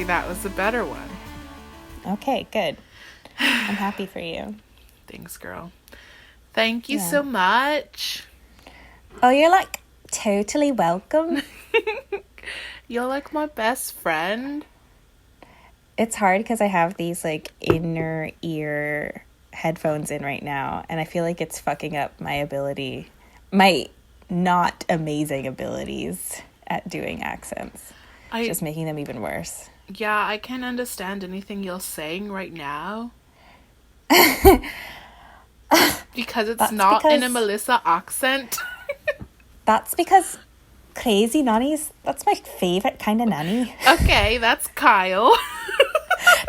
See, that was the better one. Okay, good. I'm happy for you. Thanks, girl. Thank you so much. Oh, you're like totally welcome. You're like my best friend. It's hard because I have these like inner ear headphones in right now, and I feel like it's fucking up my not amazing abilities at doing accents. Just making them even worse. Yeah, I can't understand anything you're saying right now. Because it's not in a Melissa accent. That's because crazy nannies, that's my favorite kind of nanny. Okay, that's Kyle.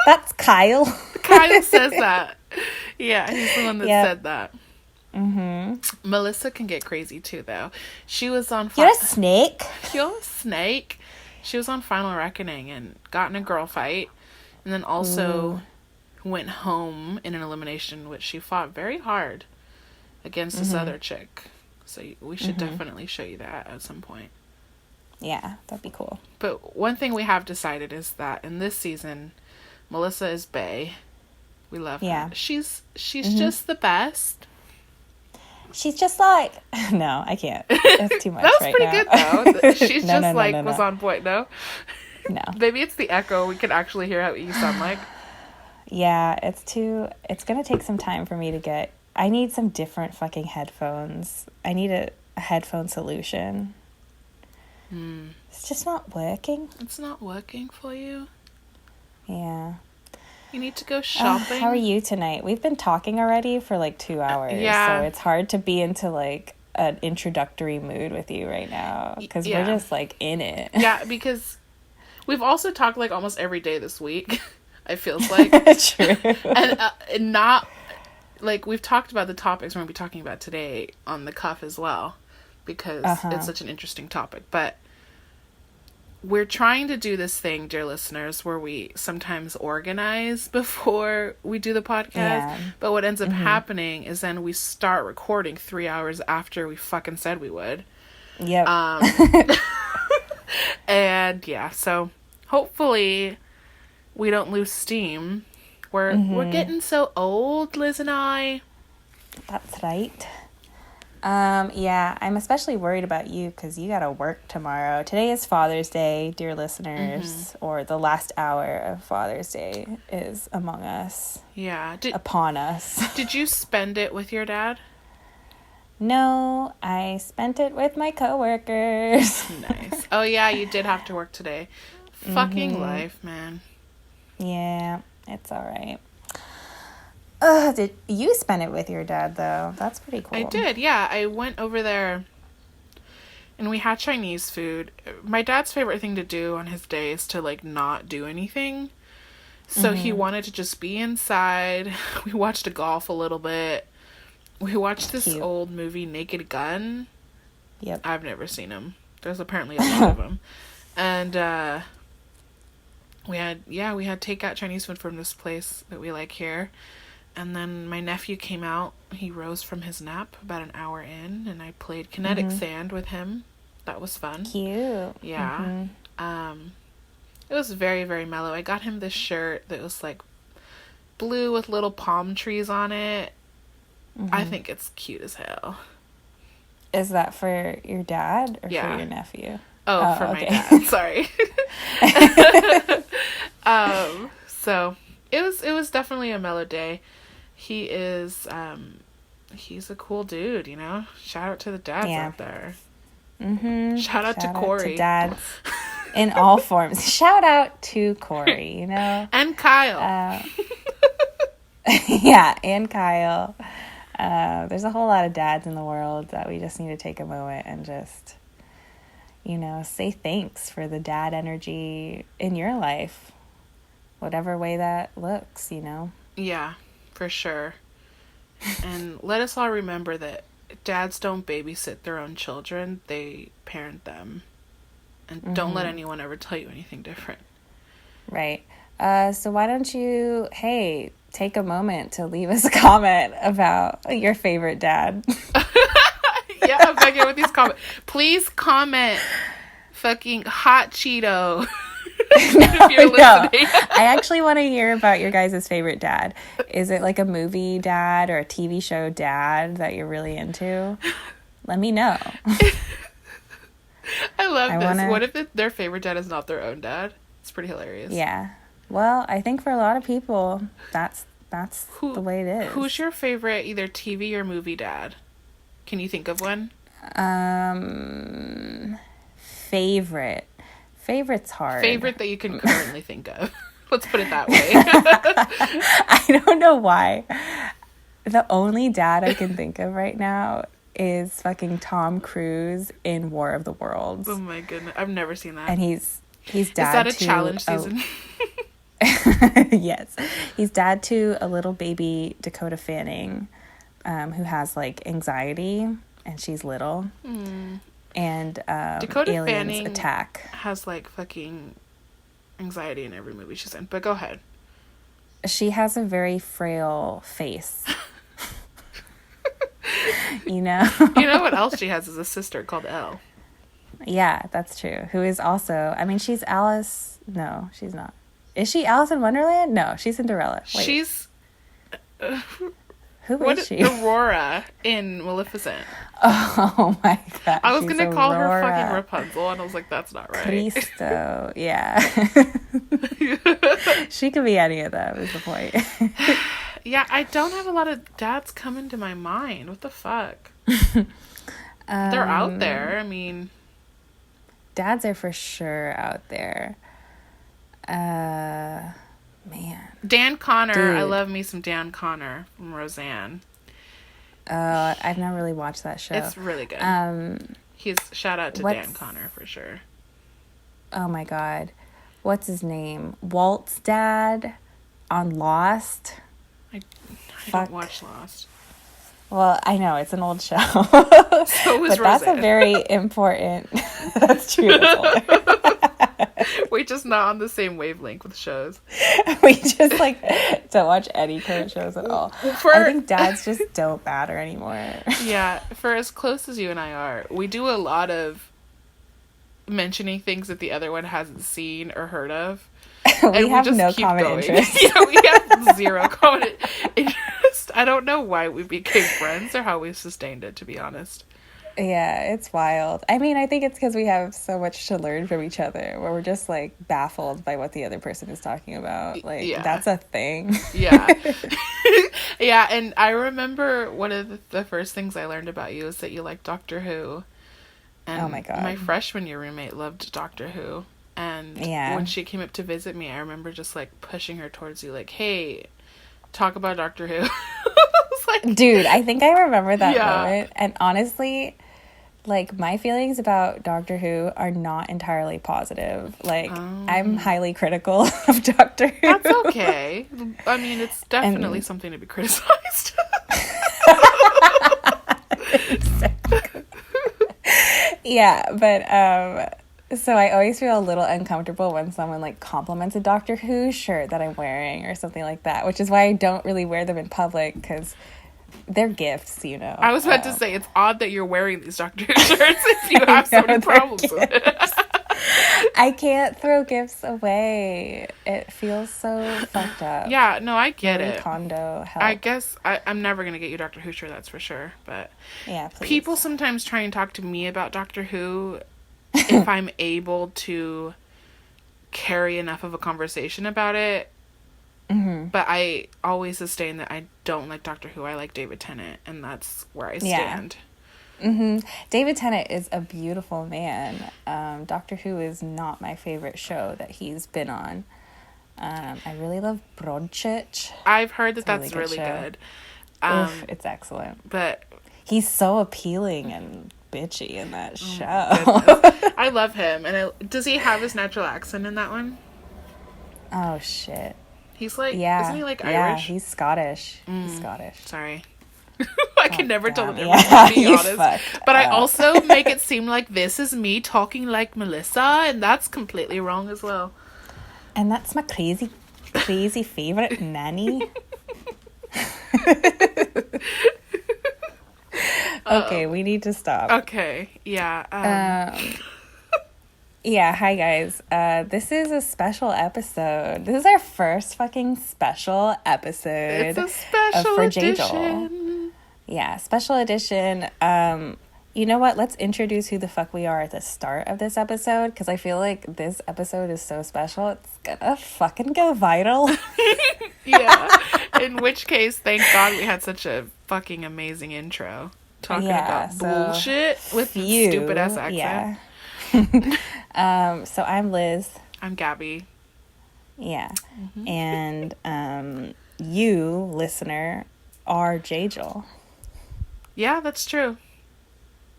That's Kyle. Kyle says that. Yeah, he's the one that said that. Mm-hmm. Melissa can get crazy too, though. She was on... You're a snake. You're a snake. She was on Final Reckoning and got in a girl fight. And then also went home in an elimination, which she fought very hard against this other chick. So we should definitely show you that at some point. Yeah, that'd be cool. But one thing we have decided is that in this season, Melissa is bae. We love her. She's just the best. She's just like... No, I can't. That's too much that was right pretty now. Good, though. She's was on point, no? No. Maybe it's the echo. We can actually hear how you sound like. Yeah, it's going to take some time for me to get... I need some different fucking headphones. I need a headphone solution. It's just not working. It's not working for you? Yeah. You need to go shopping. How are you tonight? We've been talking already for like 2 hours. Yeah. So it's hard to be into like an introductory mood with you right now. Because we're just like in it. Yeah, because we've also talked like almost every day this week. It feels like. True. And not... Like, we've talked about the topics we're going to be talking about today on the cuff as well, because it's such an interesting topic. But we're trying to do this thing, dear listeners, where we sometimes organize before we do the podcast. Yeah. But what ends up happening is then we start recording 3 hours after we fucking said we would. Yep. And, yeah, so hopefully we don't lose steam. We're getting so old, Liz and I. That's right. Yeah, I'm especially worried about you because you gotta work tomorrow. Today is Father's Day, dear listeners, or the last hour of Father's Day is among us. Yeah. Upon us. Did you spend it with your dad? No, I spent it with my coworkers. Nice. Oh, yeah, you did have to work today. Fucking life, man. Yeah. It's all right. Did you spend it with your dad, though? That's pretty cool. I did, yeah. I went over there, and we had Chinese food. My dad's favorite thing to do on his day is to, like, not do anything. So he wanted to just be inside. We watched golf a little bit. We watched this old movie, Naked Gun. Yep. I've never seen him. There's apparently a lot of them. And, we had takeout Chinese food from this place that we like here. And then my nephew came out. He rose from his nap about an hour in, and I played kinetic sand with him. That was fun. Cute. Yeah. It was very, very mellow. I got him this shirt that was like blue with little palm trees on it. I think it's cute as hell. Is that for your dad or for your nephew? Oh, for my dad. Sorry. So it was definitely a mellow day. He is he's a cool dude, you know. Shout out to the dads out there. Shout out to Corey. To dads in all forms. Shout out to Corey, you know. And Kyle. Yeah, and Kyle. There's a whole lot of dads in the world that we just need to take a moment and just, you know, say thanks for the dad energy in your life. Whatever way that looks, you know? Yeah, for sure. And let us all remember that dads don't babysit their own children. They parent them. And don't let anyone ever tell you anything different. Right. So why don't you, take a moment to leave us a comment about your favorite dad. Yeah, I'm fucking with these comments. Please comment fucking hot Cheeto. if you're listening. I actually want to hear about your guys' favorite dad. Is it like a movie dad or a TV show dad that you're really into? Let me know. I love this. What if their favorite dad is not their own dad? It's pretty hilarious. Yeah. Well, I think for a lot of people, that's the way it is. Who's your favorite either TV or movie dad? Can you think of one? Favorite's hard. Favorite that you can currently think of. Let's put it that way. I don't know why. The only dad I can think of right now is fucking Tom Cruise in War of the Worlds. Oh my goodness. I've never seen that. And he's dad to... Is that a challenge season? Yes. He's dad to a little baby Dakota Fanning, who has like anxiety, and she's little. And Dakota aliens Fanning attack. Has like fucking anxiety in every movie she's in. But go ahead. She has a very frail face. You know? You know what else she has is a sister called Elle. Yeah, that's true. Who is also, I mean, she's Alice. No, she's not. Is she Alice in Wonderland? No, she's Cinderella. Wait. She's... Who is she? Aurora in Maleficent. Oh my god. I was going to call her fucking Rapunzel, and I was like, that's not right. Cristo. Yeah. She could be any of them, is the point. Yeah, I don't have a lot of dads coming to my mind. What the fuck? They're out there. I mean... Dads are for sure out there. Man. Dan Connor. Dude. I love me some Dan Connor from Roseanne. I've not really watched that show. It's really good. He's shout out to Dan Connor for sure. Oh my god. What's his name? Walt's dad on Lost. I don't watch Lost. Well, I know it's an old show. So was Roseanne. That's a very important. That's true. We're just not on the same wavelength with shows. We just like don't watch any current shows at all. I think dads just don't matter anymore. Yeah, for as close as you and I are, we do a lot of mentioning things that the other one hasn't seen or heard of. We have no common interest. Yeah, we have zero common interest. I don't know why we became friends or how we sustained it, to be honest. Yeah, it's wild. I mean, I think it's because we have so much to learn from each other, where we're just like baffled by what the other person is talking about. Like, that's a thing. Yeah. Yeah, and I remember one of the first things I learned about you is that you like Doctor Who. And oh my god. My freshman year roommate loved Doctor Who. And when she came up to visit me, I remember just like pushing her towards you, like, hey, talk about Doctor Who. Like, dude, I think I remember that moment. And honestly, like, my feelings about Doctor Who are not entirely positive. Like, I'm highly critical of Doctor Who. That's okay. I mean, it's definitely something to be criticized. Yeah, but so I always feel a little uncomfortable when someone like compliments a Doctor Who shirt that I'm wearing or something like that, which is why I don't really wear them in public, because they're gifts, you know. I was about to say, it's odd that you're wearing these Doctor Who shirts if you have so many problems with it. I can't throw gifts away. It feels so fucked up. Yeah, no, I get Marie it. Kondo help. I guess I'm never going to get you Doctor Who shirt, that's for sure. But yeah, please. People sometimes try and talk to me about Doctor Who if I'm able to carry enough of a conversation about it. Mm-hmm. But I always sustain that I don't like Doctor Who. I like David Tennant, and that's where I stand. Mm-hmm. David Tennant is a beautiful man. Doctor Who is not my favorite show that he's been on. I really love Broadchurch. I've heard that that's really good. Oof, it's excellent. But he's so appealing and bitchy in that show. I love him. And does he have his natural accent in that one? Oh shit. He's like, isn't he like Irish? Yeah, he's Scottish. He's Scottish. Sorry. I can never tell the yeah, difference, to be honest. But I up. also make it seem like this is me talking like Melissa, and that's completely wrong as well. And that's my crazy favorite nanny. Okay, we need to stop. Okay, yeah. Yeah, hi guys. This is a special episode. This is our first fucking special It's episode a special for J-Joel. edition. Yeah, special edition. You know what? Let's introduce who the fuck we are at the start of this episode, because I feel like this episode is so special. It's gonna fucking go viral. Yeah. In which case, thank God we had such a fucking amazing intro. Talking about bullshit with stupid ass accent. Yeah. So I'm Liz. I'm Gabby. Yeah. Mm-hmm. And you, listener, are J-Joel. Yeah, that's true.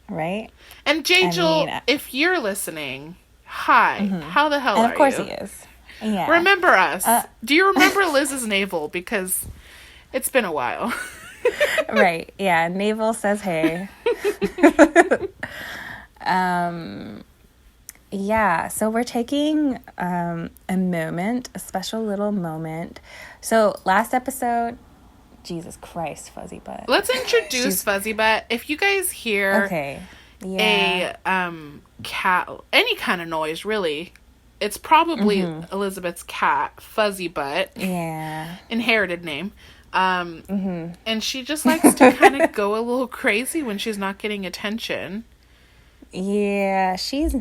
Right? And J-Joel, if you're listening, hi. Mm-hmm. How the hell are you? And of course he is. Yeah. Remember us. Do you remember Liz's navel? Because it's been a while. Right. Yeah. Navel says hey. Yeah, so we're taking a moment, a special little moment. So last episode, Jesus Christ, Fuzzy Butt. Let's introduce Fuzzy Butt. If you guys hear a cat, any kind of noise, really, it's probably Elizabeth's cat, Fuzzy Butt. Yeah. Inherited name. And she just likes to kind of go a little crazy when she's not getting attention. Yeah, she's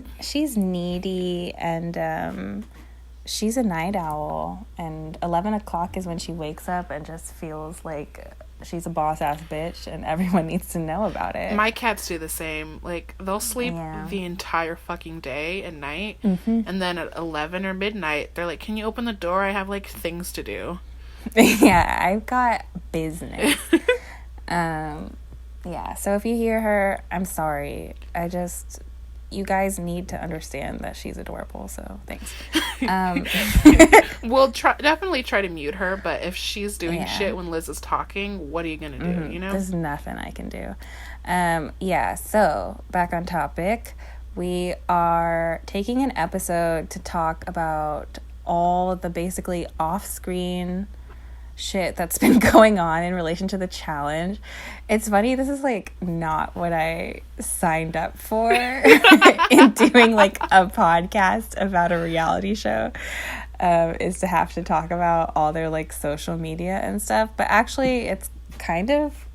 needy, and she's a night owl, and 11 o'clock is when she wakes up and just feels like she's a boss-ass bitch, and everyone needs to know about it. My cats do the same. Like, they'll sleep the entire fucking day and night, and then at 11 or midnight, they're like, can you open the door? I have, like, things to do. Yeah, I've got business. Yeah, so if you hear her, I'm sorry. You guys need to understand that she's adorable, so thanks. We'll definitely try to mute her, but if she's doing shit when Liz is talking, what are you going to do, you know? There's nothing I can do. Yeah, so back on topic. We are taking an episode to talk about all the basically off-screen shit that's been going on in relation to the challenge. It's funny, this is like not what I signed up for in doing like a podcast about a reality show, is to have to talk about all their like social media and stuff, but actually it's kind of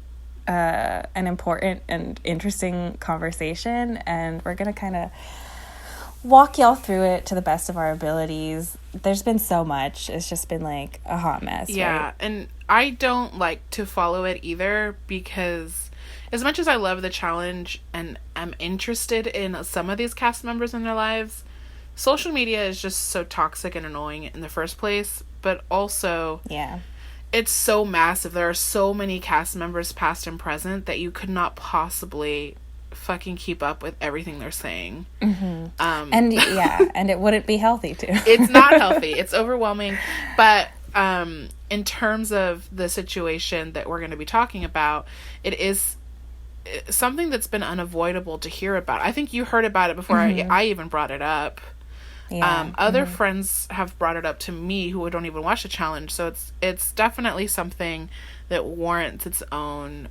an important and interesting conversation, and we're gonna kind of walk y'all through it to the best of our abilities. There's been so much. It's just been like a hot mess. Yeah, right? And I don't like to follow it either, because as much as I love the challenge and I'm interested in some of these cast members in their lives, social media is just so toxic and annoying in the first place, but also it's so massive. There are so many cast members past and present that you could not possibly fucking keep up with everything they're saying. And it wouldn't be healthy too. It's not healthy. It's overwhelming. But in terms of the situation that we're going to be talking about, it is something that's been unavoidable to hear about. I think you heard about it before I even brought it up. Other friends have brought it up to me who don't even watch the challenge, so it's definitely something that warrants its own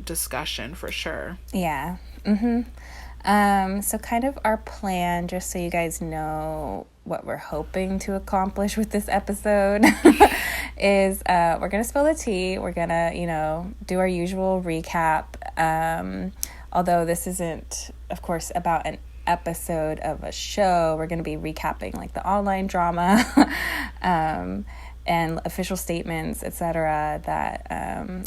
discussion for sure. Yeah. So kind of our plan, just so you guys know what we're hoping to accomplish with this episode, is we're going to spill the tea. We're going to, do our usual recap. Although this isn't, of course, about an episode of a show, we're going to be recapping like the online drama and official statements, etc., that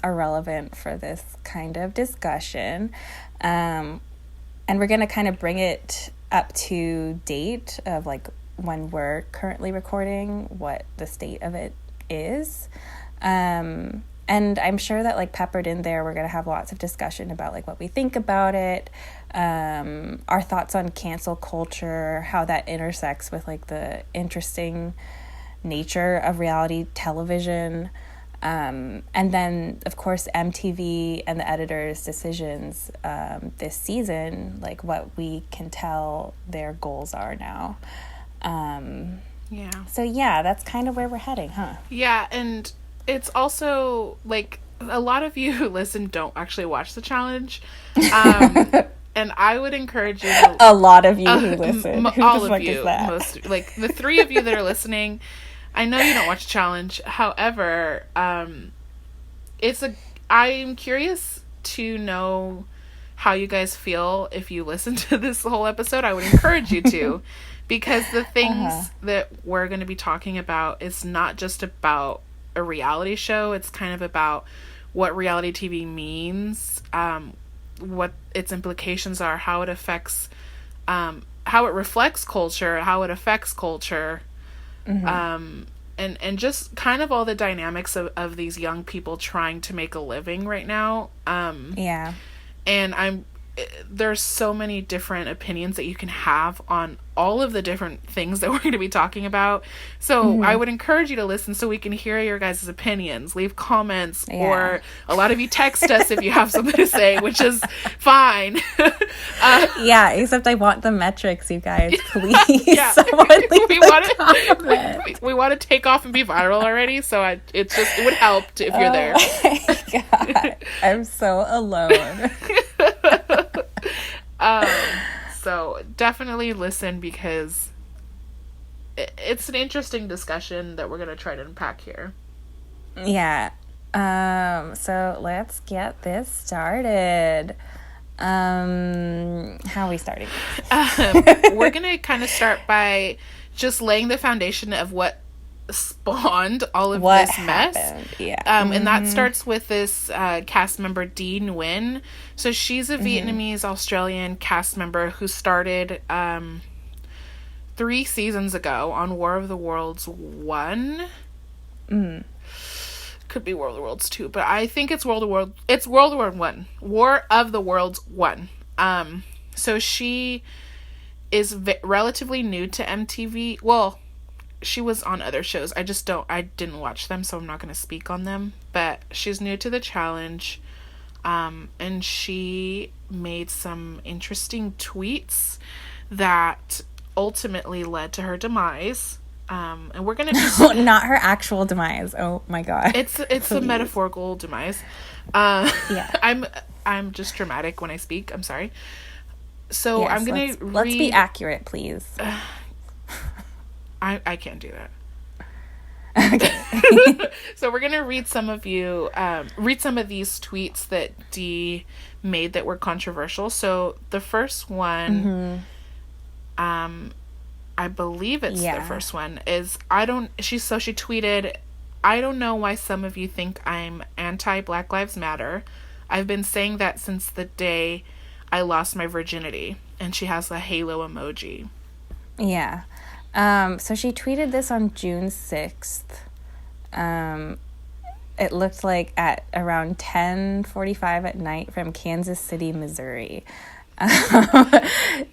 are relevant for this kind of discussion. And we're going to kind of bring it up to date of like when we're currently recording, what the state of it is. And I'm sure that like peppered in there, we're going to have lots of discussion about like what we think about it, our thoughts on cancel culture, how that intersects with like the interesting nature of reality television. And then, of course, MTV and the editors' decisions this season, like what we can tell their goals are now. So, yeah, that's kind of where we're heading, huh? Yeah, and it's also, like, a lot of you who listen don't actually watch the challenge. And I would encourage you to... A lot of you who listen. Who all the fuck of you. is that? Most, like, the 3 of you that are listening, I know you don't watch Challenge. However, I'm curious to know how you guys feel if you listen to this whole episode. I would encourage you to, because the things that we're going to be talking about is not just about a reality show. It's kind of about what reality TV means, what its implications are, how it affects, how it reflects culture, how it affects culture, and just kind of all the dynamics of these young people trying to make a living right now. And there's so many different opinions that you can have on all of the different things that we're going to be talking about. So I would encourage you to listen so we can hear your guys' opinions. Leave comments, or a lot of you text us if you have something to say, which is fine. Except I want the metrics, you guys. Please, someone leave we want to take off and be viral already. So it would help if you're there. God, I'm so alone. So definitely listen, because it's an interesting discussion that we're going to try to unpack here. Yeah. So let's get this started. How are we starting? We're going to kind of start by just laying the foundation of what spawned all of this mess. And that starts with this cast member DEE Nguyen. So she's a Vietnamese Australian cast member who started 3 seasons ago on War of the Worlds 1. Could be War of the Worlds 2, but I think it's War of the World 1. War of the Worlds 1. So she is relatively new to MTV. Well, she was on other shows. I didn't watch them, so I'm not going to speak on them. But she's new to the challenge. And she made some interesting tweets that ultimately led to her demise. And we're going to just... Not her actual demise. Oh my God. It's a metaphorical demise. I'm just dramatic when I speak. I'm sorry. So I'm going to let's be accurate, please. I can't do that. Okay. So we're gonna read some of these tweets that Dee made that were controversial. So the first one, I believe it's the first one, is she tweeted, "I don't know why some of you think I'm anti-Black Lives Matter. I've been saying that since the day I lost my virginity." And she has a halo emoji. Yeah. So she tweeted this on June 6th. It looked like at around 10:45 at night from Kansas City, Missouri.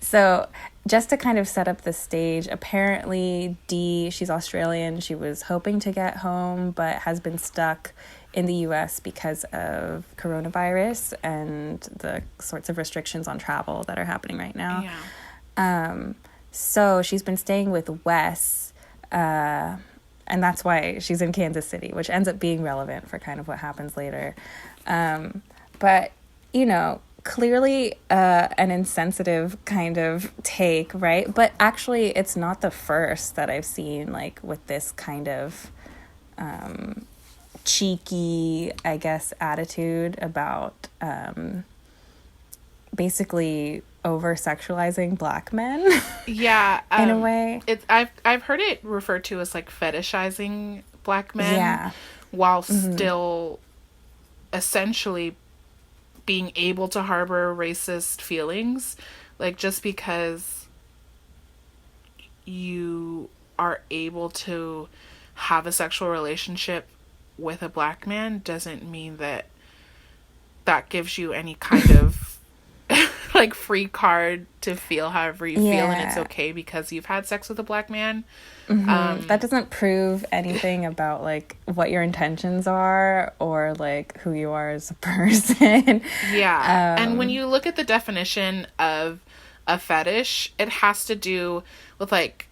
So just to kind of set up the stage, apparently Dee, she's Australian. She was hoping to get home, but has been stuck in the U.S. because of coronavirus and the sorts of restrictions on travel that are happening right now. Yeah. So she's been staying with Wes, and that's why she's in Kansas City, which ends up being relevant for kind of what happens later. But, clearly an insensitive kind of take, right? But actually, it's not the first that I've seen, like, with this kind of cheeky, I guess, attitude about basically over-sexualizing Black men. Yeah. In a way. I've heard it referred to as, like, fetishizing Black men while still essentially being able to harbor racist feelings. Like, just because you are able to have a sexual relationship with a Black man doesn't mean that gives you any kind of like free card to feel however you feel, and it's okay because you've had sex with a Black man. That doesn't prove anything about like what your intentions are or like who you are as a person. And when you look at the definition of a fetish, it has to do with like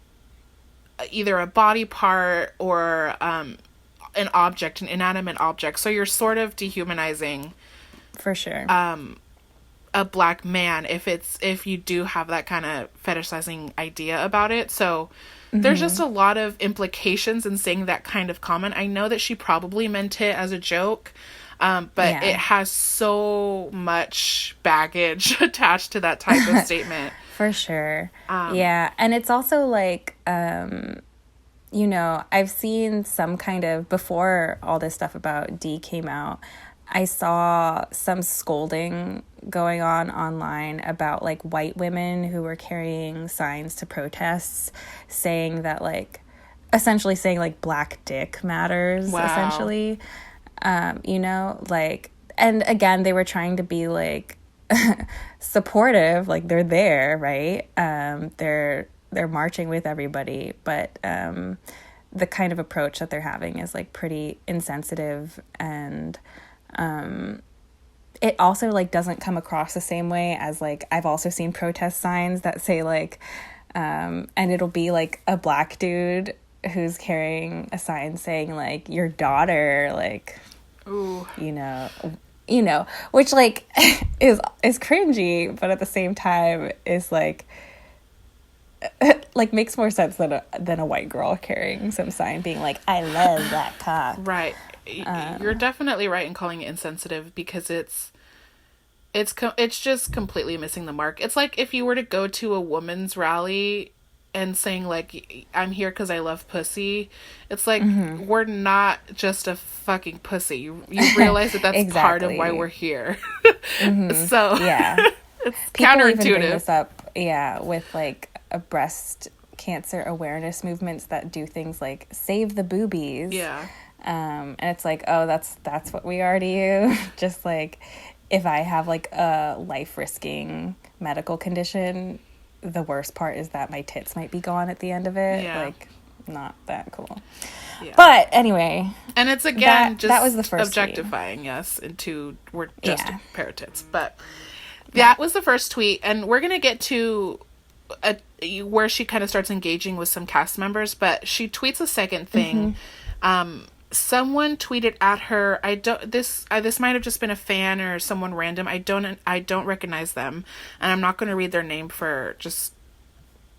either a body part or an object, an inanimate object. So you're sort of dehumanizing, for sure, a black man if you do have that kind of fetishizing idea about it. So there's just a lot of implications in saying that kind of comment. I know that she probably meant it as a joke, but it has so much baggage attached to that type of statement. For sure. Yeah. And it's also like, you know, I've seen some kind of, before all this stuff about Dee came out, I saw some scolding going on online about like white women who were carrying signs to protests saying that like, essentially saying like black dick matters, essentially. You know, like, and again, they were trying to be like supportive, like they're there, right? They're marching with everybody, but the kind of approach that they're having is like pretty insensitive, and it also like doesn't come across the same way as like I've also seen protest signs that say like and it'll be like a black dude who's carrying a sign saying like your daughter, like, ooh, you know, which like is cringy, but at the same time is like makes more sense than a white girl carrying some sign being like, I love that cock. Right. You're definitely right in calling it insensitive, because it's just completely missing the mark. It's like if you were to go to a woman's rally and saying like, I'm here because I love pussy. It's like, we're not just a fucking pussy. You realize that that's exactly part of why we're here. So yeah, it's people counterintuitive. Even bring this up, with like a breast cancer awareness movements that do things like save the boobies. Yeah. And it's like, oh, that's what we are to you. Just like if I have like a life-risking medical condition, the worst part is that my tits might be gone at the end of it. Yeah. Like, not that cool. Yeah. But anyway. And it's again that was the first objectifying tweet. Yes, into we're just a pair of tits. But that was the first tweet, and we're gonna get to where she kind of starts engaging with some cast members, but she tweets a second thing. Someone tweeted at her. This might have just been a fan or someone random. I don't recognize them, and I'm not going to read their name for just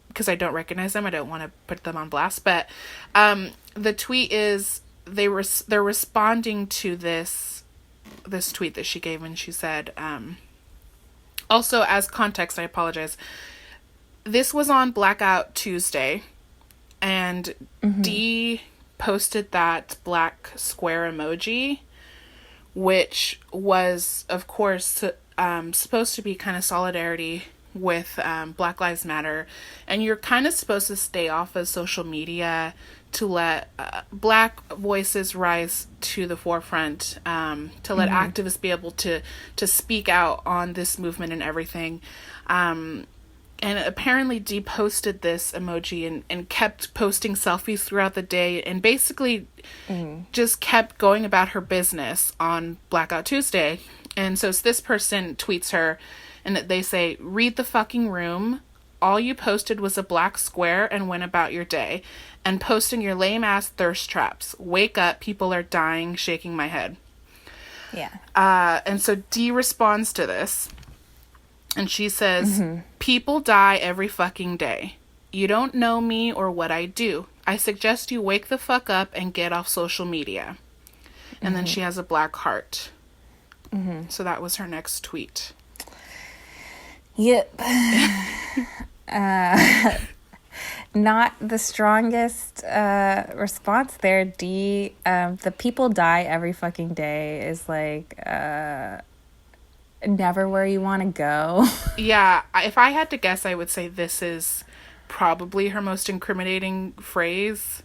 because I don't recognize them. I don't want to put them on blast. But the tweet is they're responding to this tweet that she gave, and she said, also as context, I apologize. This was on Blackout Tuesday, and Dee posted that black square emoji, which was, of course, supposed to be kind of solidarity with Black Lives Matter. And you're kind of supposed to stay off of social media to let black voices rise to the forefront, to let activists be able to speak out on this movement and everything. And apparently Dee posted this emoji and kept posting selfies throughout the day, and basically just kept going about her business on Blackout Tuesday. And so this person tweets her, and they say, read the fucking room. All you posted was a black square and went about your day. And posting your lame ass thirst traps. Wake up, people are dying, shaking my head. Yeah. And so Dee responds to this. And she says, people die every fucking day. You don't know me or what I do. I suggest you wake the fuck up and get off social media. And then she has a black heart. So that was her next tweet. Yep. Not the strongest response there, Dee. The people die every fucking day is like... never where you want to go. Yeah, if I had to guess, I would say this is probably her most incriminating phrase.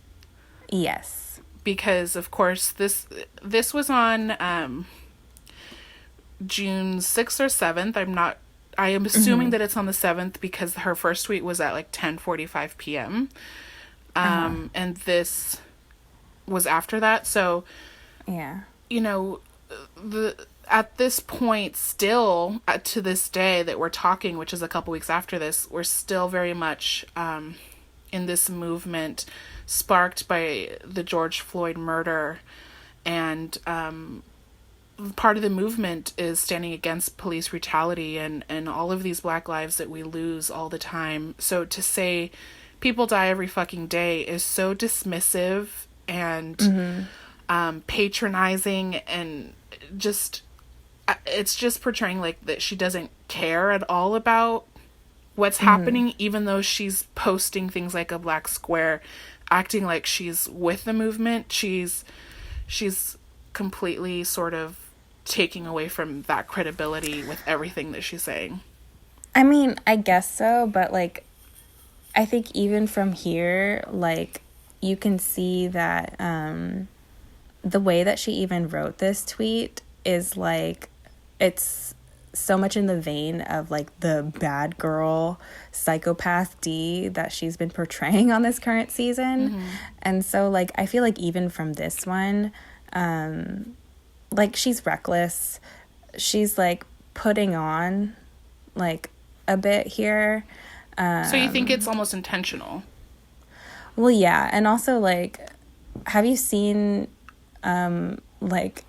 Yes. Because, of course, this was on June 6th or 7th. I am assuming that it's on the 7th because her first tweet was at like 10:45 p.m. And this was after that. So, yeah, you know, at this point, still, to this day that we're talking, which is a couple weeks after this, we're still very much in this movement sparked by the George Floyd murder and part of the movement is standing against police brutality and all of these Black lives that we lose all the time. So to say people die every fucking day is so dismissive and patronizing, and just, it's just portraying like that she doesn't care at all about what's happening, even though she's posting things like a black square, acting like she's with the movement. She's completely sort of taking away from that credibility with everything that she's saying. I mean, I guess so, but like, I think even from here, like, you can see that the way that she even wrote this tweet is like, it's so much in the vein of like the bad girl psychopath D that she's been portraying on this current season. And so like, I feel like even from this one, like, she's reckless. She's like putting on like a bit here. So you think it's almost intentional? Well, yeah. And also, like, have you seen like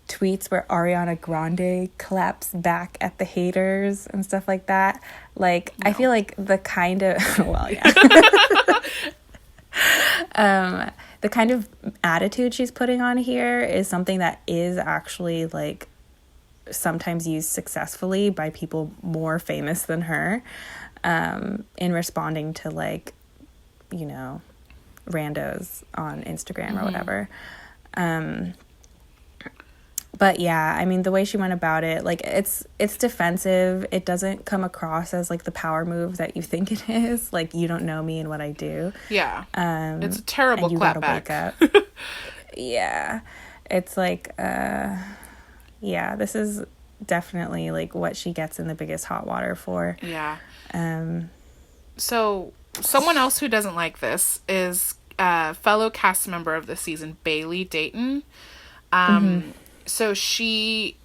tweets where Ariana Grande claps back at the haters and stuff like that? Like, no. I feel like the kind of well, yeah. The kind of attitude she's putting on here is something that is actually like sometimes used successfully by people more famous than her, in responding to like, you know, randos on Instagram or whatever. But yeah, I mean, the way she went about it, like, it's defensive. It doesn't come across as like the power move that you think it is. Like, you don't know me and what I do. Yeah. It's a terrible clapback. Yeah. It's like, yeah, this is definitely like what she gets in the biggest hot water for. Yeah. So someone else who doesn't like this is a fellow cast member of the season, Bailey Dayton. So she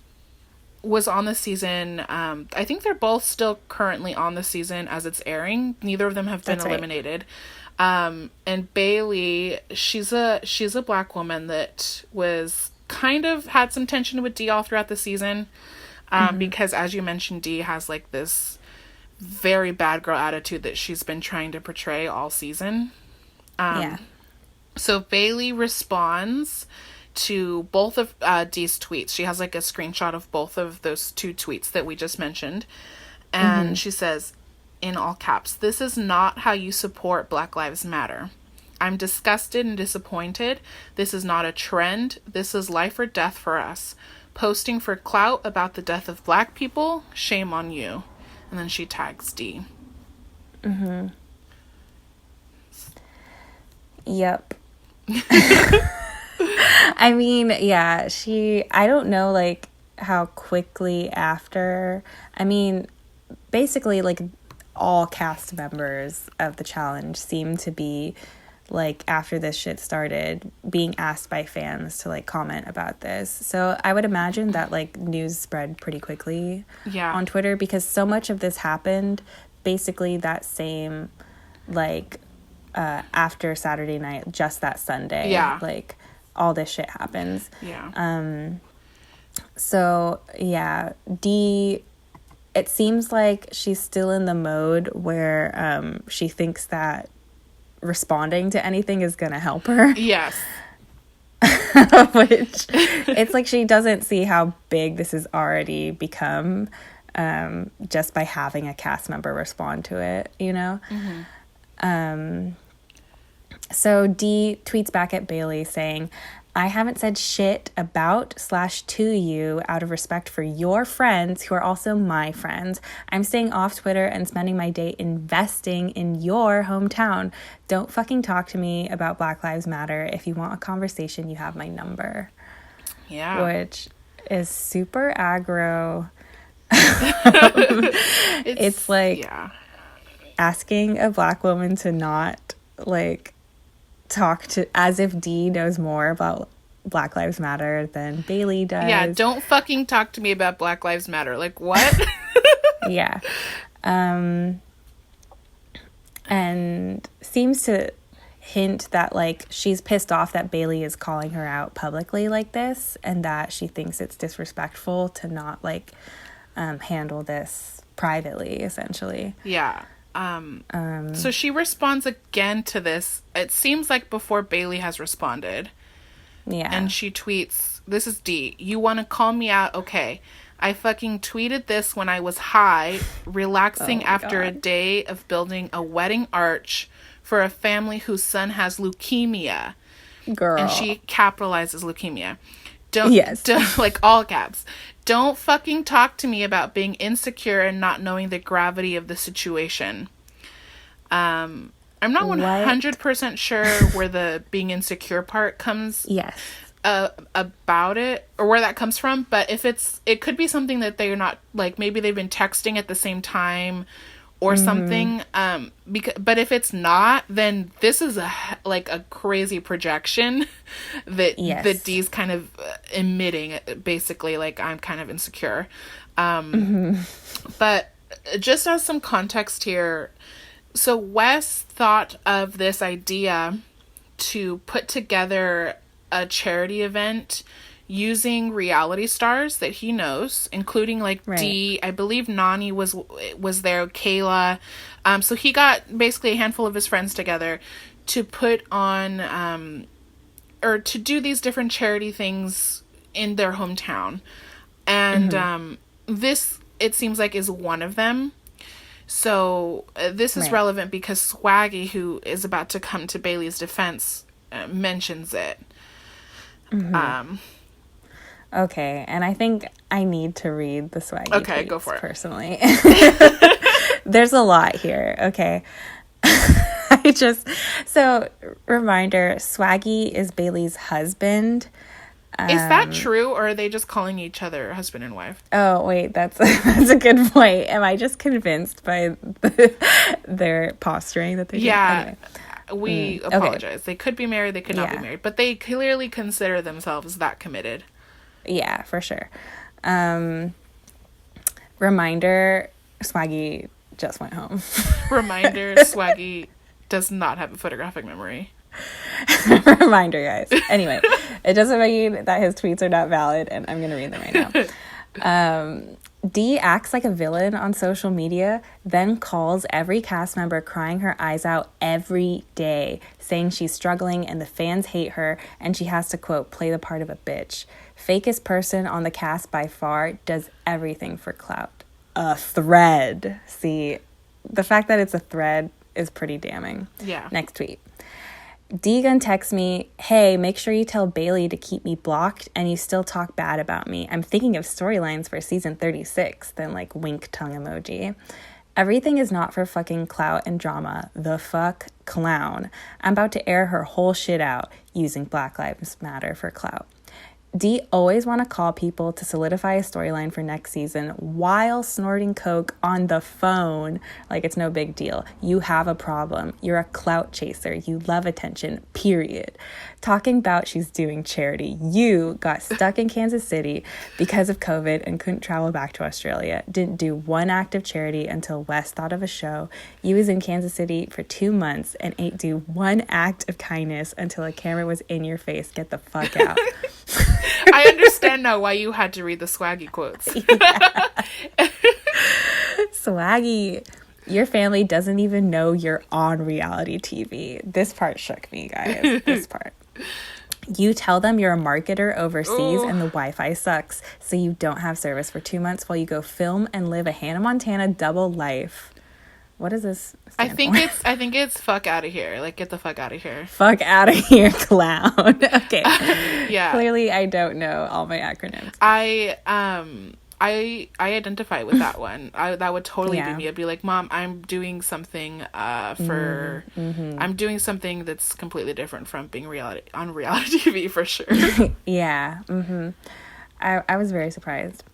was on the season. I think they're both still currently on the season as it's airing. Neither of them have been eliminated. And Bailey, she's a Black woman that was kind of had some tension with Dee all throughout the season. Because as you mentioned, Dee has like this very bad girl attitude that she's been trying to portray all season. So Bailey responds to both of Dee's tweets. She has like a screenshot of both of those two tweets that we just mentioned. And she says, in all caps, "This is not how you support Black Lives Matter. I'm disgusted and disappointed. This is not a trend. This is life or death for us. Posting for clout about the death of Black people? Shame on you." And then she tags Dee. Yep. I mean, yeah, I don't know, like, how quickly after, I mean, basically, like, all cast members of the challenge seem to be, like, after this shit started, being asked by fans to, like, comment about this. So I would imagine that, like, news spread pretty quickly on Twitter, because so much of this happened basically that same, like, after Saturday night, just that Sunday. Like, all this shit happens. So, yeah, Dee, it seems like she's still in the mode where she thinks that responding to anything is going to help her. Yes. Which, it's like she doesn't see how big this has already become just by having a cast member respond to it, you know? So Dee tweets back at Bailey saying, "I haven't said shit about/to you out of respect for your friends who are also my friends. I'm staying off Twitter and spending my day investing in your hometown. Don't fucking talk to me about Black Lives Matter. If you want a conversation, you have my number." Yeah. Which is super aggro. It's like asking a Black woman to not, like, talk to, as if Dee knows more about Black Lives Matter than Bailey does. Yeah, don't fucking talk to me about Black Lives Matter. Like, what? Yeah. And seems to hint that, like, she's pissed off that Bailey is calling her out publicly like this, and that she thinks it's disrespectful to not, like, handle this privately, essentially. Yeah. So she responds again to this. It seems like before Bailey has responded. Yeah. And she tweets, this is D, "You want to call me out? Okay. I fucking tweeted this when I was high, relaxing after a day of building a wedding arch for a family whose son has leukemia." Girl. And she capitalizes leukemia. Don't, like, all caps. "Don't fucking talk to me about being insecure and not knowing the gravity of the situation." I'm not 100% sure where the being insecure part comes about it, or where that comes from, but if it could be something that they're not, like, maybe they've been texting at the same time or something, but if it's not, then this is a crazy projection that Dee's kind of emitting, basically, like, I'm kind of insecure. But just as some context here, so Wes thought of this idea to put together a charity event using reality stars that he knows, including, like, Dee. I believe Nani was there, Kayla. So he got basically a handful of his friends together to put on, or to do these different charity things in their hometown. And this, it seems like, is one of them. So this is relevant because Swaggy, who is about to come to Bailey's defense, mentions it. Okay, and I think I need to read the Swaggy tweets, go for it. Personally. There's a lot here, okay? So, reminder, Swaggy is Bailey's husband. Is that true, or are they just calling each other husband and wife? Oh, wait, that's a good point. Am I just convinced by their posturing that they're doing? Anyway. We apologize. They could be married, they could not be married, but they clearly consider themselves that committed. Yeah, for sure. Reminder, Swaggy just went home. Reminder, Swaggy does not have a photographic memory. Reminder, guys. Anyway, it doesn't mean that his tweets are not valid, and I'm going to read them right now. Dee acts like a villain on social media, then calls every cast member crying her eyes out every day, saying she's struggling and the fans hate her, and she has to, quote, play the part of a bitch. Fakest person on the cast by far, does everything for clout. A thread. See, the fact that it's a thread is pretty damning. Yeah. Next tweet. Deegan texts me, "Hey, make sure you tell Bailey to keep me blocked, and you still talk bad about me. I'm thinking of storylines for season 36, then, like, wink tongue emoji. Everything is not for fucking clout and drama. The fuck clown. I'm about to air her whole shit out using Black Lives Matter for clout." Dee always want to call people to solidify a storyline for next season while snorting coke on the phone like it's no big deal. You have a problem. You're a clout chaser. You love attention, period. Talking about she's doing charity. You got stuck in Kansas City because of COVID and couldn't travel back to Australia. Didn't do one act of charity until Wes thought of a show. You was in Kansas City for 2 months and ain't do one act of kindness until a camera was in your face. Get the fuck out. I understand now why you had to read the Swaggy quotes. Swaggy, your family doesn't even know you're on reality TV. This part shook me, guys. This part. You tell them you're a marketer overseas and the Wi-Fi sucks, so you don't have service for 2 months while you go film and live a Hannah Montana double life. What is this? I think it's fuck out of here. Like, get the fuck out of here. Fuck out of here, clown. Okay. Yeah. Clearly, I don't know all my acronyms. I identify with that one. That would totally be me. I'd be like, Mom, I'm doing something I'm doing something that's completely different from being on reality TV for sure. Yeah. I was very surprised.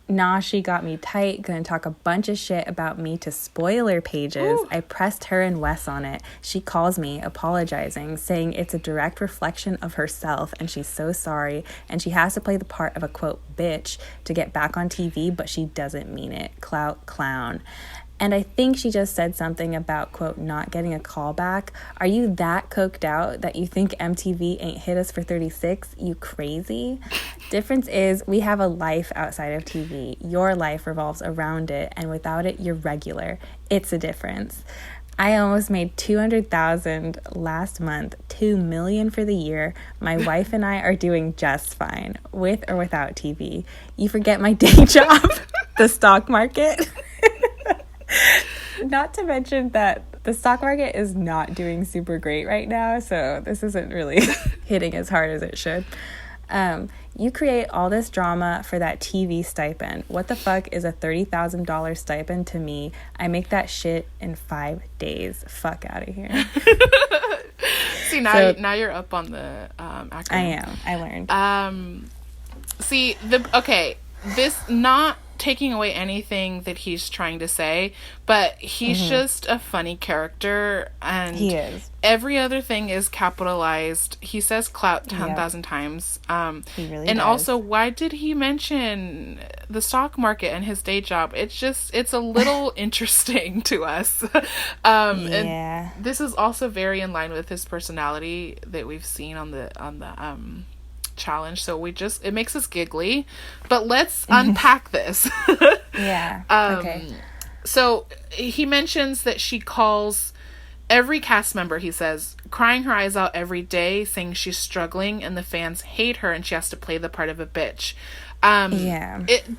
Nah, she got me tight, gonna talk a bunch of shit about me to spoiler pages. Ooh. I pressed her and Wes on it. She calls me, apologizing, saying it's a direct reflection of herself and she's so sorry, and she has to play the part of a, quote, bitch to get back on TV, but she doesn't mean it. Clout clown. And I think she just said something about, quote, not getting a call back. Are you that coked out that you think MTV ain't hit us for 36? You crazy? Difference is we have a life outside of TV. Your life revolves around it, and without it, you're regular. It's a difference. I almost made $200,000 last month, $2 million for the year. My wife and I are doing just fine, with or without TV. You forget my day job, the stock market. Not to mention that the stock market is not doing super great right now, so this isn't really hitting as hard as it should. You create all this drama for that TV stipend. What the fuck is a $30,000 stipend to me? I make that shit in 5 days. Fuck out of here. See, now you're up on the acronym. I am. I learned. This not taking away anything that he's trying to say, but he's just a funny character, and he is. Every other thing is capitalized. He says clout 10,000 times. He really and does. Also, why did he mention the stock market and his day job? It's a little interesting to us. And this is also very in line with his personality that we've seen on the challenge, so it makes us giggly, but let's unpack this. Okay. So he mentions that she calls every cast member, he says, crying her eyes out every day, saying she's struggling and the fans hate her and she has to play the part of a bitch.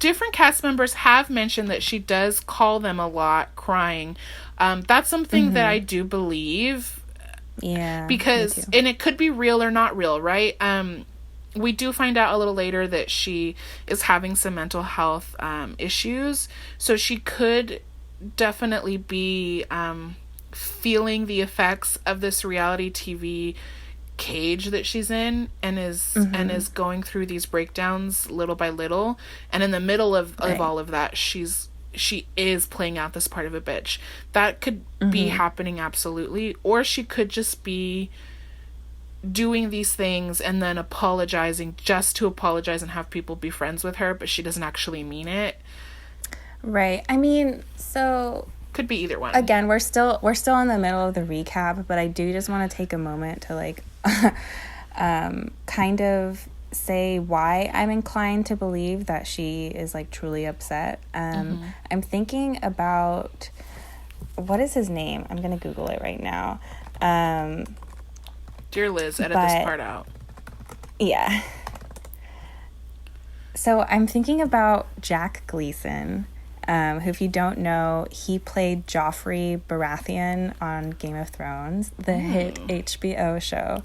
Different cast members have mentioned that she does call them a lot crying. That's something that I do believe, because and it could be real or not real, right? We do find out a little later that she is having some mental health issues. So she could definitely be feeling the effects of this reality TV cage that she's in, and is going through these breakdowns little by little. And in the middle of all of that, she is playing out this part of a bitch. That could be happening, absolutely. Or she could just be doing these things and then apologizing just to apologize and have people be friends with her, but she doesn't actually mean it. Right. I mean, so could be either one. Again, we're still in the middle of the recap, but I do just want to take a moment to kind of say why I'm inclined to believe that she is truly upset. I'm thinking about, what is his name? I'm going to Google it right now. Dear Liz, edit this part out. Yeah. So I'm thinking about Jack Gleason, who, if you don't know, he played Joffrey Baratheon on Game of Thrones, the hit HBO show.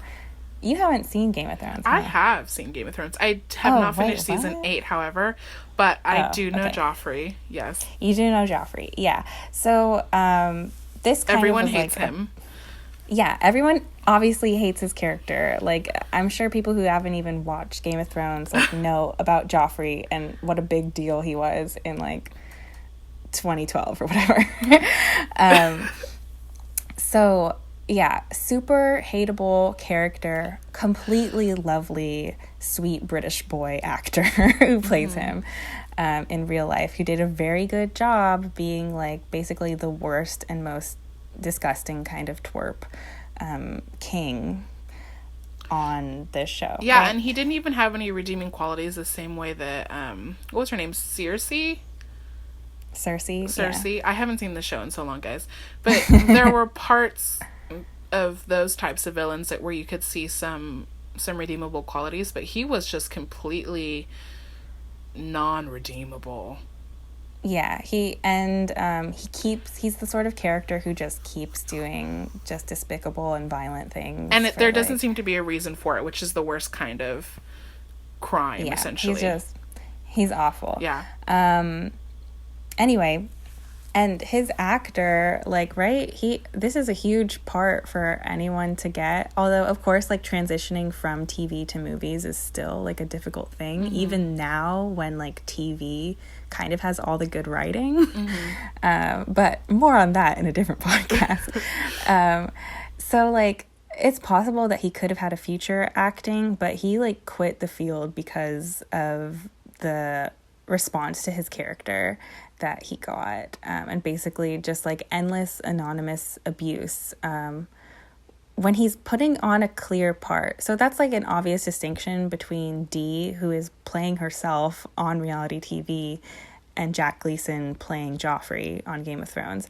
You haven't seen Game of Thrones, huh? I have seen Game of Thrones. I have not finished season 8, however, but I do know Joffrey. Yes. You do know Joffrey, yeah. So this kind everyone of was hates him. Yeah, everyone obviously hates his character. I'm sure people who haven't even watched Game of Thrones know about Joffrey and what a big deal he was in 2012 or whatever. So yeah, super hateable character, completely lovely, sweet British boy actor who plays him in real life, who did a very good job being basically the worst and most disgusting kind of twerp king on this show. Yeah, and he didn't even have any redeeming qualities the same way that what was her name? Cersei. Yeah. I haven't seen the show in so long, guys, but there were parts of those types of villains where you could see some redeemable qualities, but he was just completely non-redeemable. Yeah, he's the sort of character who just keeps doing just despicable and violent things. And there doesn't seem to be a reason for it, which is the worst kind of crime, essentially. He's awful. Yeah. Anyway, and his actor, this is a huge part for anyone to get. Although, of course, transitioning from TV to movies is still a difficult thing. Even now when TV kind of has all the good writing. But more on that in a different podcast. So it's possible that he could have had a future acting, but he quit the field because of the response to his character that he got, and basically just like endless anonymous abuse when he's putting on a clear part. So that's like an obvious distinction between Dee, who is playing herself on reality TV, and Jack Gleason playing Joffrey on Game of Thrones.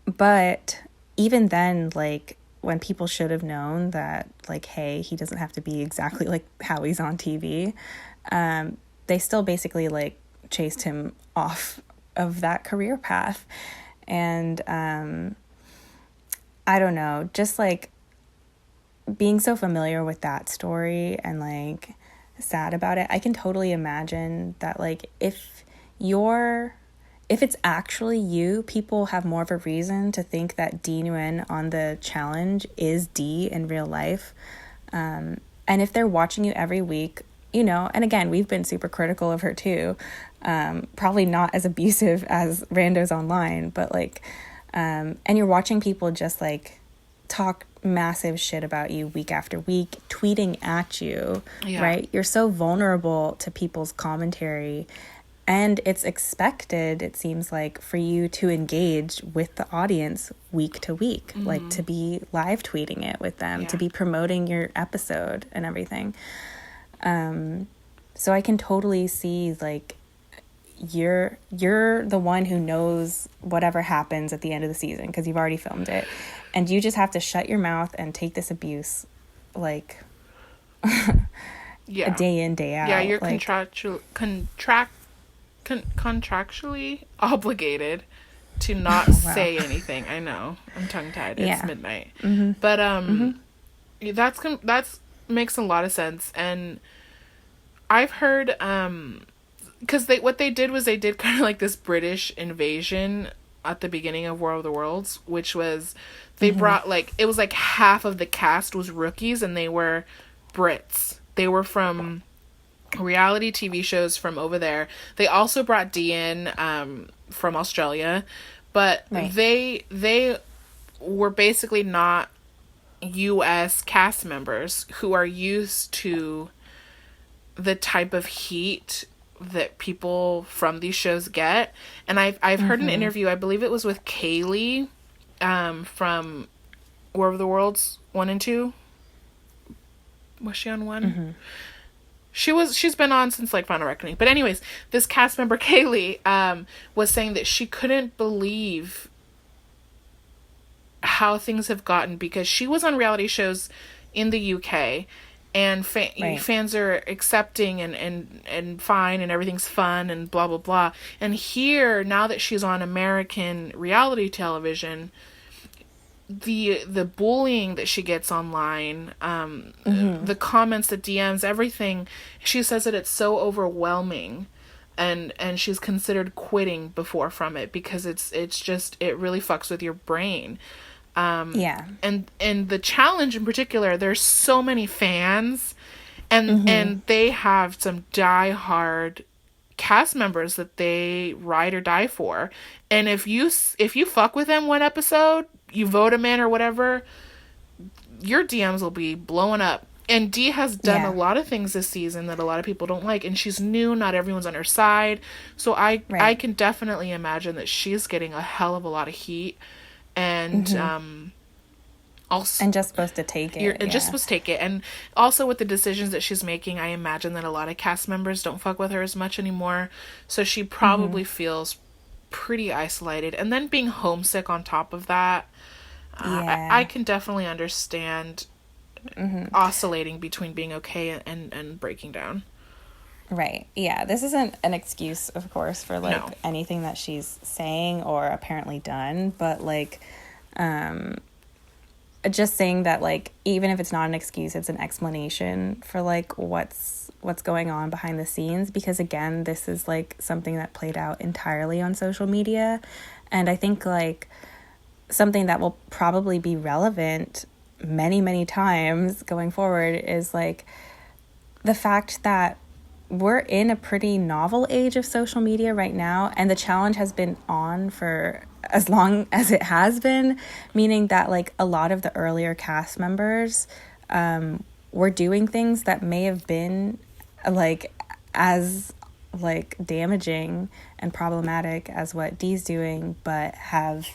But even then, like, when people should have known that, like, hey, he doesn't have to be exactly like how he's on TV, they still basically, like, chased him off of that career path. And I don't know, just, like, being so familiar with that story and, like, sad about it, I can totally imagine that, like, if it's actually you, people have more of a reason to think that Dee Nguyen on the challenge is Dee in real life. And if they're watching you every week, you know, and again, we've been super critical of her too. Probably not as abusive as randos online, but like, and you're watching people just like talk massive shit about you week after week, tweeting at you, right? You're so vulnerable to people's commentary. And it's expected, it seems like, for you to engage with the audience week to week, like to be live tweeting it with them, to be promoting your episode and everything. So I can totally see, like, you're the one who knows whatever happens at the end of the season because you've already filmed it. And you just have to shut your mouth and take this abuse, like, a day in, day out. Yeah, you're like, contractually obligated to not say anything. I know, I'm tongue-tied. It's midnight. But that's makes a lot of sense. And I've heard because what they did was they did kind of like this British invasion at the beginning of War of the Worlds, which was they brought, like, it was like half of the cast was rookies and they were Brits. They were from reality TV shows from over there. They also brought Dee in from Australia, but they were basically not US cast members who are used to the type of heat that people from these shows get. And I've heard an interview, I believe it was with Kaylee from War of the Worlds 1 and 2. Was she on 1? She's been on since, like, Final Reckoning. But anyways, this cast member, Kaylee, was saying that she couldn't believe how things have gotten because she was on reality shows in the UK and fans are accepting and fine and everything's fun and blah, blah, blah. And here, now that she's on American reality television, the bullying that she gets online, the comments, the DMs, everything, she says that it's so overwhelming, and she's considered quitting before from it because it's just, it really fucks with your brain. And the challenge in particular, there's so many fans, and they have some diehard cast members that they ride or die for. And if you fuck with them one episode, you vote them in or whatever, your DMs will be blowing up. And Dee has done a lot of things this season that a lot of people don't like, and she's new, not everyone's on her side. So I can definitely imagine that she's getting a hell of a lot of heat. And also, and just supposed to take it. Just supposed to take it. And also with the decisions that she's making, I imagine that a lot of cast members don't fuck with her as much anymore. So she probably feels pretty isolated. And then being homesick on top of that, I can definitely understand oscillating between being okay and breaking down. Right. Yeah. This isn't an excuse, of course, for like anything that she's saying or apparently done, but like, just saying that, like, even if it's not an excuse, it's an explanation for like what's going on behind the scenes, because again, this is like something that played out entirely on social media. And I think like something that will probably be relevant many, many times going forward is like the fact that we're in a pretty novel age of social media right now, and the challenge has been on for as long as it has been, meaning that like a lot of the earlier cast members were doing things that may have been like as like damaging and problematic as what Dee's doing, but have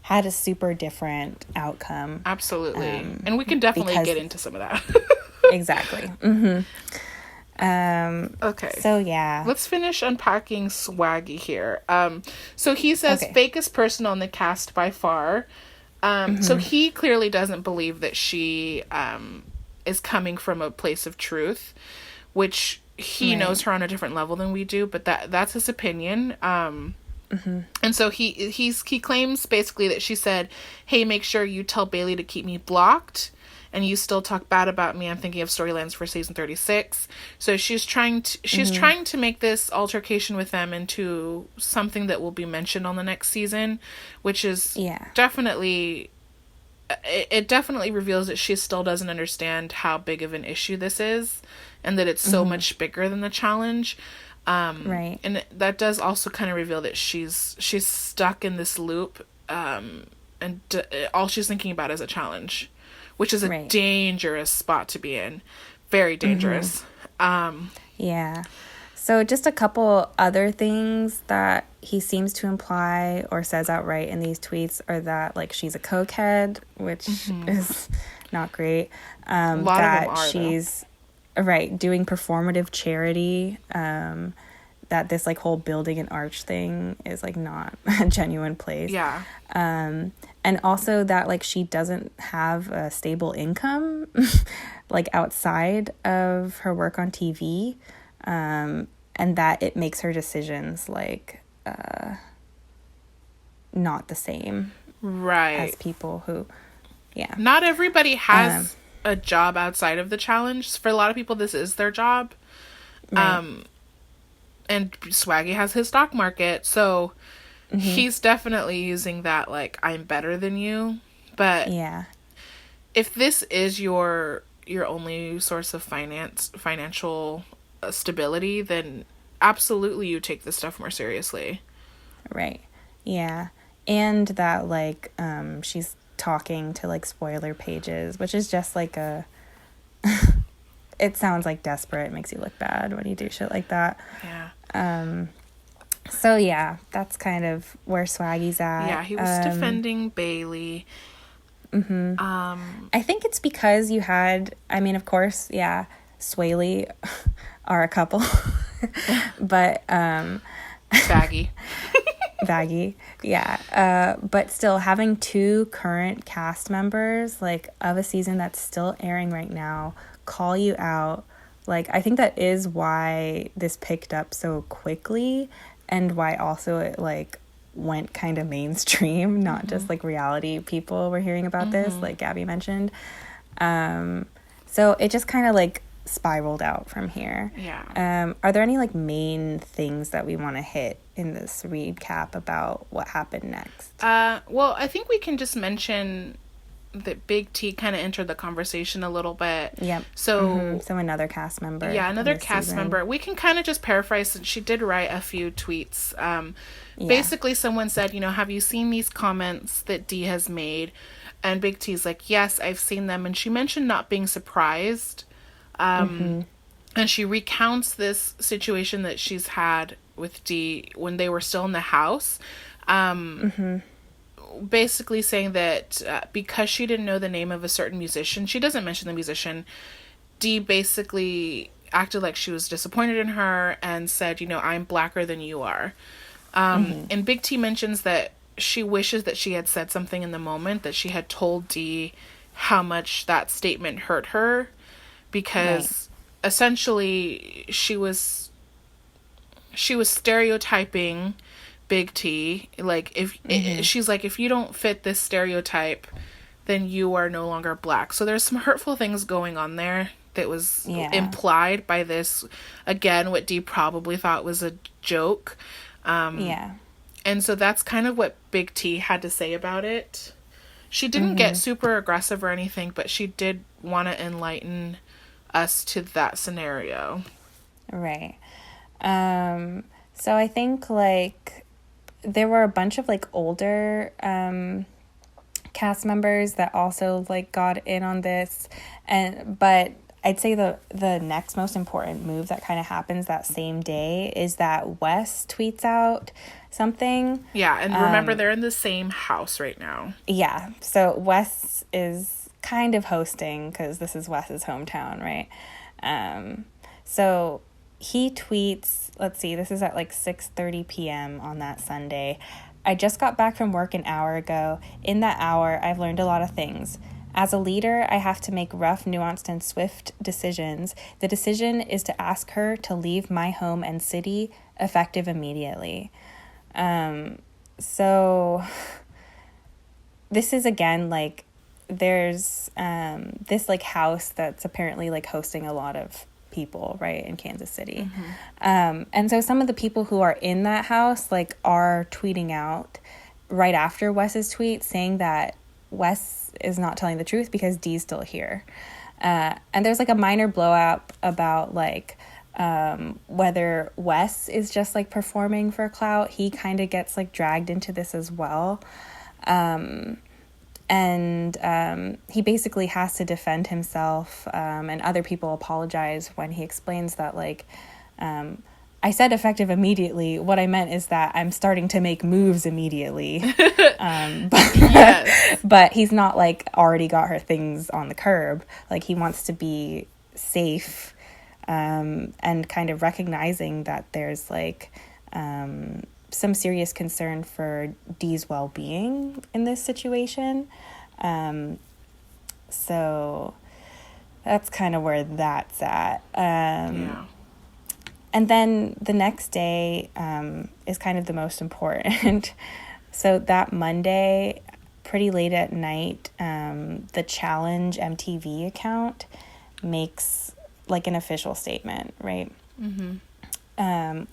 had a super different outcome. Absolutely. And we can definitely get into some of that. Exactly. Mm-hmm. Okay. So yeah. Let's finish unpacking Swaggy here. So he says fakest person on the cast by far. So he clearly doesn't believe that she is coming from a place of truth, which he knows her on a different level than we do, but that's his opinion. And so he claims basically that she said, "Hey, make sure you tell Bailey to keep me blocked, and you still talk bad about me. I'm thinking of storylines for season 36. So she's trying to make this altercation with them into something that will be mentioned on the next season, which is definitely, it definitely reveals that she still doesn't understand how big of an issue this is, and that it's so much bigger than the challenge. And that does also kind of reveal that she's stuck in this loop, and all she's thinking about is a challenge, which is a dangerous spot to be in. Very dangerous. So just a couple other things that he seems to imply or says outright in these tweets are that, like, she's a cokehead, which is not great. A lot that of them are, she's doing performative charity. That this like whole building an arch thing is like not a genuine place. And also that like she doesn't have a stable income like outside of her work on TV, and that it makes her decisions like not the same as people who not everybody has a job outside of the challenge. For a lot of people this is their job. And Swaggy has his stock market, so he's definitely using that, like, I'm better than you. But if this is your only source of financial stability, then absolutely you take this stuff more seriously. And that, like, she's talking to, like, spoiler pages, which is just, like, a... It sounds, like, desperate. It makes you look bad when you do shit like that. So, that's kind of where Swaggy's at. He was defending Bailey. I think it's because you had... I mean, of course, Swaley are a couple. But... Baggy. But still, having two current cast members, like, of a season that's still airing right now, call you out, like, I think that is why this picked up so quickly, and why also it like went kind of mainstream, not just like reality people were hearing about this, like Gabby mentioned. So it just kind of like spiraled out from here. Are there any like main things that we want to hit in this recap about what happened next? Well, I think we can just mention that Big T kind of entered the conversation a little bit. So another cast member. Another cast member. We can kind of just paraphrase. She did write a few tweets. Basically, someone said, have you seen these comments that Dee has made? And Big T's like, yes, I've seen them. And she mentioned not being surprised. And she recounts this situation that she's had with Dee when they were still in the house. Basically saying that because she didn't know the name of a certain musician, she doesn't mention the musician, Dee basically acted like she was disappointed in her and said, I'm blacker than you are. And Big T mentions that she wishes that she had said something in the moment, that she had told Dee how much that statement hurt her, because essentially she was stereotyping Big T. Like, if she's like, if you don't fit this stereotype, then you are no longer black. So there's some hurtful things going on there that was implied by this, again, what Dee probably thought was a joke. And so that's kind of what Big T had to say about it. She didn't get super aggressive or anything, but she did want to enlighten us to that scenario. So I think, like, there were a bunch of, like, older cast members that also, like, got in on this. But I'd say the next most important move that kind of happens that same day is that Wes tweets out something. Yeah, and remember, they're in the same house right now. Yeah, so Wes is kind of hosting because this is Wes's hometown, right? So he tweets, let's see, this is at like 6:30 p.m. on that Sunday. I just got back from work an hour ago. In that hour, I've learned a lot of things. As a leader, I have to make rough, nuanced, and swift decisions. The decision is to ask her to leave my home and city, effective immediately. So this is, again, like, there's this, like, house that's apparently, like, hosting a lot of people, right, in Kansas City. And so some of the people who are in that house, like, are tweeting out right after Wes's tweet saying that Wes is not telling the truth because Dee's still here. And there's, like, a minor blow up about, like, whether Wes is just, like, performing for clout. He kind of gets, like, dragged into this as well. And he basically has to defend himself, and other people apologize when he explains that, like, I said effective immediately. What I meant is that I'm starting to make moves immediately. Yes. But he's not, like, already got her things on the curb. Like, he wants to be safe, and kind of recognizing that there's, like, some serious concern for Dee's well-being in this situation. So that's kind of where that's at. Yeah. And then the next day is kind of the most important. So that Monday, pretty late at night, the Challenge MTV account makes, like, an official statement, right?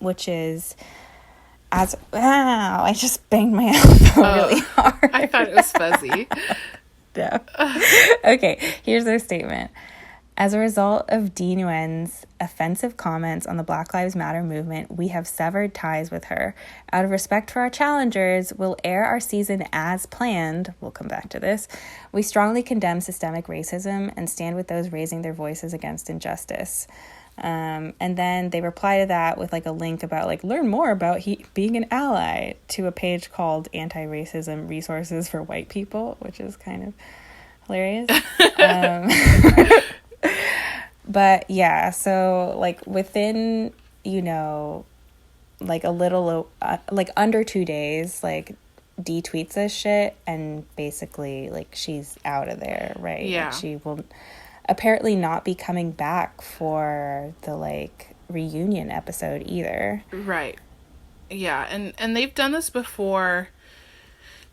Which is, I just banged my elbow really hard. I thought it was fuzzy. No. Okay, here's their statement. As a result of Dee Nguyen's offensive comments on the Black Lives Matter movement, we have severed ties with her. Out of respect for our challengers, we'll air our season as planned. We'll come back to this. We strongly condemn systemic racism and stand with those raising their voices against injustice. And then they reply to that with, like, a link about, like, learn more about being an ally, to a page called Anti-Racism Resources for White People, which is kind of hilarious. But yeah, so, like, within, you know, like, a little, like, under 2 days, like, Dee tweets this shit and basically, like, she's out of there, right? Yeah. Like, she will apparently not be coming back for the, like, reunion episode either. Right. Yeah, and they've done this before,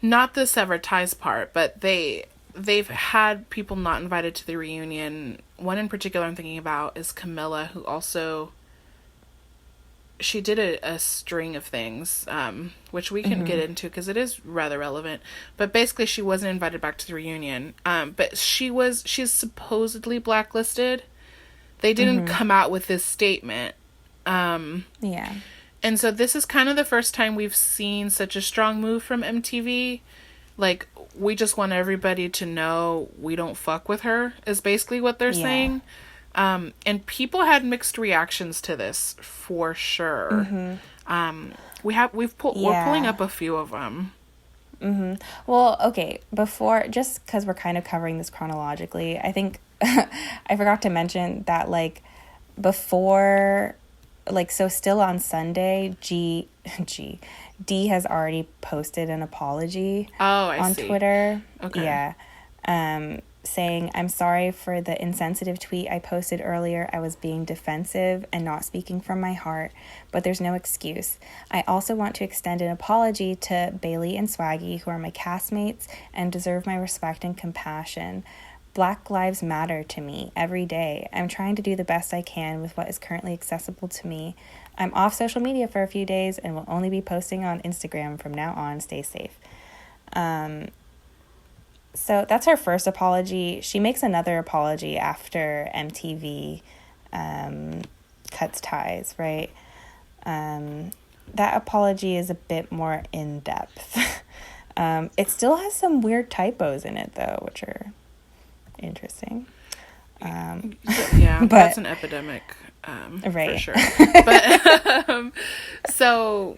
not the severed ties part, but they've had people not invited to the reunion. One in particular I'm thinking about is Camilla, who also, she did a string of things, which we can get into because it is rather relevant. But basically, she wasn't invited back to the reunion. But she's supposedly blacklisted. They didn't come out with this statement. Yeah. And so this is kind of the first time we've seen such a strong move from MTV. Like, we just want everybody to know we don't fuck with her, is basically what they're saying. And people had mixed reactions to this, for sure. We're pulling up a few of them. Well, okay, before, just because we're kind of covering this chronologically, I think I forgot to mention that, like, before, like, so still on Sunday, Dee has already posted an apology on Twitter. Okay. Yeah. Saying, I'm sorry for the insensitive tweet I posted earlier. I was being defensive and not speaking from my heart, but there's no excuse. I also want to extend an apology to Bailey and Swaggy, who are my castmates and deserve my respect and compassion. Black lives matter to me every day. I'm trying to do the best I can with what is currently accessible to me. I'm off social media for a few days and will only be posting on Instagram from now on. Stay safe. So that's her first apology. She makes another apology after MTV cuts ties, right? That apology is a bit more in-depth. It still has some weird typos in it, though, which are interesting. Yeah, but, that's an epidemic, right. for sure. But so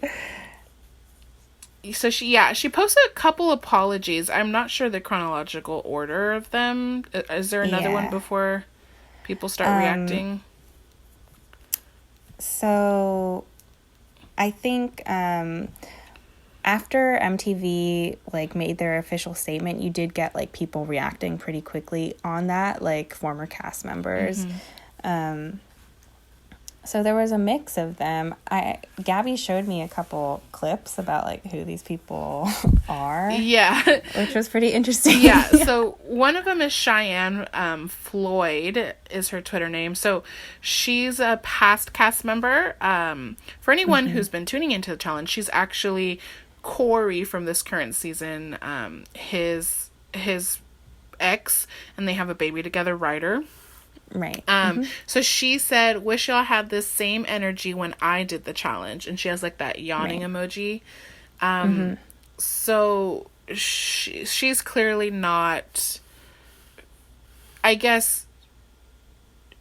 she posted a couple apologies. I'm not sure the chronological order of them. Is there another one before people start reacting? So I think after MTV like made their official statement, you did get like people reacting pretty quickly on that, like former cast members. So there was a mix of them. Gabby showed me a couple clips about like who these people are. Yeah. Which was pretty interesting. Yeah. So one of them is Cheyenne Floyd is her Twitter name. So she's a past cast member. For anyone who's been tuning into the challenge, she's actually Corey from this current season, his ex, and they have a baby together, Ryder. Right. So she said, wish y'all had this same energy when I did the challenge. And she has like that yawning emoji. So she's clearly not, I guess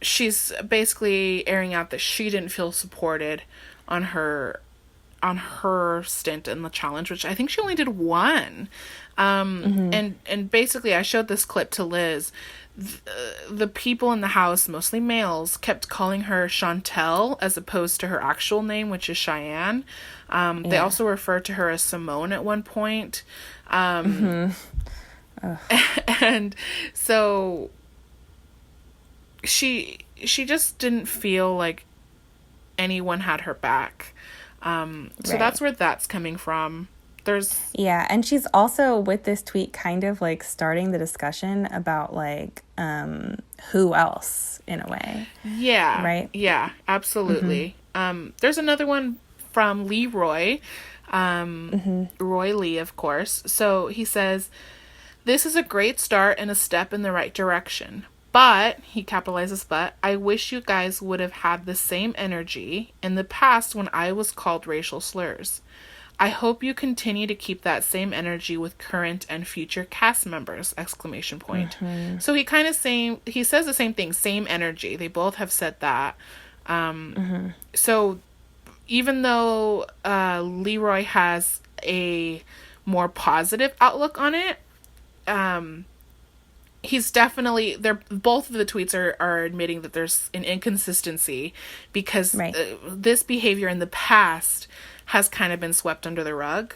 she's basically airing out that she didn't feel supported on her stint in the challenge, which I think she only did one. And basically I showed this clip to Liz. The people in the house, mostly males, kept calling her Chantel as opposed to her actual name, which is Cheyenne. They also referred to her as Simone at one point. And so she just didn't feel like anyone had her back. So that's where that's coming from. And she's also with this tweet kind of like starting the discussion about like who else in a way. Yeah. Right? Yeah, absolutely. There's another one from Leroy. Roy Lee, of course. So he says, this is a great start and a step in the right direction. But, he capitalizes but, I wish you guys would have had the same energy in the past when I was called racial slurs. I hope you continue to keep that same energy with current and future cast members, ! So he kind of he says the same thing, same energy. They both have said that. So even though Leroy has a more positive outlook on it, he's definitely, both of the tweets are admitting that there's an inconsistency because this behavior in the past has kind of been swept under the rug.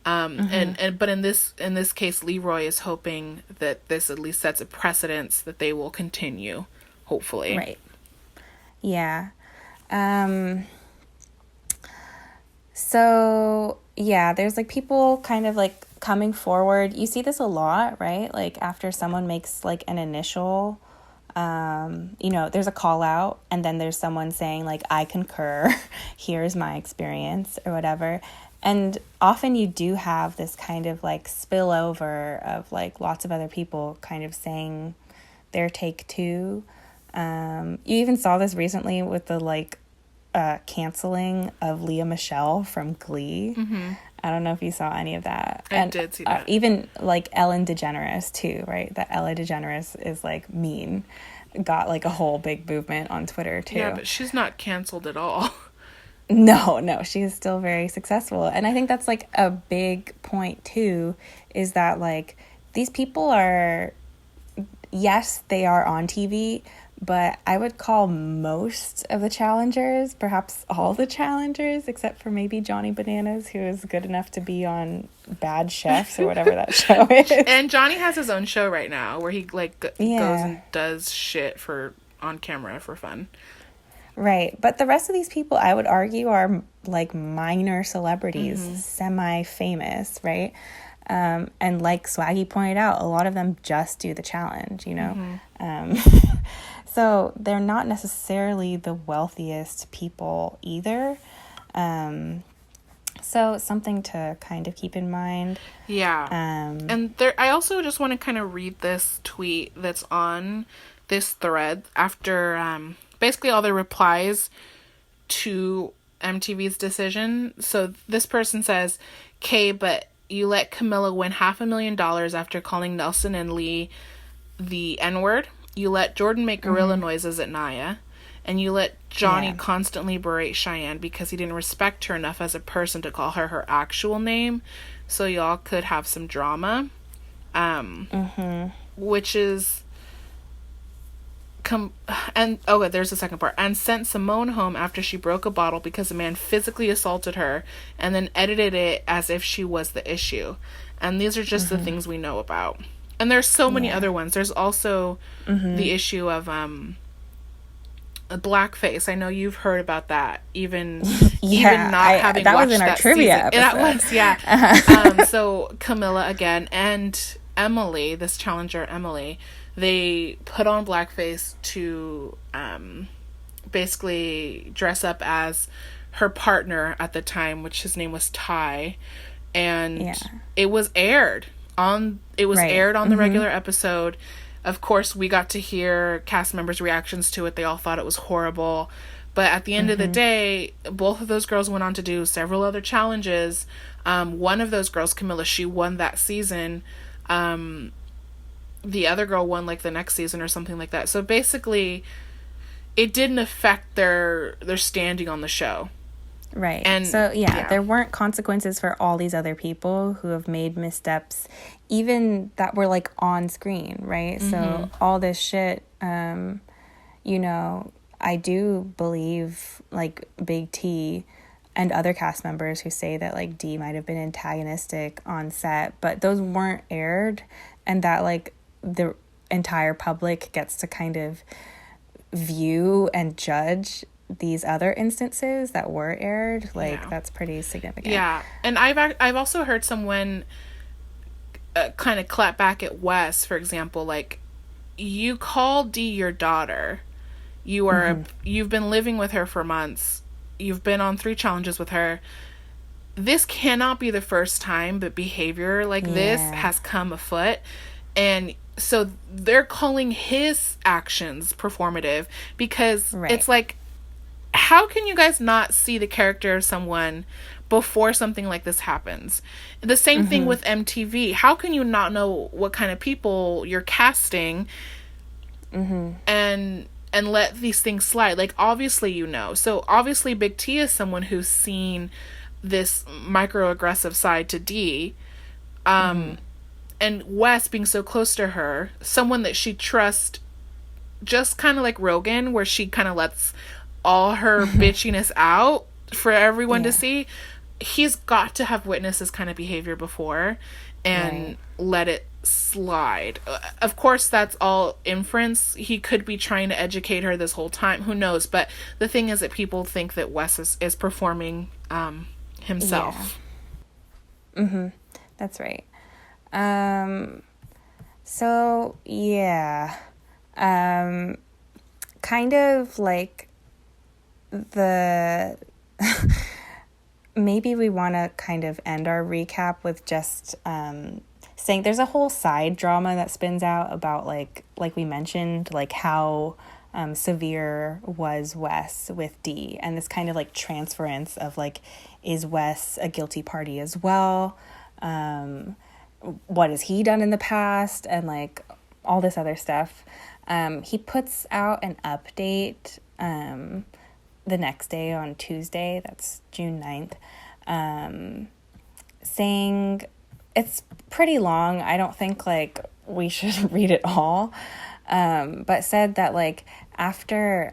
But in this case, Leroy is hoping that this at least sets a precedence that they will continue, hopefully. Right. Yeah. So yeah, there's like people kind of like coming forward. You see this a lot, right? Like after someone makes like an initial, there's a call out and then there's someone saying like, I concur, here's my experience or whatever. And often you do have this kind of like spillover of like lots of other people kind of saying their take too. You even saw this recently with the like canceling of Leah Michele from Glee. I don't know if you saw any of that. I did see that. Even like Ellen DeGeneres too, right? That Ellen DeGeneres is like mean. Got like a whole big movement on Twitter too. Yeah, but she's not canceled at all. No, she's still very successful. And I think that's like a big point too, is that like these people are, yes, they are on TV, but I would call most of the challengers, perhaps all the challengers, except for maybe Johnny Bananas, who is good enough to be on Bad Chefs or whatever that show is. And Johnny has his own show right now where he like goes and does shit on camera for fun. Right. But the rest of these people, I would argue, are like minor celebrities, semi-famous, right? And like Swaggy pointed out, a lot of them just do the challenge, you know? So they're not necessarily the wealthiest people either. So something to kind of keep in mind. Yeah. And I also just want to kind of read this tweet that's on this thread after basically all the replies to MTV's decision. So this person says, "Kay, but you let Camilla win $500,000 after calling Nelson and Lee the N-word. You let Jordan make gorilla noises at Naya. And you let Johnny constantly berate Cheyenne because he didn't respect her enough as a person to call her actual name. So y'all could have some drama. Which is... there's the second part. And sent Simone home after she broke a bottle because a man physically assaulted her and then edited it as if she was the issue. And these are just the things we know about. And there's so many other ones. There's also the issue of a blackface. I know you've heard about that. Even not having that watched was in our that trivia season. episode. That was, so Camilla again and Emily, this challenger Emily, they put on blackface to basically dress up as her partner at the time, which his name was Ty, and it was aired on the regular episode. Of course, we got to hear cast members' reactions to it. They all thought it was horrible. But at the end of the day, both of those girls went on to do several other challenges. One of those girls, Camilla, she won that season. The other girl won, like, the next season or something like that. So basically, it didn't affect their standing on the show. Right. And so, there weren't consequences for all these other people who have made missteps, even that were, like, on screen, right? So all this shit, you know, I do believe, like, Big T and other cast members who say that, like, Dee might have been antagonistic on set, but those weren't aired, and that, like, the entire public gets to kind of view and judge these other instances that were aired. Like, that's pretty significant. Yeah. And I've also heard someone kind of clap back at Wes, for example, like, you call Dee your daughter. You are you've been living with her for months. You've been on 3 challenges with her. This cannot be the first time that behavior like this has come afoot. And so they're calling his actions performative because it's like, how can you guys not see the character of someone before something like this happens? The same thing with MTV. How can you not know what kind of people you're casting and let these things slide? Like, obviously you know. So obviously Big T is someone who's seen this microaggressive side to Dee. And Wes being so close to her, someone that she trusts, just kind of like Rogan, where she kind of lets all her bitchiness out for everyone to see. He's got to have witnessed this kind of behavior before and let it slide. Of course, that's all inference. He could be trying to educate her this whole time. Who knows? But the thing is that people think that Wes is performing himself. That's right. So, kind of like the... maybe we want to kind of end our recap with just saying there's a whole side drama that spins out about, like we mentioned, like how severe was Wes with Dee, and this kind of like transference of like, is Wes a guilty party as well? What has he done in the past? And like all this other stuff. He puts out an update the next day on Tuesday, that's June 9th, saying, it's pretty long, I don't think like we should read it all, but said that like after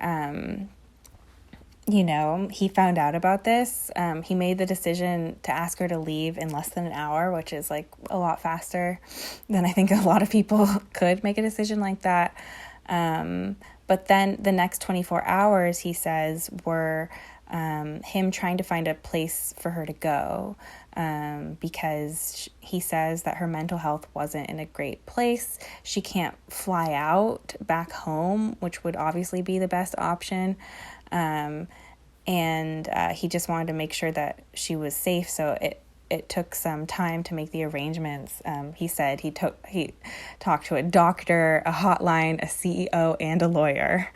he found out about this, he made the decision to ask her to leave in less than an hour, which is like a lot faster than I think a lot of people could make a decision like that. But then the next 24 hours, he says, were him trying to find a place for her to go, because he says that her mental health wasn't in a great place. She can't fly out back home, which would obviously be the best option. And he just wanted to make sure that she was safe. So it took some time to make the arrangements. He said he talked to a doctor, a hotline, a CEO, and a lawyer.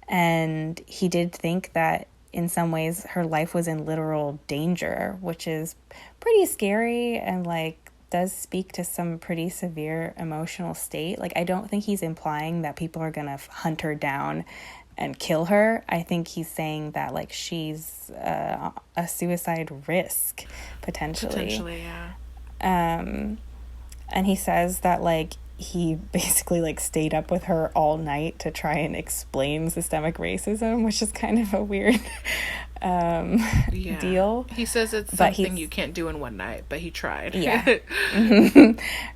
And he did think that in some ways her life was in literal danger, which is pretty scary. And like, does speak to some pretty severe emotional state. Like, I don't think he's implying that people are gonna hunt her down and kill her. I think he's saying that, like, she's a suicide risk, potentially, yeah. And he says that, like, he basically, like, stayed up with her all night to try and explain systemic racism, which is kind of a weird deal. He says it's something you can't do in one night, but he tried. Yeah.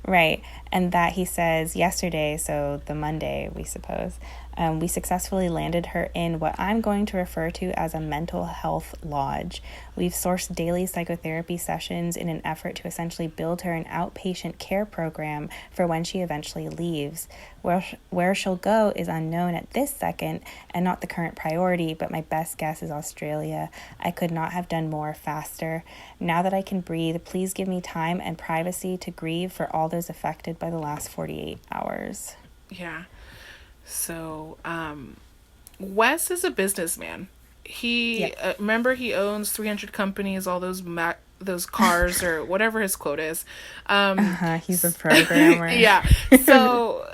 Right. And that he says yesterday, so the Monday, we suppose, we successfully landed her in what I'm going to refer to as a mental health lodge. We've sourced daily psychotherapy sessions in an effort to essentially build her an outpatient care program for when she eventually leaves. Where she'll go is unknown at this second and not the current priority, but my best guess is Australia. I could not have done more faster. Now that I can breathe, please give me time and privacy to grieve for all those affected by the last 48 hours. Yeah. So, Wes is a businessman. He, remember, he owns 300 companies, all those cars or whatever his quote is. He's a programmer. Yeah. So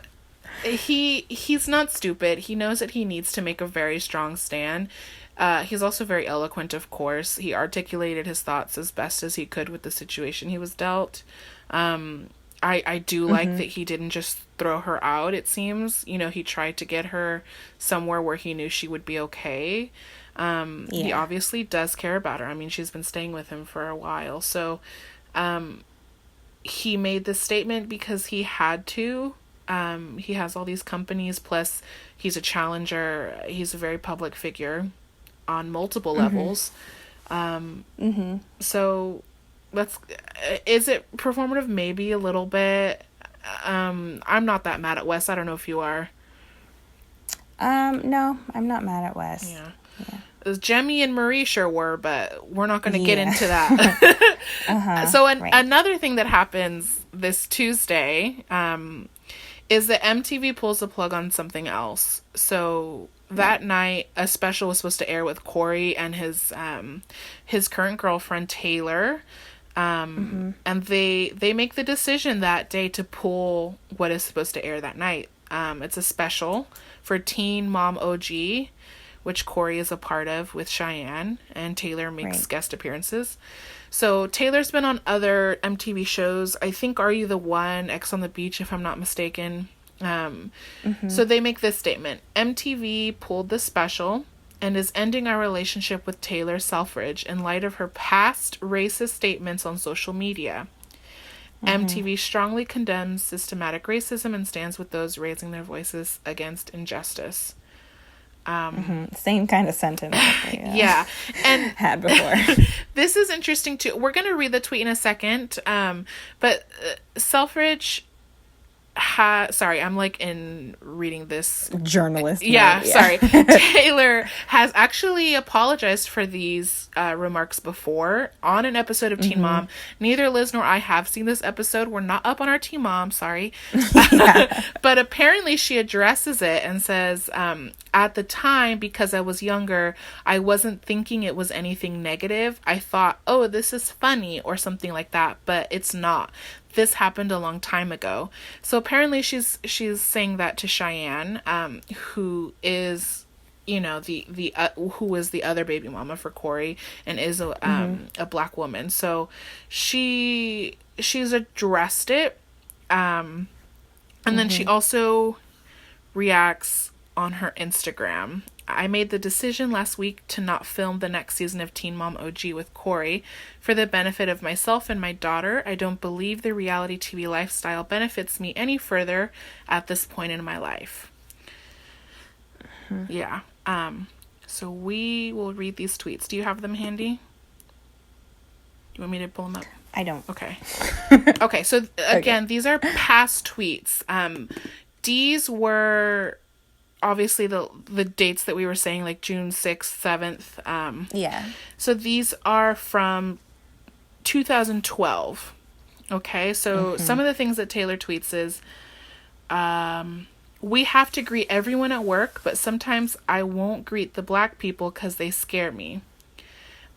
he's not stupid. He knows that he needs to make a very strong stand. He's also very eloquent, of course. He articulated his thoughts as best as he could with the situation he was dealt. I do like that he didn't just throw her out, it seems. You know, he tried to get her somewhere where he knew she would be okay. He obviously does care about her. I mean, she's been staying with him for a while. So he made this statement because he had to. He has all these companies, plus he's a challenger. He's a very public figure on multiple levels. So is it performative? Maybe a little bit. I'm not that mad at Wes. I don't know if you are. No, I'm not mad at Wes. Yeah. Jemmy and Marie sure were, but we're not going to get into that. So another thing that happens this Tuesday is that MTV pulls the plug on something else. So that night, a special was supposed to air with Corey and his current girlfriend Taylor. And they make the decision that day to pull what is supposed to air that night. It's a special for Teen Mom OG, which Corey is a part of with Cheyenne, and Taylor makes guest appearances. So Taylor's been on other MTV shows. I think Are You the One, X on the Beach, if I'm not mistaken. So they make this statement: MTV pulled the special and is ending our relationship with Taylor Selfridge in light of her past racist statements on social media. MTV strongly condemns systematic racism and stands with those raising their voices against injustice. Same kind of sentence. Yeah. And had before. This is interesting too. We're going to read the tweet in a second. But Selfridge sorry, I'm like in reading this journalist. Sorry. Taylor has actually apologized for these remarks before on an episode of Teen Mom. Neither Liz nor I have seen this episode. We're not up on our Teen Mom, sorry. But apparently she addresses it and says, at the time, because I was younger, I wasn't thinking it was anything negative. I thought, oh, this is funny or something like that, but it's not. This happened a long time ago. So apparently she's saying that to Cheyenne, who is, you know, who is the other baby mama for Corey and is a black woman. So she's addressed it. And then she also reacts on her Instagram. I made the decision last week to not film the next season of Teen Mom OG with Corey for the benefit of myself and my daughter. I don't believe the reality TV lifestyle benefits me any further at this point in my life. Yeah. So we will read these tweets. Do you have them handy? Do you want me to pull them up? I don't. Okay. Okay. So again, these are past tweets. These were obviously the dates that we were saying, like June 6th, 7th. So these are from 2012. Okay, so some of the things that Taylor tweets is, we have to greet everyone at work, but sometimes I won't greet the black people because they scare me.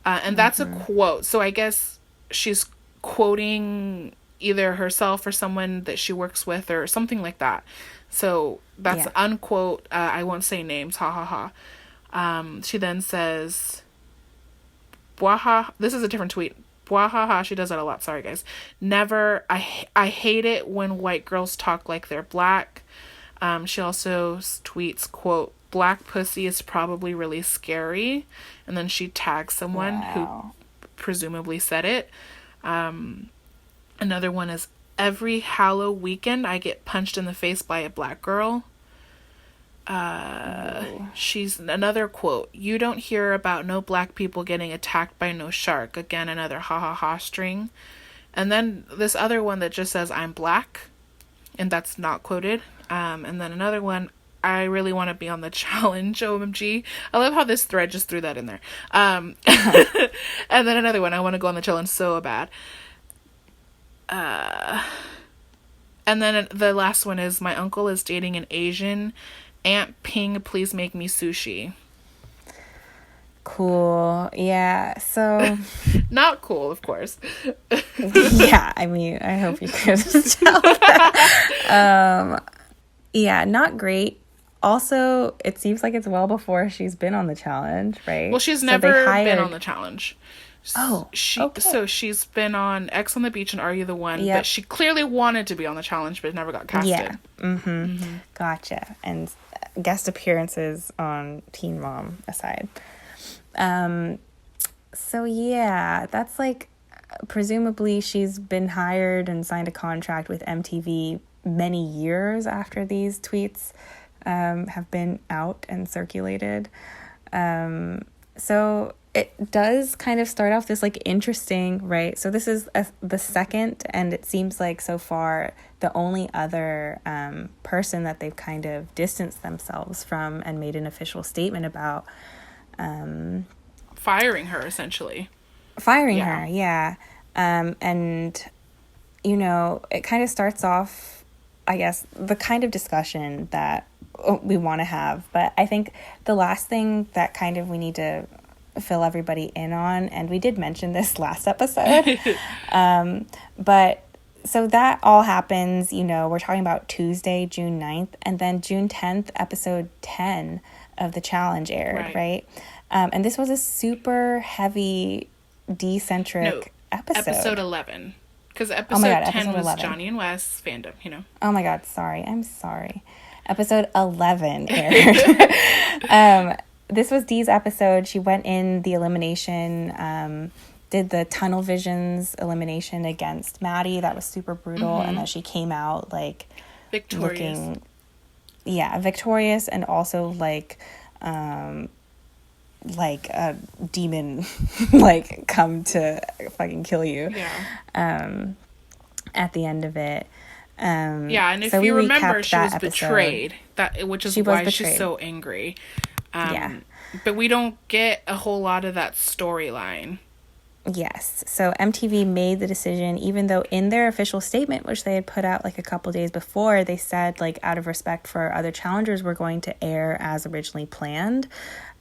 And that's a quote. So I guess she's quoting either herself or someone that she works with or something like that. So that's unquote. I won't say names. Ha ha ha. She then says, "Bwaha." This is a different tweet. Bwahaha. She does that a lot. Sorry, guys. Never. I hate it when white girls talk like they're black. She also tweets, quote, "Black pussy is probably really scary," and then she tags someone who presumably said it. Another one is, "Every Hallow weekend I get punched in the face by a black girl." She's another quote, "You don't hear about no black people getting attacked by no shark." Again, another ha ha ha string. And then this other one that just says, "I'm black," and that's not quoted. And then another one, "I really want to be on the challenge, OMG." I love how this thread just threw that in there. And then another one, "I want to go on the challenge so bad." And then the last one is, "My uncle is dating an Asian. Aunt Ping, please make me sushi." Cool. Yeah. So not cool, of course. Yeah, I mean, I hope you could tell that. Yeah, not great. Also, it seems like it's well before she's been on the challenge, right? Well, she's never been on the challenge. Oh, okay. So she's been on X on the Beach and Are You the One? Yep. But she clearly wanted to be on the challenge, but never got casted. Yeah. Mm-hmm. Gotcha. And guest appearances on Teen Mom aside. So yeah, that's like, presumably she's been hired and signed a contract with MTV many years after these tweets have been out and circulated. So it does kind of start off this like interesting, right? So this is the second, and it seems like so far the only other person that they've kind of distanced themselves from and made an official statement about. Firing her, essentially. Firing her, yeah. And, you know, it kind of starts off, I guess, the kind of discussion that we want to have. But I think the last thing that kind of we need to fill everybody in on, and we did mention this last episode, but so that all happens, you know, we're talking about Tuesday, June 9th, and then June 10th, episode 10 of the challenge aired, right? And this was a super heavy D-centric episode. Episode 11. Because episode 10 was 11. Johnny and Wes fandom, you know. Oh my God, I'm sorry. Episode 11 aired. This was Dee's episode. She went in the elimination, did the tunnel visions elimination against Maddie. That was super brutal. And then she came out like victorious. Victorious, and also like a demon like come to fucking kill you. At the end of it. And if so you remember, she was betrayed. Which is why she's so angry. But we don't get a whole lot of that storyline. Yes. So MTV made the decision, even though in their official statement, which they had put out like a couple days before, they said, like, out of respect for other challengers, we're going to air as originally planned.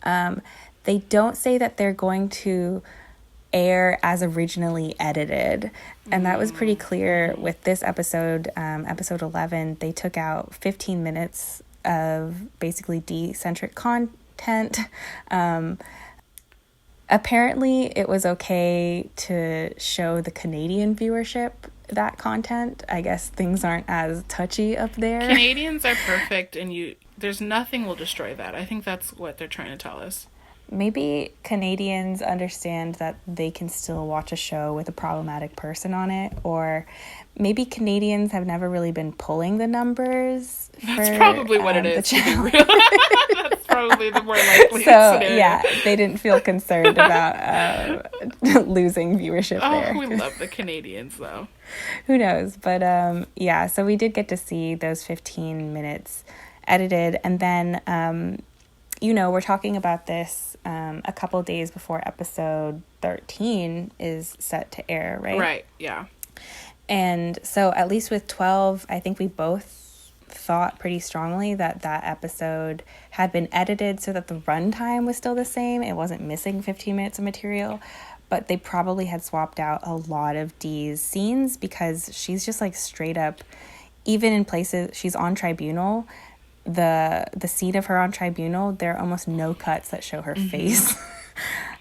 They don't say that they're going to air as originally edited. And that was pretty clear with this episode, episode 11. They took out 15 minutes of basically D-centric content. Apparently it was okay to show the Canadian viewership that content. I guess things aren't as touchy up there. Canadians are perfect, and there's nothing will destroy that. I think that's what they're trying to tell us. Maybe Canadians understand that they can still watch a show with a problematic person on it, or maybe Canadians have never really been pulling the numbers. That's probably what it is. That's probably the more likely scenario. Yeah, they didn't feel concerned about losing viewership there. We love the Canadians, though. Who knows? But so we did get to see those 15 minutes edited, and then we're talking about this a couple days before episode 13 is set to air, right? Right, yeah. And so at least with 12, I think we both thought pretty strongly that that episode had been edited so that the runtime was still the same. It wasn't missing 15 minutes of material, but they probably had swapped out a lot of Dee's scenes because she's just like straight up, even in places she's on tribunal, the scene of her on tribunal, there are almost no cuts that show her face.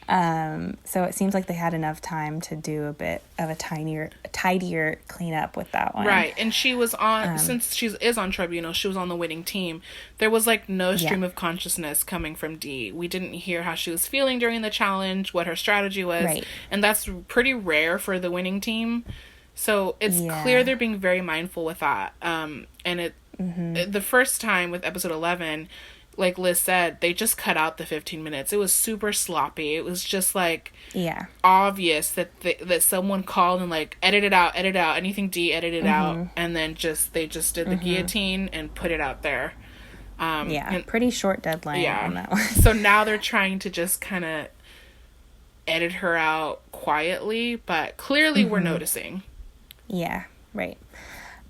So it seems like they had enough time to do a bit of a tidier cleanup with that one. Right. And she was on, since she is on tribunal, she was on the winning team. There was like no stream of consciousness coming from Dee. We didn't hear how she was feeling during the challenge, what her strategy was. Right. And that's pretty rare for the winning team. So it's clear they're being very mindful with that. And the first time with episode 11, like Liz said, they just cut out the 15 minutes. It was super sloppy. It was just like obvious that that someone called and like edit it out, anything Dee edited out, and then they just did the guillotine and put it out there. And pretty short deadline on that one. So now they're trying to just kind of edit her out quietly, but clearly we're noticing. Yeah, right.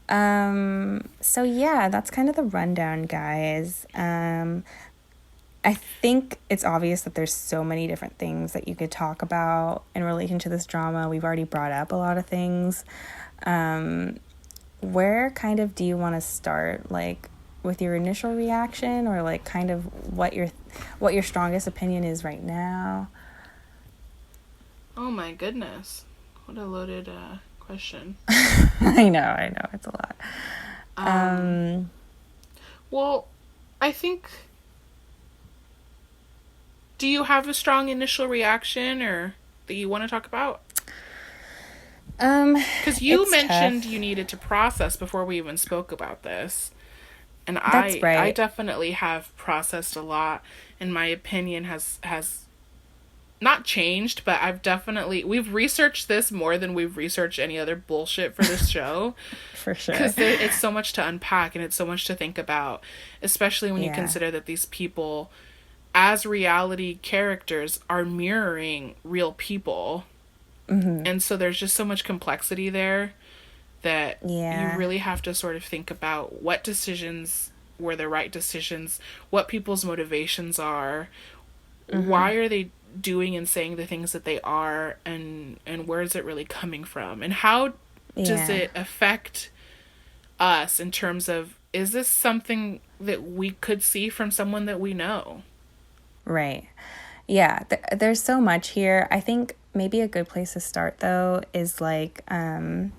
So yeah, that's kind of the rundown, guys. I think it's obvious that there's so many different things that you could talk about in relation to this drama. We've already brought up a lot of things. Where kind of do you want to start? Like with your initial reaction, or like kind of what your strongest opinion is right now? Oh my goodness. What a loaded question. I know it's a lot. Well, I think, do you have a strong initial reaction or that you want to talk about? Because you mentioned you needed to process before we even spoke about this, and I definitely have processed a lot, and my opinion has not changed, but we've researched this more than we've researched any other bullshit for this show. For sure. Because it's so much to unpack and it's so much to think about, especially when you consider that these people, as reality characters, are mirroring real people. And so there's just so much complexity there that you really have to sort of think about what decisions were the right decisions, what people's motivations are, why are they doing and saying the things that they are, and where is it really coming from, and how does it affect us in terms of, is this something that we could see from someone that we know? Right. Yeah, there's so much here. I think maybe a good place to start though is like kind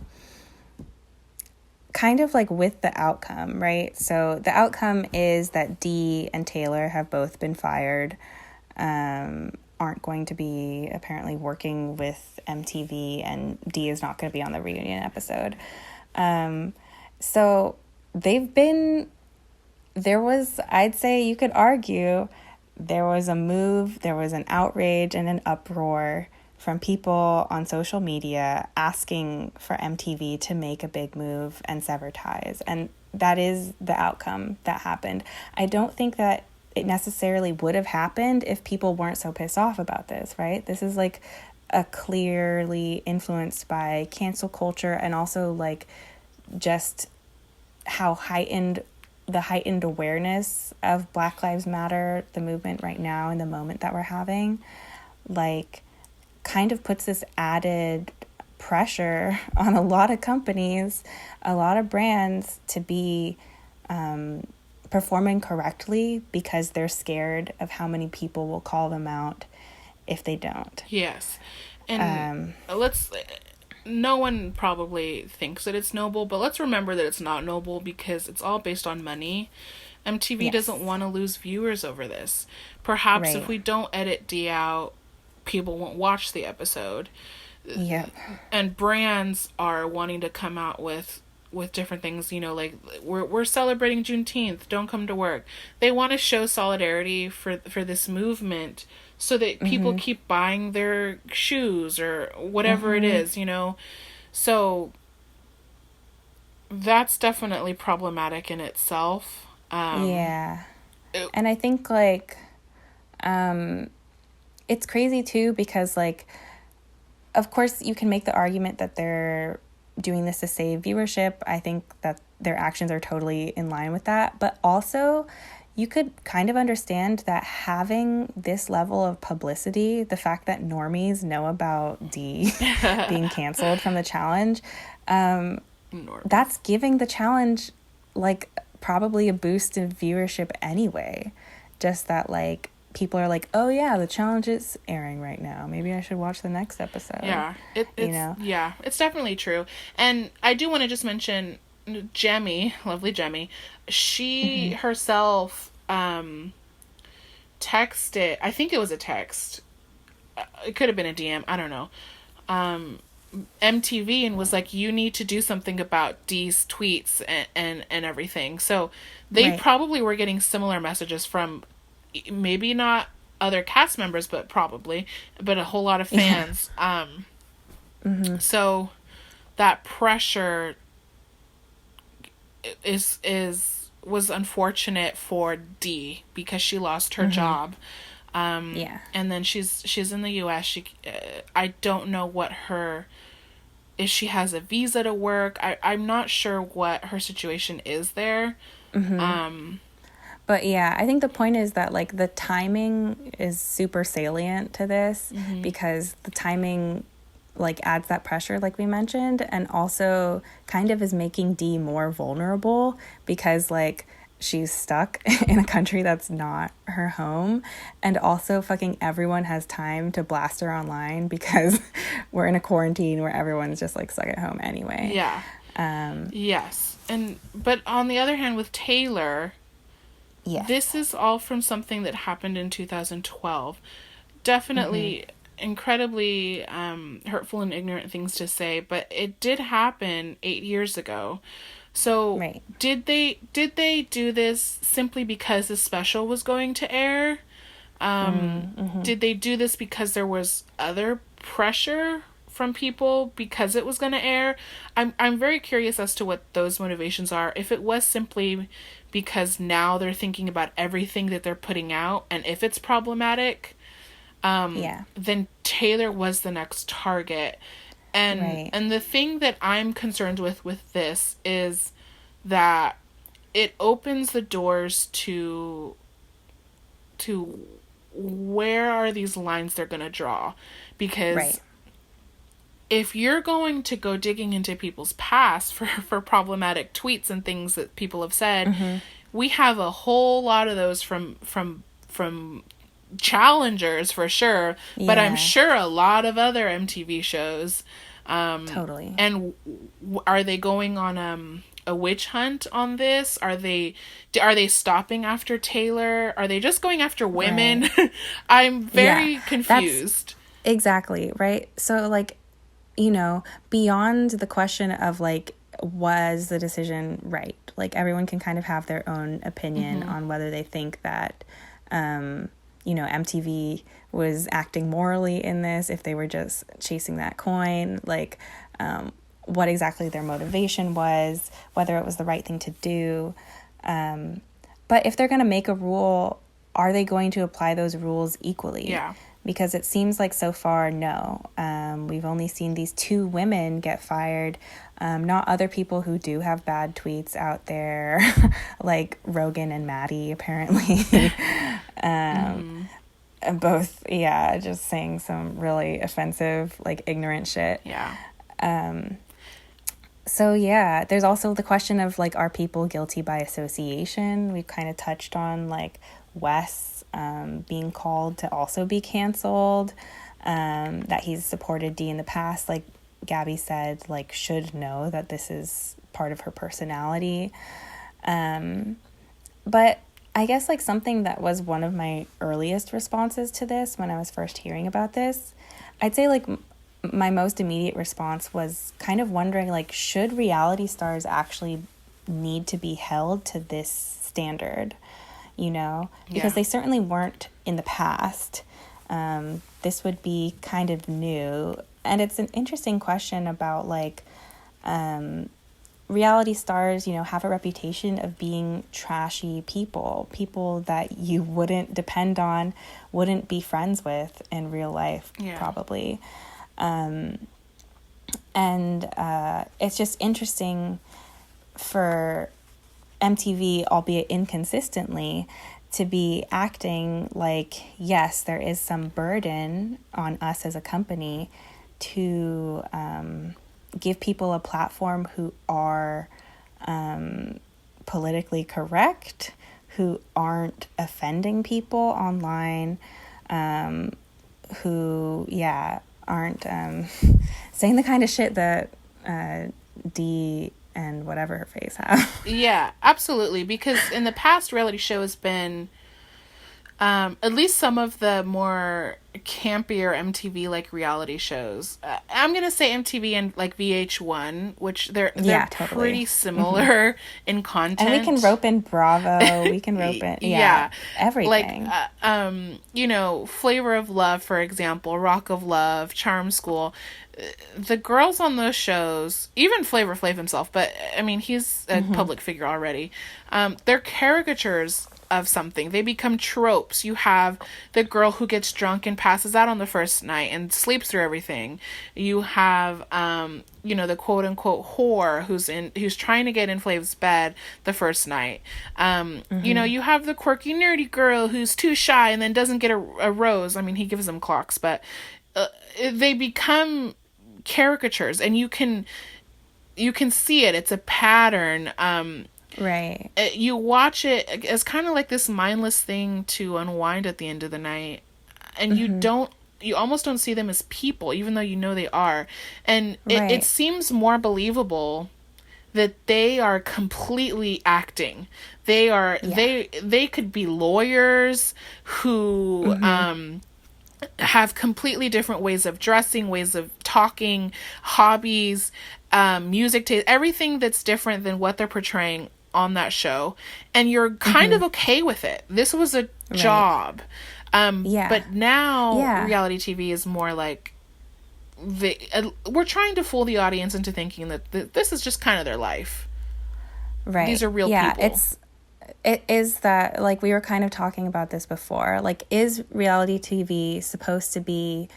of like with the outcome, right? So the outcome is that Dee and Taylor have both been fired, aren't going to be apparently working with MTV, and Dee is not going to be on the reunion episode. So I'd say you could argue there was a move, there was an outrage and an uproar from people on social media asking for MTV to make a big move and sever ties. And that is the outcome that happened. I don't think that it necessarily would have happened if people weren't so pissed off about this, right? This is like a clearly influenced by cancel culture, and also like just how the heightened awareness of Black Lives Matter, the movement right now, in the moment that we're having, like kind of puts this added pressure on a lot of companies, a lot of brands to be performing correctly because they're scared of how many people will call them out if they don't. Yes. And no one probably thinks that it's noble, but let's remember that it's not noble because it's all based on money. MTV doesn't want to lose viewers over this. Perhaps if we don't edit Dee out, people won't watch the episode. Yep. And brands are wanting to come out with different things, you know, like we're celebrating Juneteenth, don't come to work. They want to show solidarity for this movement so that people keep buying their shoes or whatever it is, you know. So that's definitely problematic in itself. And I think like it's crazy too because like of course you can make the argument that they're doing this to save viewership. I think that their actions are totally in line with that. But also, you could kind of understand that having this level of publicity, the fact that normies know about D being canceled from the challenge, that's giving the challenge like probably a boost in viewership anyway. Just that like people are like, oh yeah, the challenge is airing right now, maybe I should watch the next episode. Yeah, it's definitely true. And I do want to just mention Jemmy, lovely Jemmy, she herself texted, I think it was a text, it could have been a DM, I don't know, MTV, and was like, you need to do something about Dee's tweets and everything. So they probably were getting similar messages from maybe not other cast members, but a whole lot of fans. So that pressure was unfortunate for Dee because she lost her job. And then she's in the US. I don't know if she has a visa to work. I'm not sure what her situation is there. But yeah, I think the point is that like the timing is super salient to this because the timing like adds that pressure like we mentioned, and also kind of is making Dee more vulnerable because like she's stuck in a country that's not her home, and also fucking everyone has time to blast her online because we're in a quarantine where everyone's just like stuck at home anyway. Yes. But on the other hand with Taylor, this is all from something that happened in 2012. Definitely incredibly hurtful and ignorant things to say, but it did happen 8 years ago. So did they do this simply because the special was going to air? Did they do this because there was other pressure from people because it was going to air? I'm very curious as to what those motivations are. If it was simply because now they're thinking about everything that they're putting out, and if it's problematic, then Taylor was the next target. And the thing that I'm concerned with this is that it opens the doors to where are these lines they're going to draw. Because if you're going to go digging into people's past for problematic tweets and things that people have said, we have a whole lot of those from challengers for sure, but I'm sure a lot of other MTV shows. Totally. And are they going on a witch hunt on this? Are they stopping after Taylor? Are they just going after women? I'm very confused. Exactly, right? So like, you know, beyond the question of like, was the decision right? Like everyone can kind of have their own opinion on whether they think that you know, MTV was acting morally in this, if they were just chasing that coin, like what exactly their motivation was, whether it was the right thing to do. But if they're going to make a rule, are they going to apply those rules equally? Yeah. Because it seems like so far, no. We've only seen these 2 women get fired, not other people who do have bad tweets out there, like Rogan and Maddie, apparently. Both, just saying some really offensive, like, ignorant shit. Yeah. So, yeah, there's also the question of, like, are people guilty by association? We've kind of touched on, like, Wes being called to also be canceled, that he's supported Dee in the past, like Gabby said, like, should know that this is part of her personality. But I guess, like, something that was one of my earliest responses to this when I was first hearing about this, I'd say, like, my most immediate response was kind of wondering, like, should reality stars actually need to be held to this standard, you know? Because they certainly weren't in the past. This would be kind of new. And it's an interesting question about, like, reality stars, you know, have a reputation of being trashy people that you wouldn't depend on, wouldn't be friends with in real life, probably. And it's just interesting for MTV, albeit inconsistently, to be acting like, yes, there is some burden on us as a company to give people a platform who are politically correct, who aren't offending people online, who, aren't saying the kind of shit that DEE and whatever her face have. Yeah, absolutely. Because in the past, reality show has been, at least some of the more campier MTV like reality shows. I'm gonna say MTV and like VH1, which they're totally pretty similar in content. And we can rope in Bravo. We can rope in everything. Like Flavor of Love, for example, Rock of Love, Charm School. The girls on those shows, even Flavor Flav himself, but I mean he's a public figure already. They're caricatures of something. They become tropes. You have the girl who gets drunk and passes out on the first night and sleeps through everything. You have the quote unquote whore who's trying to get in Flav's bed the first night. You have the quirky nerdy girl who's too shy and then doesn't get a rose. I mean, he gives them clocks, but they become caricatures, and you can see it. It's a pattern. Right. You watch it as kind of like this mindless thing to unwind at the end of the night, and you almost don't see them as people, even though you know they are. And it seems more believable that they are completely acting. They are, they could be lawyers who, have completely different ways of dressing, ways of talking, hobbies, music taste, everything that's different than what they're portraying on that show, and you're kind of okay with it. This was a job. But now reality TV is more like we're trying to fool the audience into thinking that this is just kind of their life. Right. These are real people. It is that, like, we were kind of talking about this before. Like, is reality TV supposed to be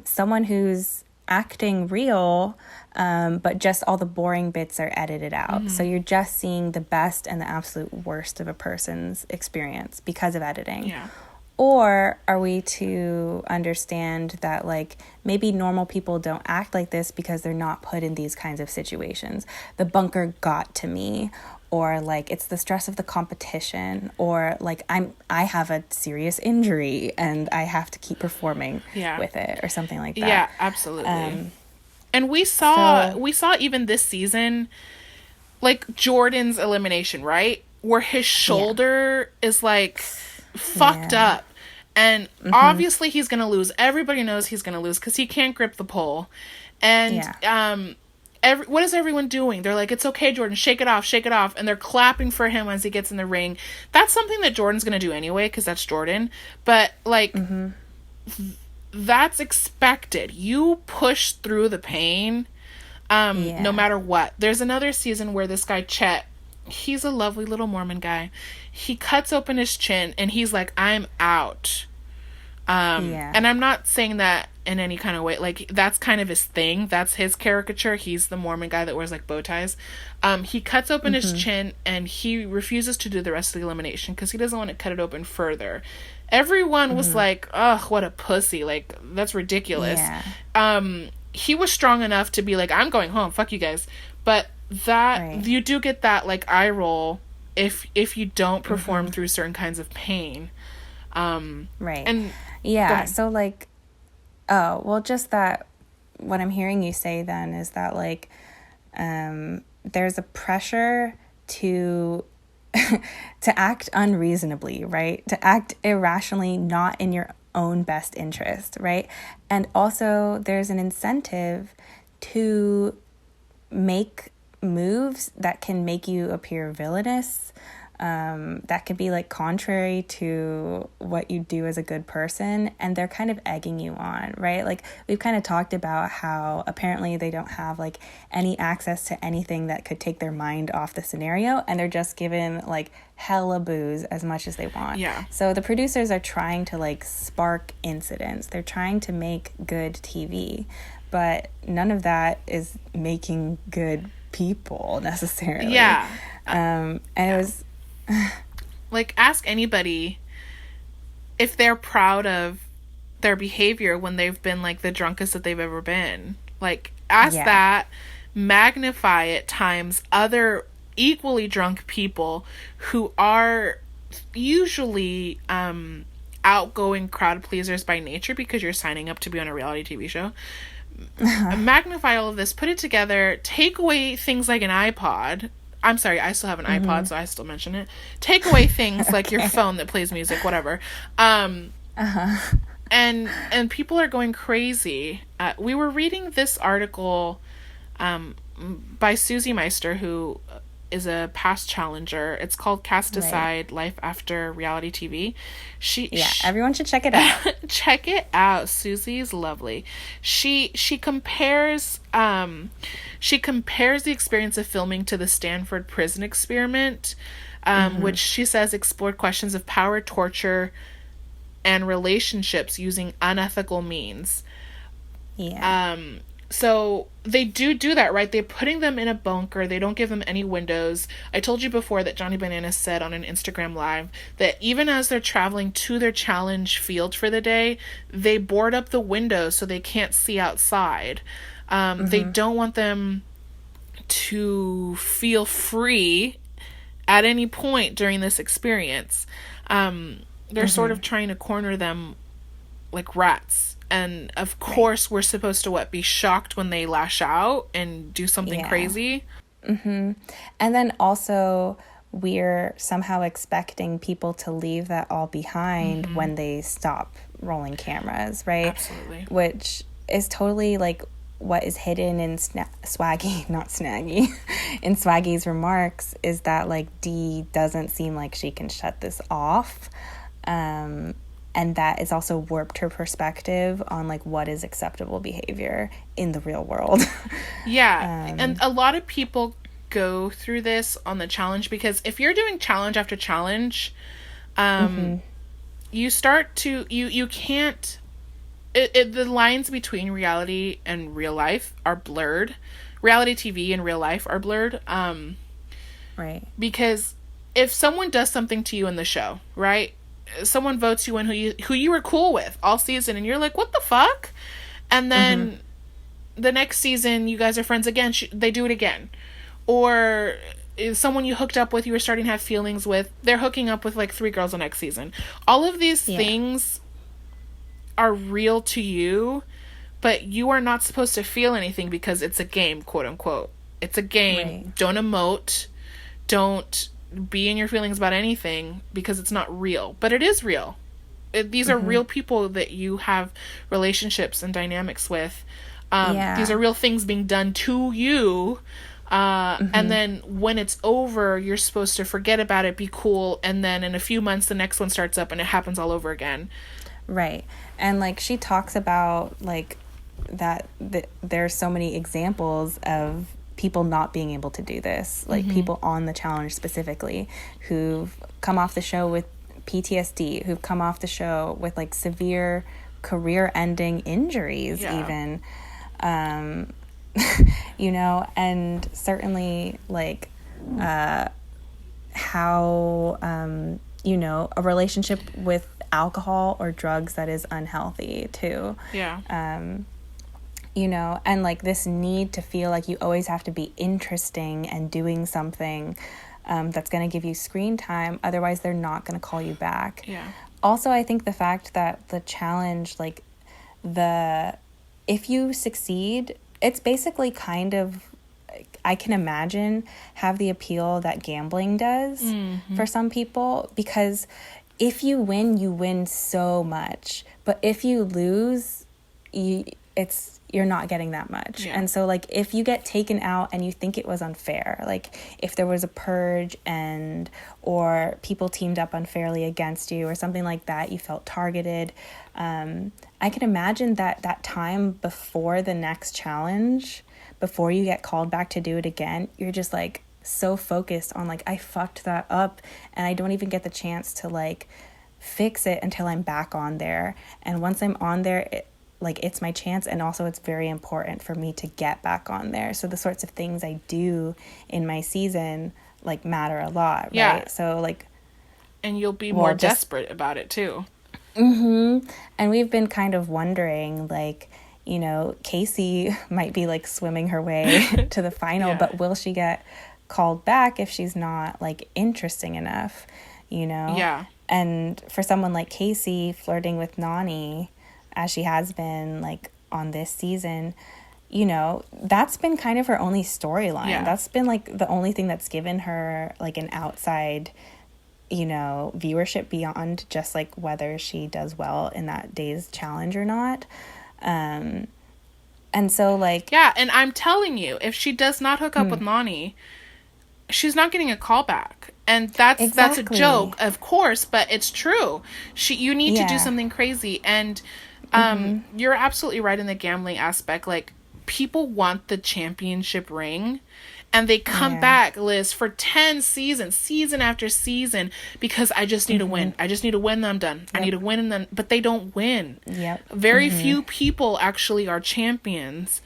someone who's acting real, but just all the boring bits are edited out? So you're just seeing the best and the absolute worst of a person's experience because of editing. Yeah. Or are we to understand that, like, maybe normal people don't act like this because they're not put in these kinds of situations? The bunker got to me. Or, like, it's the stress of the competition, or, like, I have a serious injury and I have to keep performing with it, or something like that. Yeah, absolutely. And we saw even this season, like, Jordan's elimination, right? Where his shoulder is, like, fucked up. And obviously he's going to lose. Everybody knows he's going to lose because he can't grip the pole. And, what is everyone doing? They're like, it's okay, Jordan, shake it off. And they're clapping for him as he gets in the ring. That's something that Jordan's going to do anyway, because that's Jordan. But, like, that's expected. You push through the pain, no matter what. There's another season where this guy, Chet, he's a lovely little Mormon guy. He cuts open his chin, and he's like, I'm out. And I'm not saying that in any kind of way. Like, that's kind of his thing. That's his caricature. He's the Mormon guy that wears, like, bow ties. He cuts open his chin, and he refuses to do the rest of the elimination because he doesn't want to cut it open further. Everyone was like, ugh, what a pussy. Like, that's ridiculous. He was strong enough to be like, I'm going home. Fuck you guys. But that, you do get that, like, eye roll if you don't perform through certain kinds of pain. And so, like, just that, what I'm hearing you say then is that, like, there's a pressure to to act unreasonably, right? To act irrationally, not in your own best interest, right? And also there's an incentive to make moves that can make you appear villainous, that could be, like, contrary to what you do as a good person, and they're kind of egging you on, right? Like, we've kind of talked about how apparently they don't have, like, any access to anything that could take their mind off the scenario, and they're just given, like, hella booze as much as they want. So the producers are trying to, like, spark incidents. They're trying to make good TV, but none of that is making good people necessarily. Yeah. And it was like, ask anybody if they're proud of their behavior when they've been like the drunkest that they've ever been. Like, ask that, magnify it times other equally drunk people who are usually outgoing crowd pleasers by nature because you're signing up to be on a reality TV show. Magnify all of this, put it together, take away things like an iPod. I'm sorry, I still have an iPod, so I still mention it. Take away things like your phone that plays music, whatever. And people are going crazy. We were reading this article by Susie Meister, who is a past challenger. It's called Cast Aside, Life After Reality TV. Everyone should check it out. Check it out. Susie's lovely. She compares the experience of filming to the Stanford prison experiment, which she says explored questions of power, torture, and relationships using unethical means. So they do that, right? They're putting them in a bunker. They don't give them any windows. I told you before that Johnny Bananas said on an Instagram live that even as they're traveling to their challenge field for the day, they board up the windows so they can't see outside. They don't want them to feel free at any point during this experience. They're sort of trying to corner them like rats. And of course, we're supposed to be shocked when they lash out and do something crazy. And then also, we're somehow expecting people to leave that all behind when they stop rolling cameras, right? Absolutely. Which is totally like what is hidden in Swaggy, not Snaggy, in Swaggy's remarks is that like Dee doesn't seem like she can shut this off. And that has also warped her perspective on like what is acceptable behavior in the real world. And a lot of people go through this on the challenge because if you're doing challenge after challenge, you start to you can't. The lines between reality and real life are blurred. Reality TV and real life are blurred. Right. Because if someone does something to you in the show, right? Someone votes you in who you were cool with all season and you're like, what the fuck? And then the next season you guys are friends again, they do it again. Or if someone you hooked up with, you were starting to have feelings with, they're hooking up with like 3 girls the next season. All of these things are real to you, but you are not supposed to feel anything because it's a game, quote unquote. It's a game. Right. Don't emote. Don't be in your feelings about anything because it's not real, but it is real. These are real people that you have relationships and dynamics with. These are real things being done to you. And then when it's over, you're supposed to forget about it, be cool. And then in a few months, the next one starts up and it happens all over again. Right. And like she talks about like that there's so many examples of people not being able to do this, like people on the challenge specifically who've come off the show with PTSD, who've come off the show with like severe career-ending injuries even, you know, and certainly like how, you know, a relationship with alcohol or drugs that is unhealthy too. You know, and like this need to feel like you always have to be interesting and doing something that's going to give you screen time. Otherwise, they're not going to call you back. Also, I think the fact that the challenge, like if you succeed, it's basically kind of, I can imagine, have the appeal that gambling does for some people. Because if you win so much. But if you lose, you're not getting that much. And so like if you get taken out and you think it was unfair, like if there was a purge or people teamed up unfairly against you or something like that, you felt targeted, I can imagine that time before the next challenge, before you get called back to do it again, you're just like so focused on like, I fucked that up and I don't even get the chance to like fix it until I'm back on there. And once I'm on there, like, it's my chance, and also it's very important for me to get back on there. So the sorts of things I do in my season, like, matter a lot, right? So, like... And you'll be more desperate about it, too. Mm-hmm. And we've been kind of wondering, like, you know, Casey might be, like, swimming her way to the final, but will she get called back if she's not, like, interesting enough, you know? Yeah. And for someone like Casey flirting with Nani, as she has been, like, on this season, you know, that's been kind of her only storyline. Yeah. That's been, like, the only thing that's given her, like, an outside, you know, viewership beyond just, like, whether she does well in that day's challenge or not. And so, like... Yeah, and I'm telling you, if she does not hook up with Nani, she's not getting a callback. And that's a joke, of course, but it's true. You need to do something crazy. And you're absolutely right in the gambling aspect. Like, people want the championship ring, and they come back, Liz, for 10 seasons, season after season, because I just need to win. I just need to win, then I'm done. I need to win, and then... But they don't win. Very few people actually are champions.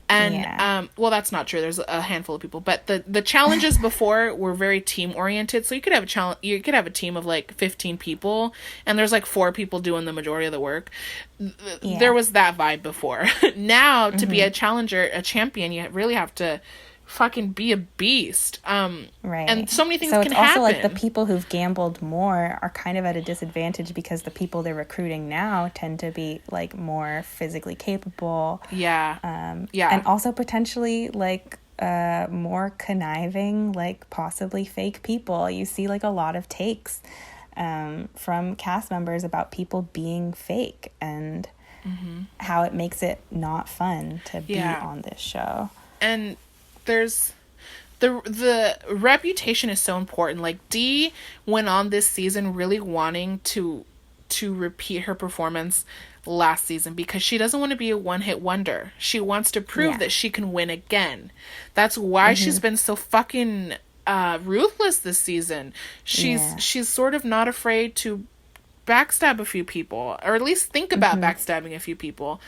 And, well, that's not true. There's a handful of people, but the challenges before were very team oriented. So you could have you could have a team of like 15 people, and there's like 4 people doing the majority of the work. There was that vibe before. Now, to be a challenger, a champion, you really have to fucking be a beast. Right. And so many things can happen. So it's also like the people who've gambled more are kind of at a disadvantage, because the people they're recruiting now tend to be like more physically capable. Yeah. And also potentially like more conniving, like possibly fake people. You see like a lot of takes from cast members about people being fake, and how it makes it not fun to be on this show. And there's the reputation is so important. Like, Dee went on this season really wanting to repeat her performance last season, because she doesn't want to be a one-hit wonder. She wants to prove that she can win again. That's why she's been so fucking ruthless this season. She's sort of not afraid to backstab a few people, or at least think about backstabbing a few people.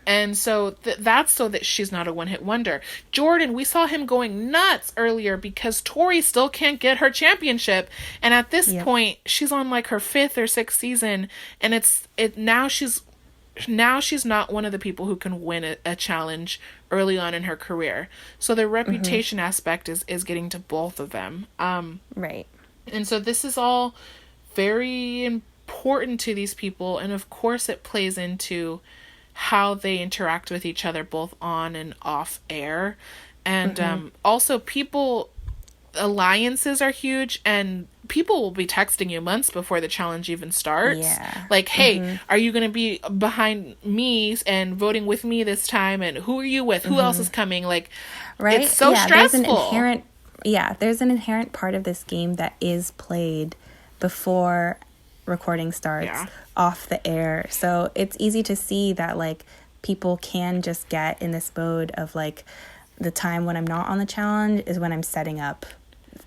And so that's so that she's not a one-hit wonder. Jordan, we saw him going nuts earlier because Tori still can't get her championship. And at this point, she's on like her 5th or 6th season. And now she's not one of the people who can win a challenge early on in her career. So the reputation aspect is getting to both of them. Right. And so this is all very important to these people. And of course it plays into how they interact with each other both on and off air. And also alliances are huge, and people will be texting you months before the challenge even starts. Like, hey, are you going to be behind me and voting with me this time? And who are you with? Who else is coming? Like, it's so stressful. There's an inherent part of this game that is played before recording starts off the air. So it's easy to see that like people can just get in this mode of like, the time when I'm not on the challenge is when I'm setting up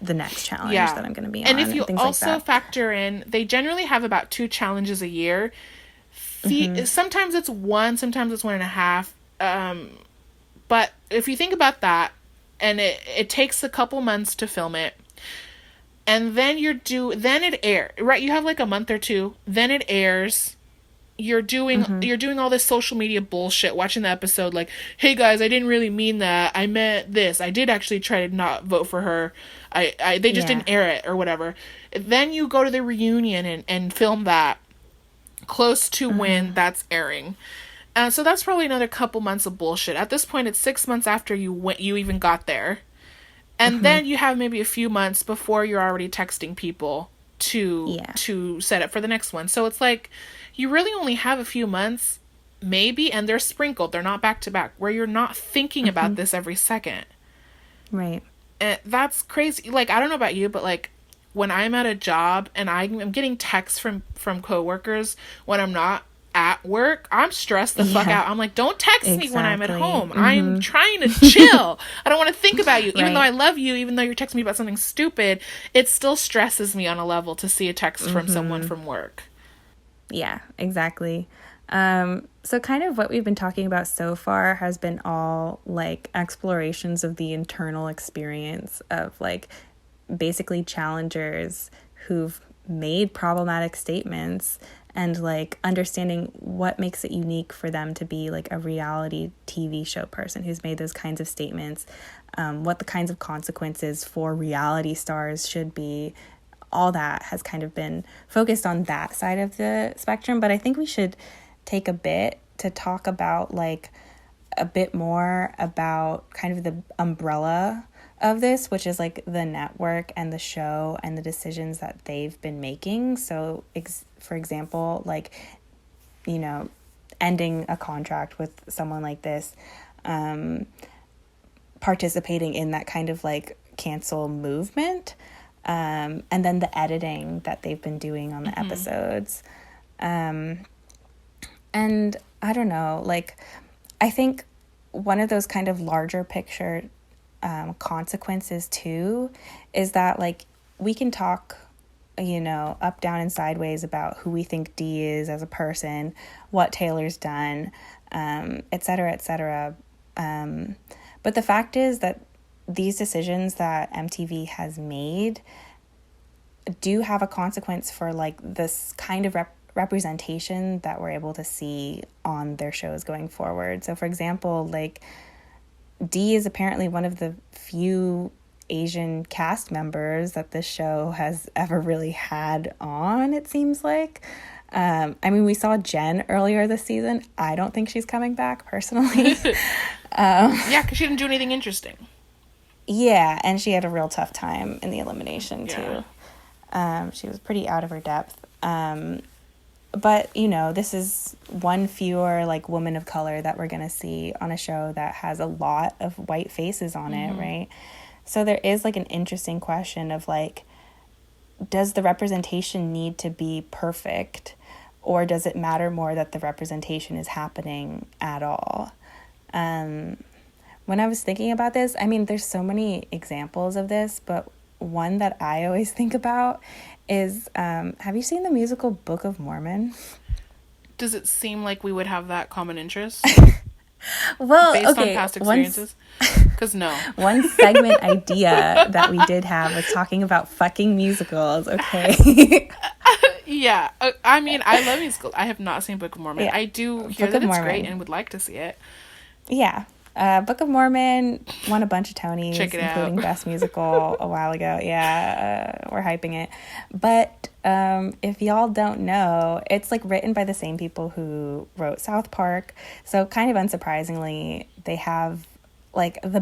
the next challenge that I'm going to be on. And if you also factor in, they generally have about 2 challenges a year. Sometimes it's 1, sometimes it's 1.5. But if you think about that, and it takes a couple months to film it, and then then it airs, right? You have like a month or 2, then it airs. You're doing all this social media bullshit, watching the episode like, hey guys, I didn't really mean that. I meant this. I did actually try to not vote for her. They just didn't air it or whatever. Then you go to the reunion and film that close to when that's airing. So that's probably another couple months of bullshit. At this point, it's 6 months after you even got there. And then you have maybe a few months before you're already texting people to set up for the next one. So it's like, you really only have a few months, maybe, and they're sprinkled. They're not back to back, where you're not thinking about this every second. Right. And that's crazy. Like, I don't know about you, but like, when I'm at a job and I'm getting texts from coworkers when I'm not at work, I'm stressed the fuck out. I'm like, don't text me when I'm at home. I'm trying to chill. I don't want to think about you. Even though I love you, even though you're texting me about something stupid, it still stresses me on a level to see a text from someone from work. Yeah, exactly. So kind of what we've been talking about so far has been all like explorations of the internal experience of like basically challengers who've made problematic statements and like understanding what makes it unique for them to be like a reality TV show person who's made those kinds of statements, what the kinds of consequences for reality stars should be. All that has kind of been focused on that side of the spectrum, but I think we should take a bit to talk about like a bit more about kind of the umbrella of this, which is like the network and the show and the decisions that they've been making. So for example, like, you know, ending a contract with someone like this, participating in that kind of like cancel movement, and then the editing that they've been doing on the episodes. And I don't know, like, I think one of those kind of larger picture consequences too is that like we can talk, you know, up, down, and sideways about who we think Dee is as a person, what Taylor's done, et cetera, et cetera. But the fact is that these decisions that MTV has made do have a consequence for like this kind of representation that we're able to see on their shows going forward. So for example, like Dee is apparently one of the few Asian cast members that this show has ever really had on, it seems like. I mean, we saw Jen earlier this season. I don't think she's coming back personally. Yeah, because she didn't do anything interesting. Yeah, and she had a real tough time in the elimination too. She was pretty out of her depth. But, you know, this is one fewer, like, woman of color that we're going to see on a show that has a lot of white faces on it, right? So there is, like, an interesting question of, like, does the representation need to be perfect, or does it matter more that the representation is happening at all? When I was thinking about this, I mean, there's so many examples of this, but one that I always think about is, have you seen the musical Book of Mormon? Does it seem like we would have that common interest? Well, based okay, on past experiences? Because no. One segment idea that we did have was talking about fucking musicals, okay? Yeah. I mean, I love musicals. I have not seen Book of Mormon. Yeah. I do hear that it's great and would like to see it. Yeah. Book of Mormon won a bunch of Tonys, including out. Best Musical a while ago. Yeah, we're hyping it. But if y'all don't know, it's like written by the same people who wrote South Park. So kind of unsurprisingly, they have like the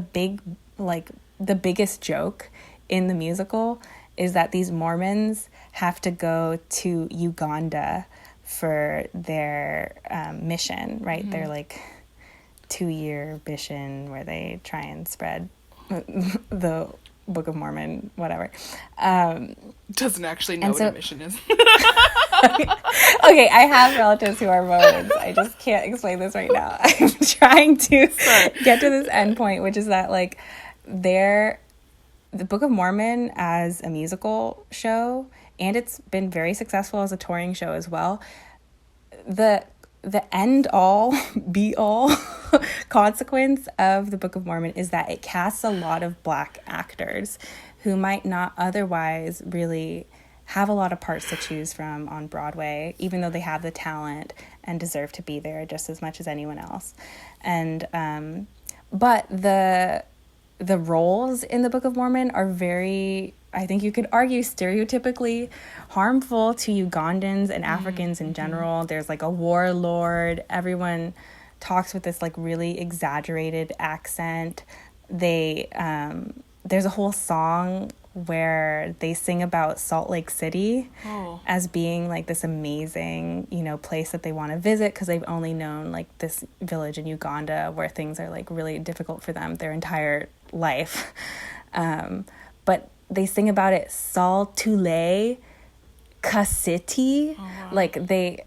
biggest joke in the musical is that these Mormons have to go to Uganda for their mission, right? They're like 2-year mission where they try and spread the Book of Mormon, whatever. Doesn't actually know what a mission is. Okay, I have relatives who are Mormons. I just can't explain this right now. I'm trying to get to this end point, which is that like the Book of Mormon as a musical show, and it's been very successful as a touring show as well. The end all be all consequence of the Book of Mormon is that it casts a lot of Black actors who might not otherwise really have a lot of parts to choose from on Broadway, even though they have the talent and deserve to be there just as much as anyone else. And but the roles in the Book of Mormon are very, I think you could argue, stereotypically harmful to Ugandans and Africans in general. There's like a warlord. Everyone talks with this like really exaggerated accent. There's a whole song where they sing about Salt Lake City as being like this amazing, you know, place that they want to visit because they've only known like this village in Uganda where things are like really difficult for them their entire life. But they sing about it Saltule Kasiti, like they,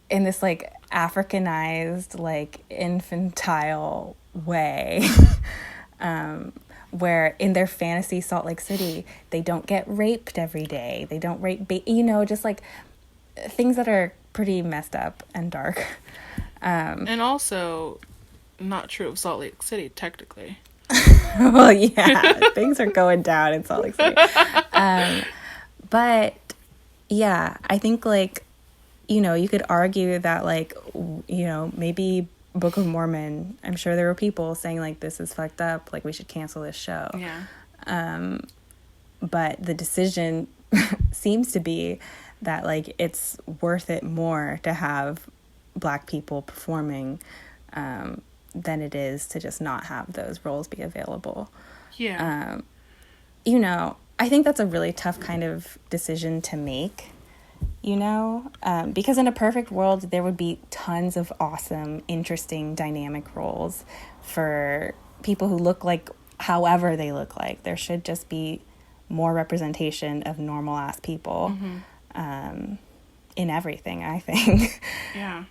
in this like Africanized, like infantile way, where in their fantasy Salt Lake City, they don't get raped every day. They don't rape, you know, just like things that are pretty messed up and dark. And also not true of Salt Lake City, technically. Well, yeah, things are going down in Salt Lake City. But yeah, I think like, you know, you could argue that like, you know, maybe Book of Mormon, I'm sure there were people saying like, this is fucked up, like we should cancel this show. Yeah. But the decision seems to be that like it's worth it more to have Black people performing than it is to just not have those roles be available. Yeah. You know, I think that's a really tough kind of decision to make, you know, because in a perfect world, there would be tons of awesome, interesting, dynamic roles for people who look like however they look like. There should just be more representation of normal ass people in everything, I think. Yeah.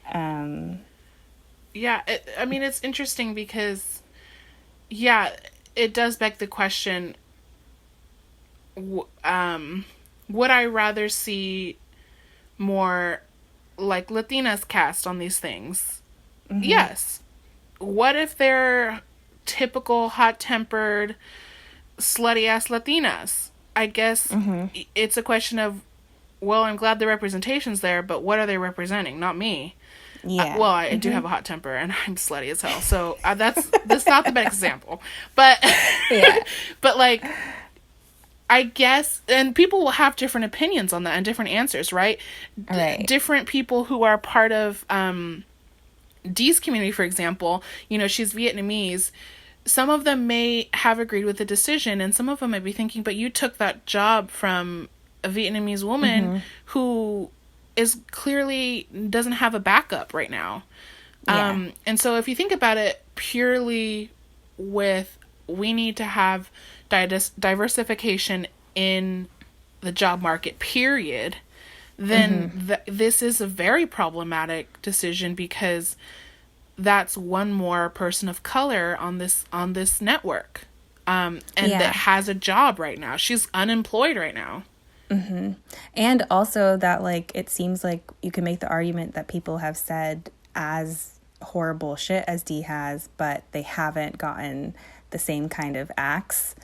Yeah. I mean, it's interesting because, yeah, it does beg the question, would I rather see more like Latinas cast on these things? Mm-hmm. Yes. What if they're typical hot-tempered slutty-ass Latinas? I guess it's a question of, well, I'm glad the representation's there, but what are they representing? Not me. Yeah. Well, I do have a hot temper, and I'm slutty as hell, so that's not the best example. But, yeah. But, like, I guess, and people will have different opinions on that and different answers, right? Right. Different people who are part of Dee's community, for example, you know, she's Vietnamese. Some of them may have agreed with the decision, and some of them might be thinking, but you took that job from a Vietnamese woman who is clearly doesn't have a backup right now. Yeah. And so if you think about it purely with, we need to have diversification in the job market, period, then this is a very problematic decision, because that's one more person of color on this network, that has a job right now. She's unemployed right now. Mm-hmm. And also that, like, it seems like you can make the argument that people have said as horrible shit as Dee has, but they haven't gotten the same kind of axe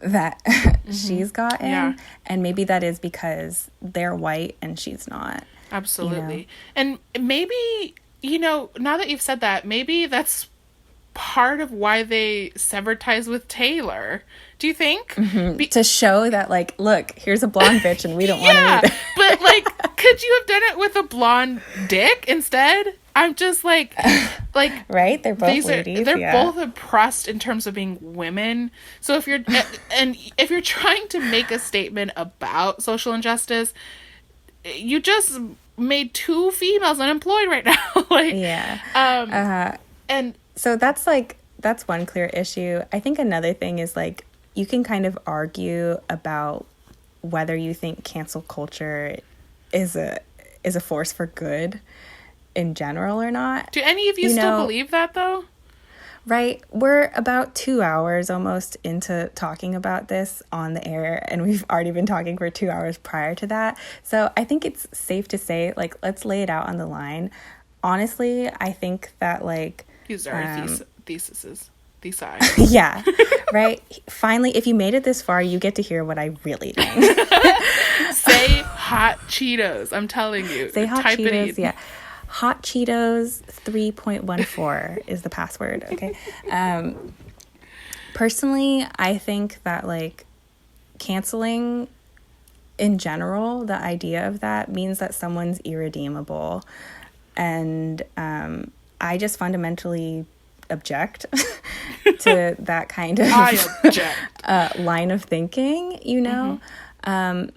that she's gotten. Yeah. And maybe that is because they're white and she's not. Absolutely. You know? And maybe, you know, now that you've said that, maybe that's part of why they severed ties with Taylor. Do you think? To show that, like, look, here's a blonde bitch and we don't want her either. But, like, could you have done it with a blonde dick instead? I'm just like right? They're both ladies. They're both oppressed in terms of being women. So if you're trying to make a statement about social injustice, you just made two females unemployed right now. Like, yeah. And so that's one clear issue. I think another thing is, like, you can kind of argue about whether you think cancel culture is a force for good in general or not. Do any of you still believe that, though? Right. We're about 2 hours almost into talking about this on the air, and we've already been talking for 2 hours prior to that. So I think it's safe to say, like, let's lay it out on the line. Honestly, I think that, like... These are theses. Thesi. Yeah. Right? Finally, if you made it this far, you get to hear what I really think. Say hot Cheetos. I'm telling you. Say hot Cheetos, yeah. Hot Cheetos 3.14 is the password, okay? Personally, I think that, like, canceling in general, the idea of that means that someone's irredeemable. And I just fundamentally object to that kind of line of thinking, you know? And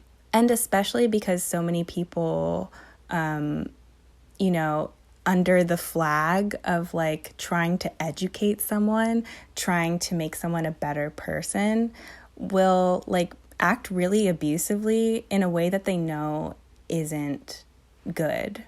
especially because so many people... you know, under the flag of, like, trying to educate someone, trying to make someone a better person, will, like, act really abusively in a way that they know isn't good,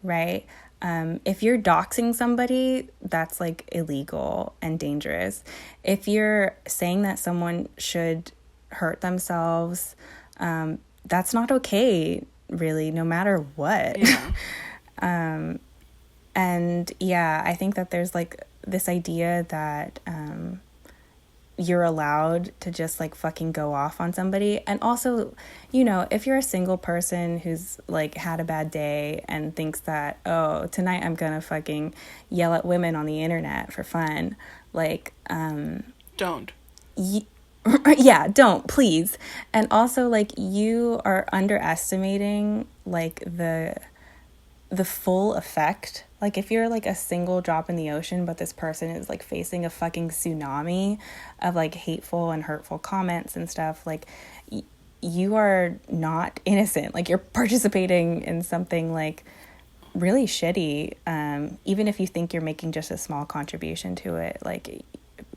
right? If you're doxing somebody, that's, like, illegal and dangerous. If you're saying that someone should hurt themselves, that's not okay, really, no matter what. Yeah. And yeah, I think that there's like this idea that you're allowed to just like fucking go off on somebody. And also, you know, if you're a single person who's like had a bad day and thinks that, oh, tonight I'm gonna fucking yell at women on the internet for fun, like don't. Yeah, don't, please. And also, like, you are underestimating like the full effect. Like, if you're like a single drop in the ocean, but this person is like facing a fucking tsunami of like hateful and hurtful comments and stuff, like you are not innocent. Like, you're participating in something like really shitty. Even if you think you're making just a small contribution to it, like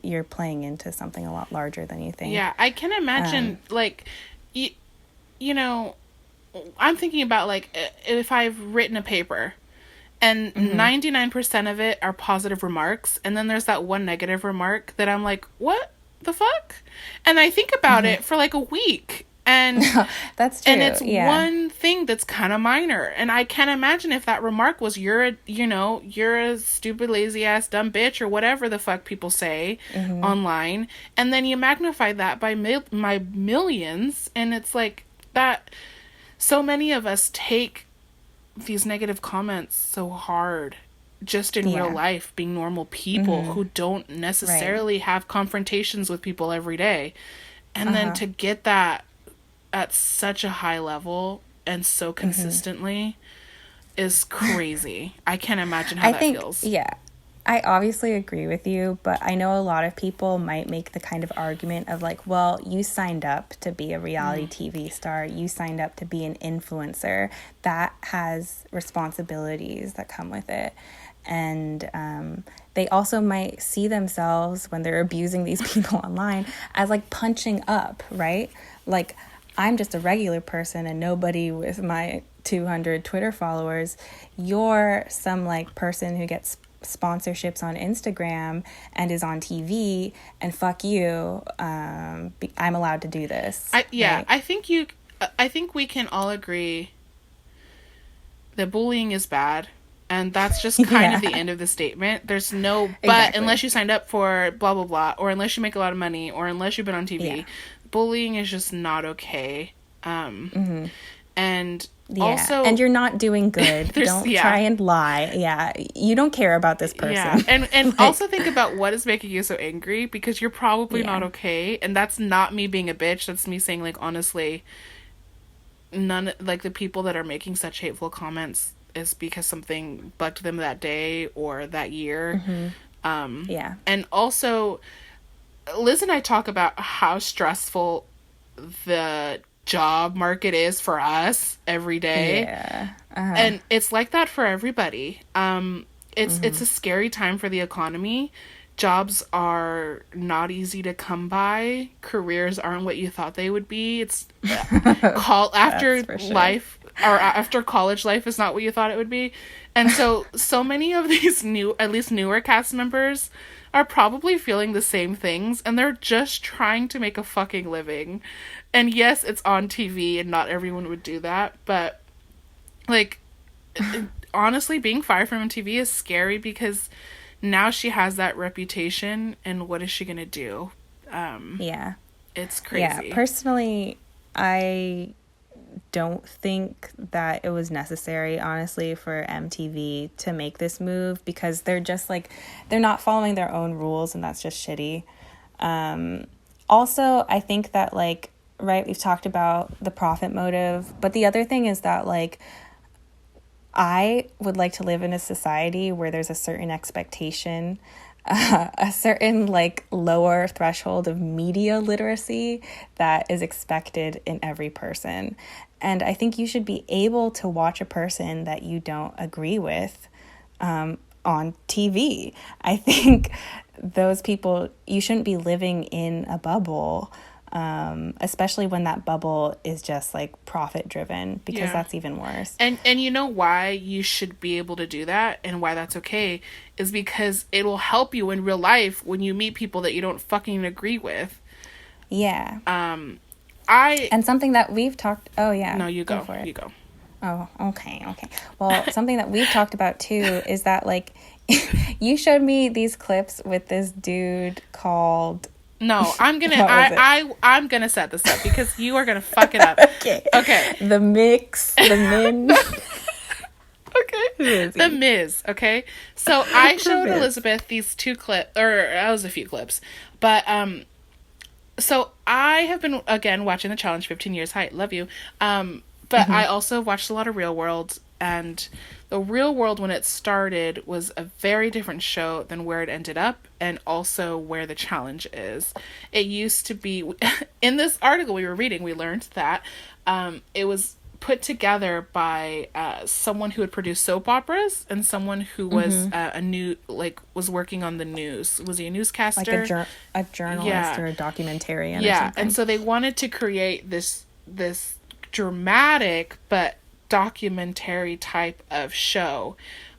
you're playing into something a lot larger than you think. Yeah, I can imagine like you know, I'm thinking about like if I've written a paper and 99% of it are positive remarks, and then there's that one negative remark that I'm like, what the fuck? And I think about it for like a week, and that's true. And it's one thing that's kind of minor, and I can't imagine if that remark was you're a stupid, lazy ass, dumb bitch, or whatever the fuck people say online, and then you magnify that by millions, and it's like that. So many of us take these negative comments so hard just in real life, being normal people who don't necessarily have confrontations with people every day. And then to get that at such a high level and so consistently is crazy. I can't imagine how that feels. Yeah. I obviously agree with you, but I know a lot of people might make the kind of argument of like, well, you signed up to be a reality TV star. You signed up to be an influencer. That has responsibilities that come with it. And they also might see themselves when they're abusing these people online as like punching up, right? Like, I'm just a regular person and nobody with my 200 Twitter followers. You're some like person who gets sponsorships on Instagram and is on TV, and fuck you, I'm allowed to do this. Right? I think we can all agree that bullying is bad, and that's just kind of the end of the statement. There's no but unless you signed up for blah blah blah, or unless you make a lot of money, or unless you've been on TV. Bullying is just not okay. And also, and you're not doing good. Don't try and lie. Yeah, you don't care about this person. Yeah, and like, also think about what is making you so angry, because you're probably not okay. And that's not me being a bitch. That's me saying, like, honestly, none, like, the people that are making such hateful comments is because something bugged them that day or that year. And also, Liz and I talk about how stressful the job market is for us every day. And it's like that for everybody. It's a scary time for the economy. Jobs are not easy to come by. Careers aren't what you thought they would be. It's after life, or after college life is not what you thought it would be. And so many of these at least newer cast members are probably feeling the same things, and they're just trying to make a fucking living. And yes, it's on TV, and not everyone would do that, but, like, honestly, being fired from MTV is scary, because now she has that reputation, and what is she gonna do? It's crazy. Yeah, personally, I don't think that it was necessary, honestly, for MTV to make this move, because they're just like, they're not following their own rules, and that's just shitty. Also, I think that, like, right, we've talked about the profit motive, but the other thing is that, like, I would like to live in a society where there's a certain expectation, a certain, like, lower threshold of media literacy that is expected in every person. And I think you should be able to watch a person that you don't agree with on TV. I think those people, you shouldn't be living in a bubble, especially when that bubble is just like profit driven, because that's even worse. And you know why you should be able to do that, and why that's okay, is because it will help you in real life when you meet people that you don't fucking agree with. And something that we've talked... Oh, yeah. No, you go. For it. You go. Oh, okay. Well, something that we've talked about too is that, like, you showed me these clips with this dude called... No, I'm gonna set this up because you are gonna fuck it up. Okay. The Min. Okay. The Miz. Okay. So I showed Elizabeth these two clips, or that was a few clips, but so I have been again watching The Challenge 15 years. Hi, love you. But I also watched a lot of Real World, and The Real World, when it started, was a very different show than where it ended up, and also where The Challenge is. It used to be, in this article we were reading, we learned that it was put together by someone who had produced soap operas and someone who was was working on the news. Was he a newscaster? Like a journalist or a documentarian or something. And so they wanted to create this dramatic but documentary type of show,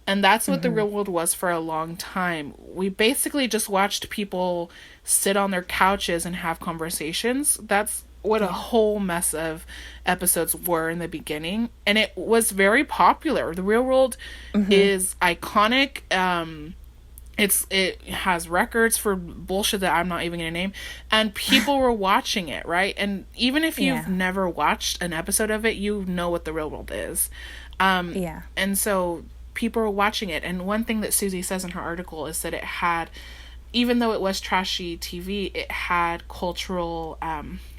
and that's what The Real World was for a long time. We basically just watched people sit on their couches and have conversations. That's what a whole mess of episodes were in the beginning, and it was very popular. The Real World is iconic. It has records for bullshit that I'm not even gonna name, and people were watching it, right? And even if you've never watched an episode of it, you know what The Real World is. And so people were watching it, and one thing that Susie says in her article is that it had, even though it was trashy TV, it had cultural,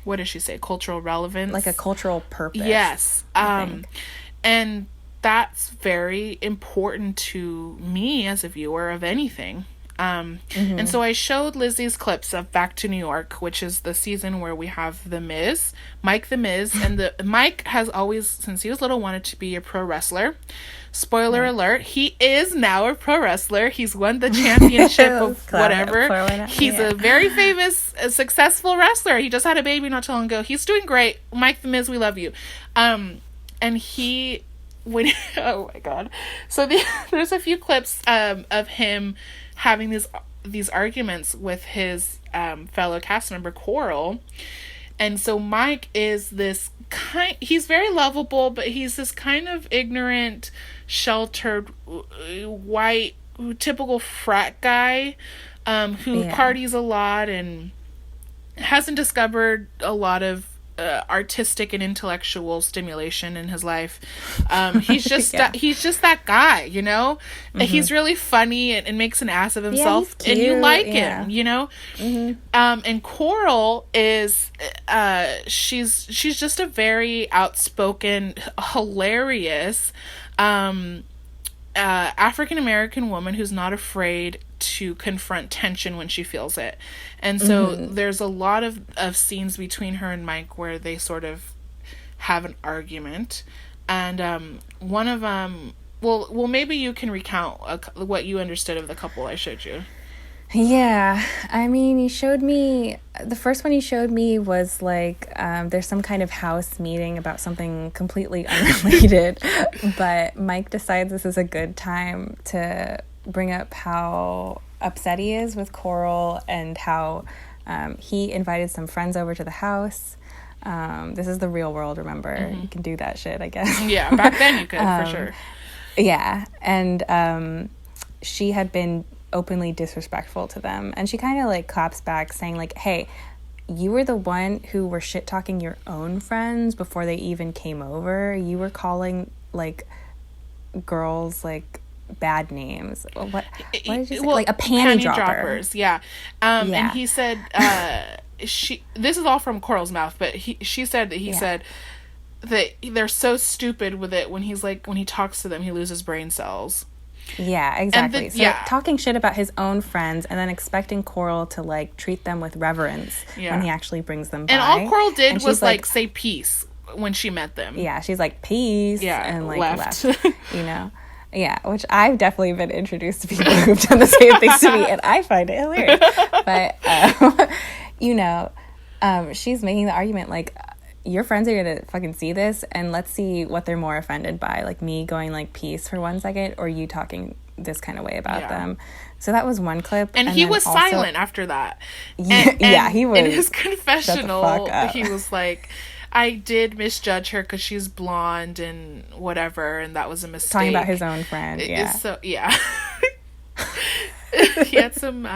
what does she say? Cultural relevance? Like a cultural purpose. Yes. And that's very important to me as a viewer of anything. And so I showed Liz these clips of Back to New York, which is the season where we have The Miz, Mike the Miz, and Mike has always, since he was little, wanted to be a pro wrestler. Spoiler alert, he is now a pro wrestler. He's won the championship of whatever. He's a very famous, successful wrestler. He just had a baby not too long ago. He's doing great. Mike the Miz, we love you. And he... oh my god. So there's a few clips of him having these arguments with his fellow cast member Coral. And so Mike is this he's very lovable, but he's this kind of ignorant, sheltered, white, typical frat guy who parties a lot and hasn't discovered a lot of artistic and intellectual stimulation in his life. He's just he's just that guy, you know. He's really funny and makes an ass of himself, and you like him, you know. And Coral is she's just a very outspoken, hilarious African American woman who's not afraid to confront tension when she feels it. And so there's a lot of scenes between her and Mike where they sort of have an argument. And one of them, well, maybe you can recount what you understood of the couple I showed you. Yeah, I mean, the first one you showed me was like, there's some kind of house meeting about something completely unrelated, but Mike decides this is a good time to bring up how upset he is with Coral and how he invited some friends over to the house. This is The Real World, remember? You can do that shit, I guess. Yeah, back then you could, for sure. Yeah, and she had been openly disrespectful to them, and she kind of like claps back saying like, hey, you were the one who were shit talking your own friends before they even came over. You were calling like girls like bad names. What did you say? Well, like a panty droppers. And he said this is all from Coral's mouth, but she said that he said that they're so stupid with it when he talks to them he loses brain cells. Yeah, exactly. Talking shit about his own friends and then expecting Coral to like treat them with reverence when he actually brings them by. And all Coral did was like say peace when she met them. Yeah, she's like peace and like left. You know. Yeah, which I've definitely been introduced to people who've done the same things to me, and I find it hilarious. But you know, she's making the argument like, your friends are gonna fucking see this, and let's see what they're more offended by, like me going like peace for 1 second, or you talking this kind of way about them. So that was one clip, and he was also silent after that. And he was in his confessional. He was like, I did misjudge her because she's blonde and whatever, and that was a mistake. Talking about his own friend, yeah. So, yeah. He had some...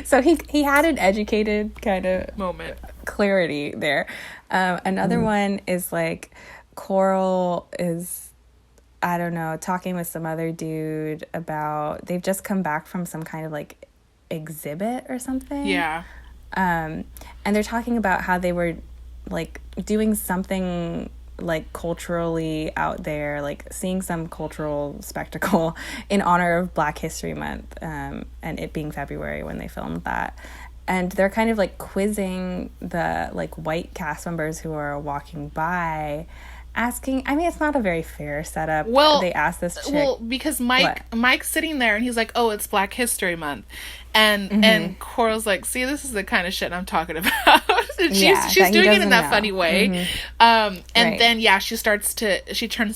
so he had an educated kind of... moment. Clarity there. Another one is, like, Coral is, I don't know, talking with some other dude about... They've just come back from some kind of, like, exhibit or something. Yeah. And they're talking about how they were, like, doing something, like, culturally out there, like, seeing some cultural spectacle in honor of Black History Month, and it being February when they filmed that. And they're kind of, like, quizzing the, like, white cast members who are walking by, asking... I mean, it's not a very fair setup. Well, they asked this chick... Well, because Mike's sitting there, and he's like, oh, it's Black History Month. And Coral's like, see, this is the kind of shit I'm talking about. And she's doing it in that funny way. And then, she turns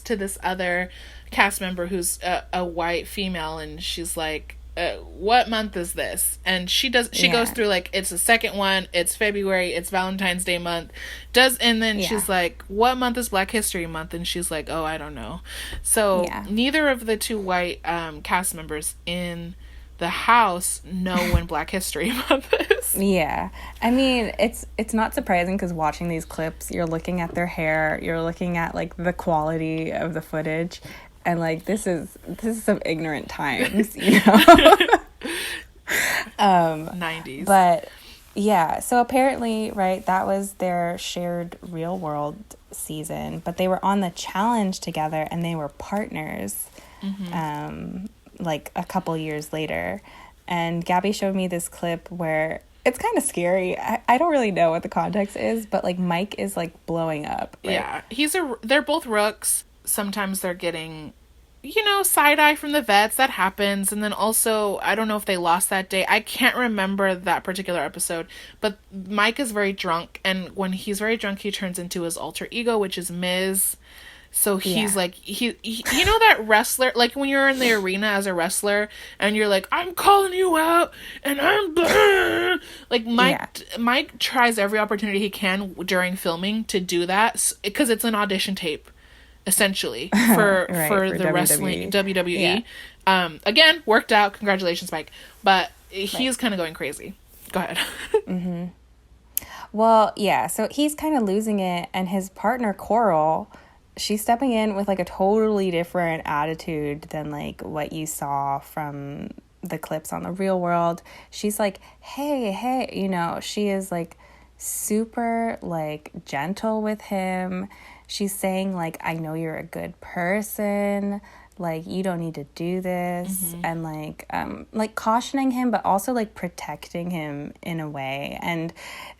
to this other cast member who's a white female, and she's like, what month is this? And she goes through, like, it's the second one, it's February, it's Valentine's Day month, and then she's like, what month is Black History Month? And she's like, oh, I don't know. So neither of the two white cast members in the house know when Black History Month is. Yeah. I mean, it's not surprising, because watching these clips, you're looking at their hair, you're looking at, like, the quality of the footage, and, like, this is some ignorant times, you know. 90s. But yeah, so apparently, right, that was their shared real world season, but they were on the challenge together, and they were partners. Like, a couple years later. And Gabby showed me this clip where it's kind of scary. I don't really know what the context is, but, like, Mike is, like, blowing up, right? Yeah, they're both rooks. Sometimes they're getting, you know, side-eye from the vets. That happens. And then also, I don't know if they lost that day. I can't remember that particular episode, but Mike is very drunk, and when he's very drunk, he turns into his alter ego, which is Miz. So he's like, he you know that wrestler, like when you're in the arena as a wrestler and you're like, I'm calling you out and I'm like, Mike tries every opportunity he can during filming to do that, because it's an audition tape essentially for the wrestling WWE. Again, worked out. Congratulations, Mike. But he's kind of going crazy. Go ahead. Well, yeah, so he's kind of losing it, and his partner Coral, she's stepping in with, like, a totally different attitude than, like, what you saw from the clips on the real world. She's like, hey, you know, she is, like, super, like, gentle with him. She's saying, like, I know you're a good person, like, you don't need to do this, and, like cautioning him, but also, like, protecting him in a way. And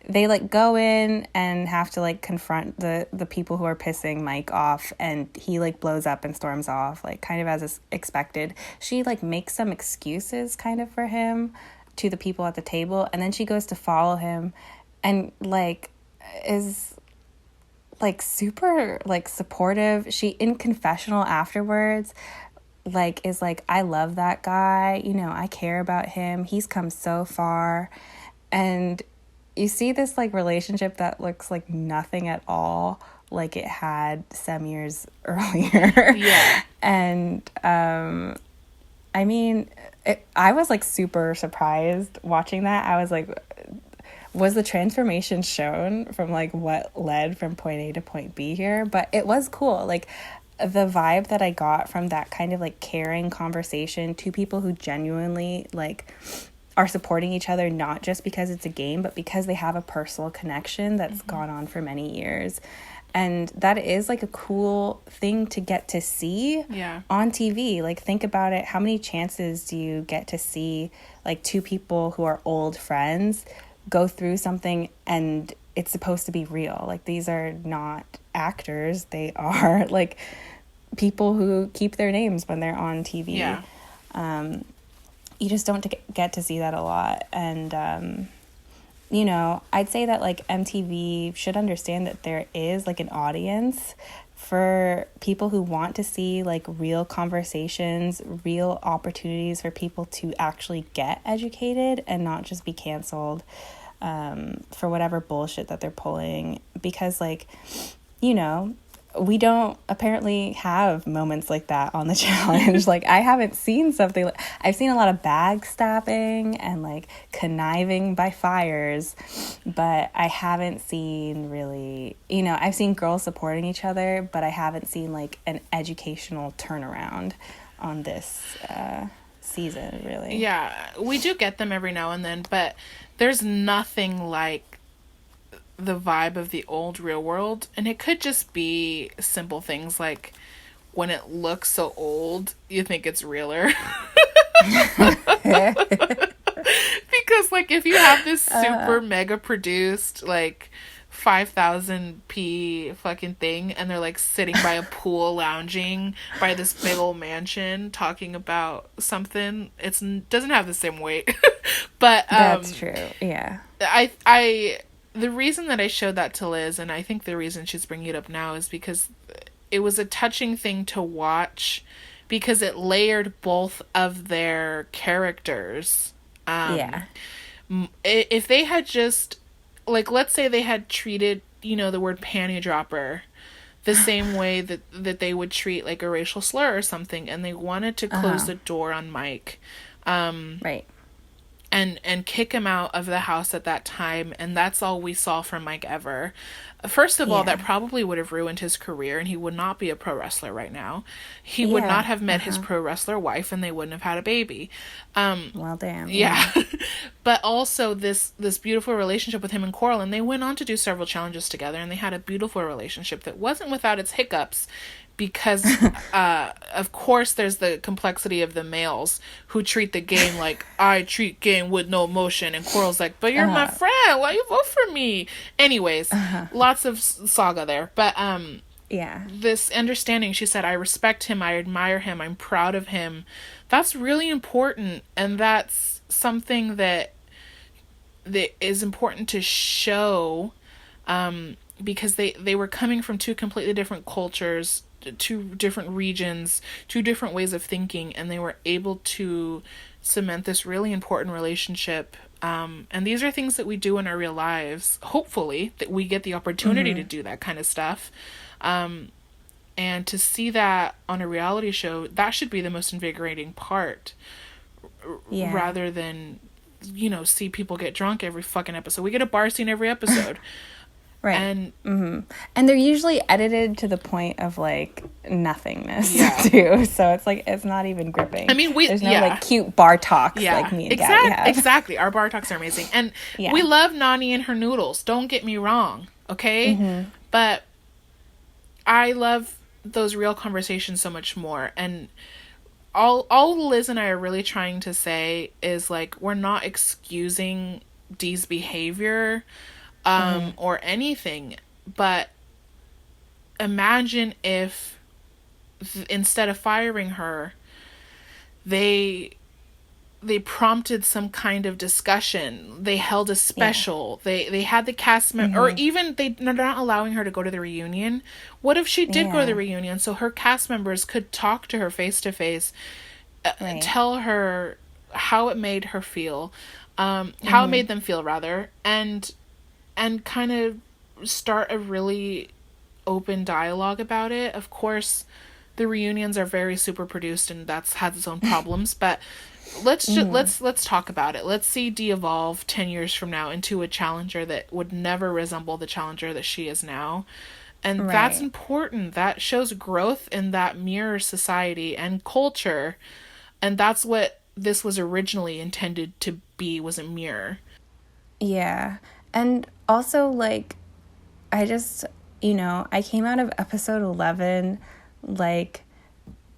they, like, go in and have to, like, confront the people who are pissing Mike off, and he, like, blows up and storms off, like, kind of as expected. She, like, makes some excuses kind of for him to the people at the table, and then she goes to follow him and, like, is, like, super, like, supportive. She, in confessional afterwards, like, is like, I love that guy, you know, I care about him, he's come so far. And you see this, like, relationship that looks like nothing at all like it had some years earlier. Yeah. And I mean, I was, like, super surprised watching that. I was like, was the transformation shown from, like, what led from point A to point B here? But it was cool. Like, the vibe that I got from that kind of, like, caring conversation, two people who genuinely, like, are supporting each other, not just because it's a game, but because they have a personal connection that's gone on for many years. And that is, like, a cool thing to get to see on TV. Like, think about it. How many chances do you get to see, like, two people who are old friends go through something and it's supposed to be real? Like, these are not actors. They are, like, people who keep their names when they're on TV. You just don't get to see that a lot. And, you know, I'd say that, like, MTV should understand that there is, like, an audience for people who want to see, like, real conversations, real opportunities for people to actually get educated and not just be canceled for whatever bullshit that they're pulling. Because, like, we don't apparently have moments like that on the challenge. Like, I haven't seen something like, I've seen a lot of backstabbing and like conniving by fires, but I haven't seen really, I've seen girls supporting each other, but I haven't seen like an educational turnaround on this season, really. Yeah, we do get them every now and then, but there's nothing like the vibe of the old Real World. And it could just be simple things like when it looks so old, you think it's realer. Because like if you have this super mega produced like 5,000p fucking thing, and they're like sitting by a pool lounging by this big old mansion talking about something, it doesn't have the same weight. But that's true. Yeah, I the reason that I showed that to Liz, and I think the reason she's bringing it up now, is because it was a touching thing to watch, because it layered both of their characters. If they had just, like, let's say they had treated, the word panty dropper the same way that they would treat, like, a racial slur or something, and they wanted to close the door on Mike. Right. And kick him out of the house at that time, and that's all we saw from Mike ever. First of all, that probably would have ruined his career, and he would not be a pro wrestler right now. He would not have met his pro wrestler wife, and they wouldn't have had a baby. Well, damn. Yeah. But also this beautiful relationship with him and Coral, and they went on to do several challenges together, and they had a beautiful relationship that wasn't without its hiccups, because of course there's the complexity of the males who treat the game like I treat game with no emotion, and Coral's like, but you're my friend, why you vote for me? Anyways, lots of saga there, but this understanding, she said, I respect him, I admire him, I'm proud of him. That's really important, and that's something that is important to show, because they were coming from two completely different cultures, two different regions, two different ways of thinking, and they were able to cement this really important relationship. And these are things that we do in our real lives. Hopefully that we get the opportunity to do that kind of stuff. And to see that on a reality show, that should be the most invigorating part, rather than, see people get drunk every fucking episode. We get a bar scene every episode. Right. And and they're usually edited to the point of like nothingness too. So it's like, it's not even gripping. I mean, there's no like cute bar talks like me and Gabby have. Exactly. Our bar talks are amazing. And we love Nani and her noodles. Don't get me wrong. Okay. But I love those real conversations so much more. And all Liz and I are really trying to say is like, we're not excusing Dee's behavior, or anything, but imagine if instead of firing her, they prompted some kind of discussion. They held a special. They had the cast member, or even they're not allowing her to go to the reunion. What if she did go to the reunion, so her cast members could talk to her face to face, tell her how it made her feel, how it made them feel rather, and kind of start a really open dialogue about it. Of course, the reunions are very super produced, and that's has its own problems, but let's talk about it. Let's see Dee evolve 10 years from now into a challenger that would never resemble the challenger that she is now. And that's important. That shows growth, in that mirrors society and culture. And that's what this was originally intended to be, was a mirror. Yeah. And also, like, I just, I came out of episode 11, like,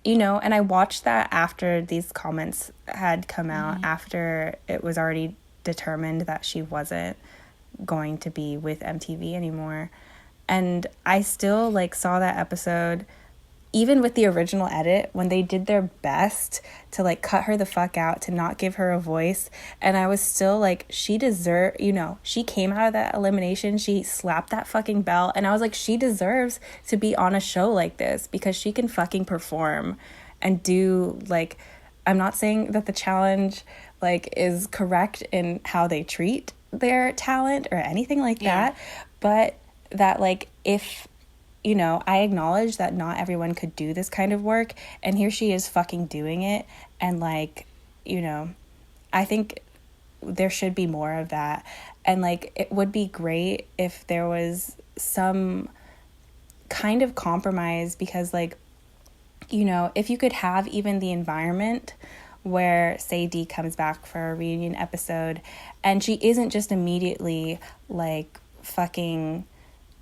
and I watched that after these comments had come out, after it was already determined that she wasn't going to be with MTV anymore. And I still, like, saw that episode, even with the original edit, when they did their best to, like, cut her the fuck out, to not give her a voice. And I was still like, she she came out of that elimination, she slapped that fucking bell, and I was like, she deserves to be on a show like this, because she can fucking perform and do, like, I'm not saying that the challenge, like, is correct in how they treat their talent or anything like that, but that, like, if you know, I acknowledge that not everyone could do this kind of work, and here she is fucking doing it. And like, you know, I think there should be more of that. And like, it would be great if there was some kind of compromise, because like, you know, if you could have even the environment where, say, Dee comes back for a reunion episode and she isn't just immediately like fucking,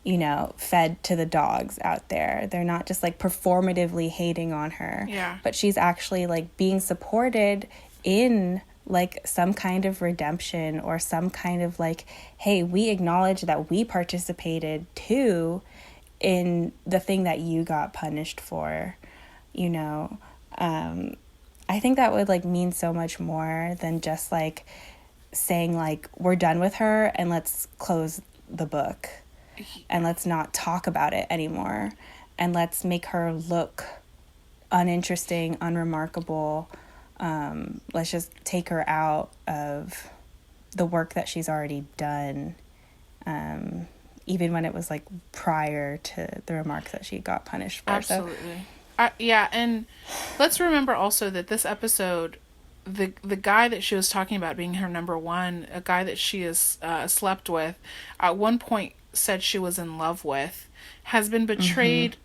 you know, fed to the dogs out there. They're not just like performatively hating on her. Yeah. But she's actually like being supported in like some kind of redemption, or some kind of like, hey, we acknowledge that we participated too in the thing that you got punished for, you know. I think that would like mean so much more than just like saying like, we're done with her and let's close the book and let's not talk about it anymore, and let's make her look uninteresting, unremarkable. Let's just take her out of the work that she's already done, even when it was like prior to the remarks that she got punished for. Absolutely. Yeah, and let's remember also that this episode, the guy that she was talking about being her number one, a guy that she has slept with, at one point said she was in love with, has been betrayed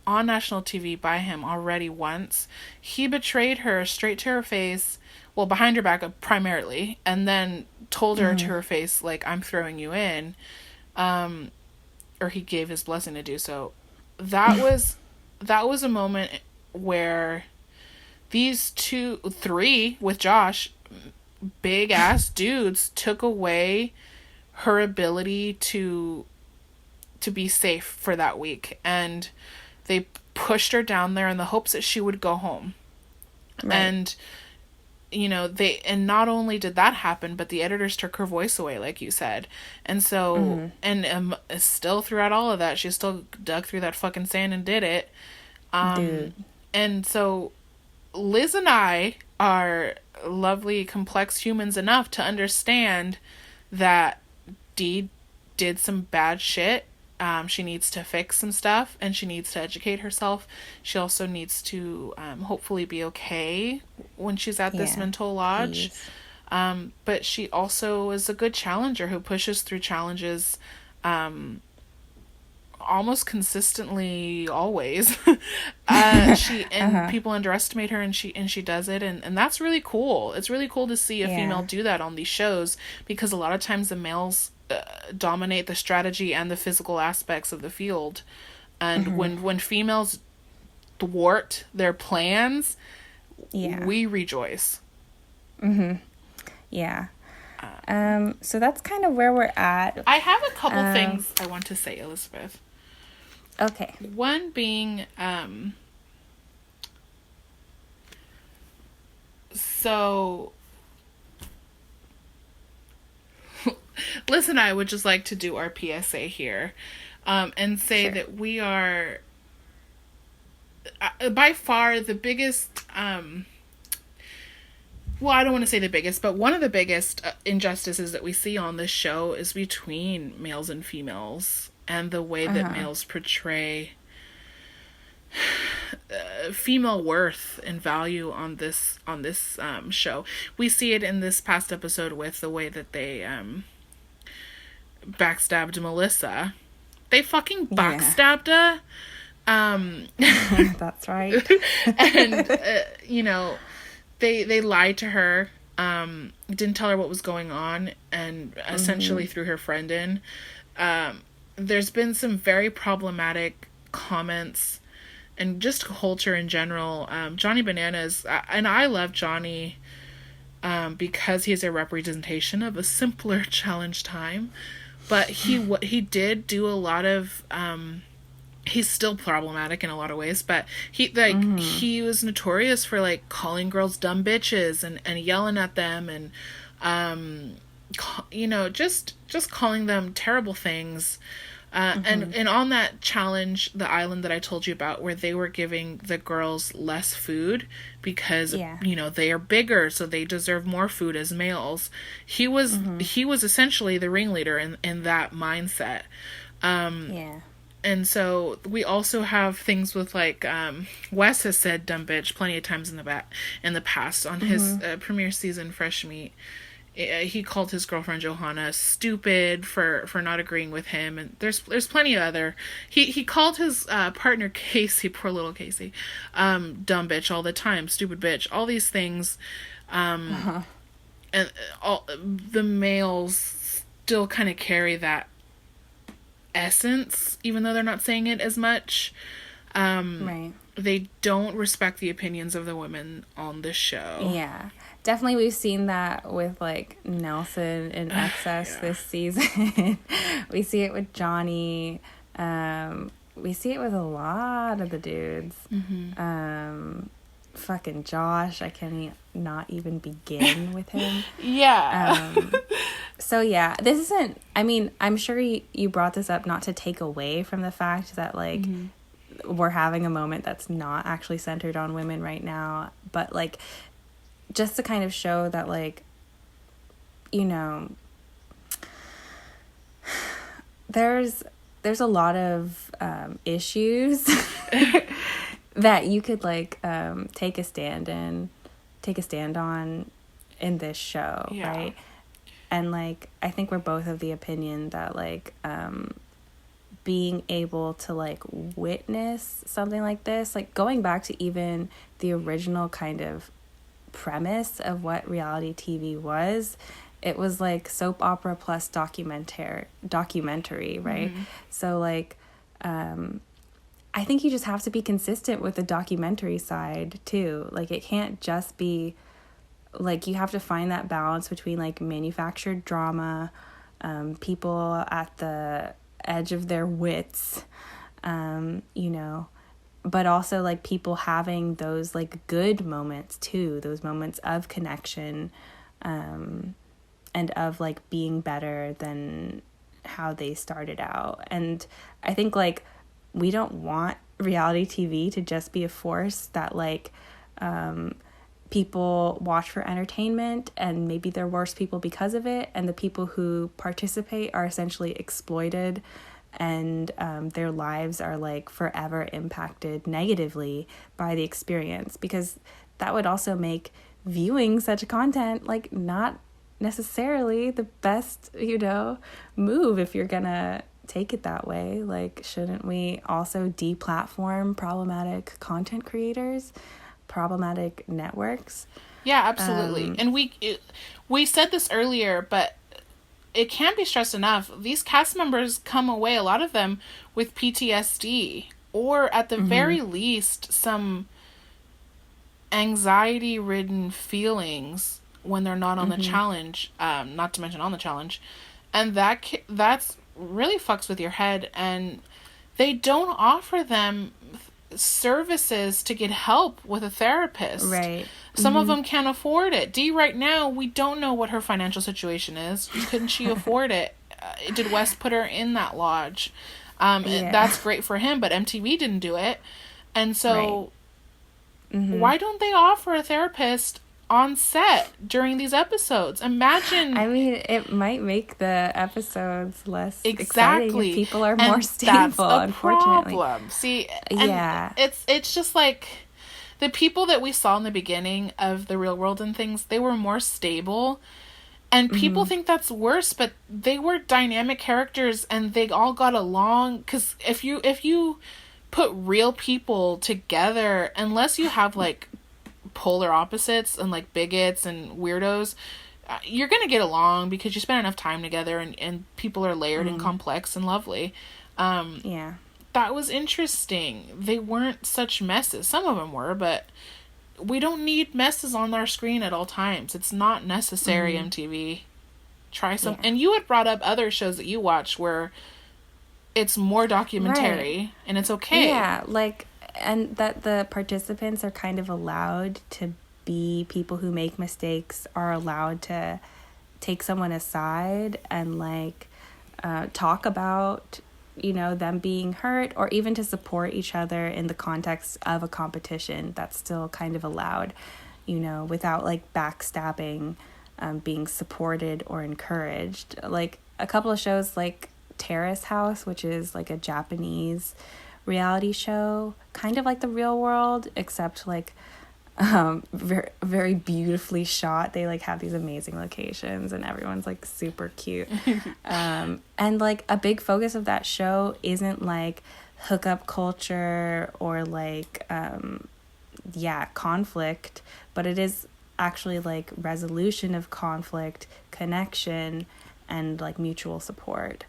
on national TV by him already once. He betrayed her straight to her face, well, behind her back primarily, and then told her to her face, like, I'm throwing you in, or he gave his blessing to do so. That was a moment where these three with Josh, big ass dudes, took away her ability to be safe for that week, and they pushed her down there in the hopes that she would go home. Right. And you know, and not only did that happen, but the editors took her voice away, like you said. And so and still throughout all of that, she still dug through that fucking sand and did it. Dude. And so Liz and I are lovely, complex humans enough to understand that Dee did some bad shit. She needs to fix some stuff, and she needs to educate herself. She also needs to hopefully be okay when she's at this mental lodge. But she also is a good challenger who pushes through challenges almost consistently, always. People underestimate her, and she does it, and that's really cool. It's really cool to see a female do that on these shows, because a lot of times the males dominate the strategy and the physical aspects of the field, and when females thwart their plans, we rejoice. So that's kind of where we're at. I have a couple things I want to say, Elizabeth. Okay. One being, so Liz and I would just like to do our PSA here, and say that we are by far the biggest, well, I don't want to say the biggest, but one of the biggest injustices that we see on this show is between males and females, and the way that males portray female worth and value on this show. We see it in this past episode with the way that they backstabbed Melissa. They fucking backstabbed her. That's right. And you know, they lied to her, didn't tell her what was going on, and essentially threw her friend in. There's been some very problematic comments and just culture in general. Johnny Bananas, and I love Johnny because he's a representation of a simpler challenge time, but he did do a lot of he's still problematic in a lot of ways, but he was notorious for like calling girls dumb bitches and yelling at them, and you know, just calling them terrible things. And on that challenge, the island that I told you about, where they were giving the girls less food because you know, they are bigger, so they deserve more food as males. He was essentially the ringleader in that mindset. And so we also have things with like Wes has said "dumb bitch" plenty of times in the past on his premiere season Fresh Meat. He called his girlfriend Johanna stupid for not agreeing with him, and there's plenty of other. He called his partner Casey, poor little Casey, dumb bitch all the time, stupid bitch, all these things, and all the males still kind of carry that essence, even though they're not saying it as much. Right. They don't respect the opinions of the women on the show. Yeah. Definitely we've seen that with, like, Nelson in Excess this season. We see it with Johnny. We see it with a lot of the dudes. Fucking Josh. I not even begin with him. Yeah. So, yeah. This isn't... I mean, I'm sure you brought this up not to take away from the fact that, like... we're having a moment that's not actually centered on women right now, but like just to kind of show that, like, you know, there's a lot of issues that you could like take a stand on in this show, right? And like I think we're both of the opinion that like being able to like witness something like this, like going back to even the original kind of premise of what reality TV was, it was like soap opera plus documentary, right? So like I think you just have to be consistent with the documentary side too. Like it can't just be like, you have to find that balance between like manufactured drama, people at the edge of their wits, you know, but also like people having those like good moments too, those moments of connection, and of like being better than how they started out. And I think like we don't want reality TV to just be a force that like people watch for entertainment and maybe they're worse people because of it, and the people who participate are essentially exploited and their lives are like forever impacted negatively by the experience, because that would also make viewing such content like not necessarily the best, you know, move if you're gonna take it that way. Like, shouldn't we also deplatform problematic content creators, problematic networks? Yeah, absolutely. And we said this earlier, but it can't be stressed enough. These cast members come away, a lot of them, with PTSD, or at the very least, some anxiety-ridden feelings when they're not on the challenge, not to mention on the challenge. And that's really fucks with your head. And they don't offer them services to get help with a therapist. Right. Some of them can't afford it. Dee right now, we don't know what her financial situation is. Couldn't she afford it? Did Wes put her in that lodge? That's great for him, but MTV didn't do it. And so why don't they offer a therapist on set during these episodes? Imagine. I mean, it might make the episodes less exciting if people are more stable, that's unfortunately. Problem. See, it's just like the people that we saw in the beginning of The Real World and things, they were more stable. And people think that's worse, but they were dynamic characters and they all got along. Because if you put real people together, unless you have like polar opposites and like bigots and weirdos, you're gonna get along because you spend enough time together and people are layered and complex and lovely. That was interesting. They weren't such messes. Some of them were, but we don't need messes on our screen at all times. It's not necessary. MTV, try some. And you had brought up other shows that you watch where it's more documentary, and it's okay. Yeah, like, and that the participants are kind of allowed to be people who make mistakes, are allowed to take someone aside and like talk about, you know, them being hurt, or even to support each other in the context of a competition. That's still kind of allowed, you know, without like backstabbing, being supported or encouraged. Like a couple of shows like Terrace House, which is like a Japanese reality show, kind of like The Real World, except like very, very beautifully shot. They like have these amazing locations and everyone's like super cute. And like a big focus of that show isn't like hookup culture or like conflict, but it is actually like resolution of conflict, connection, and like mutual support.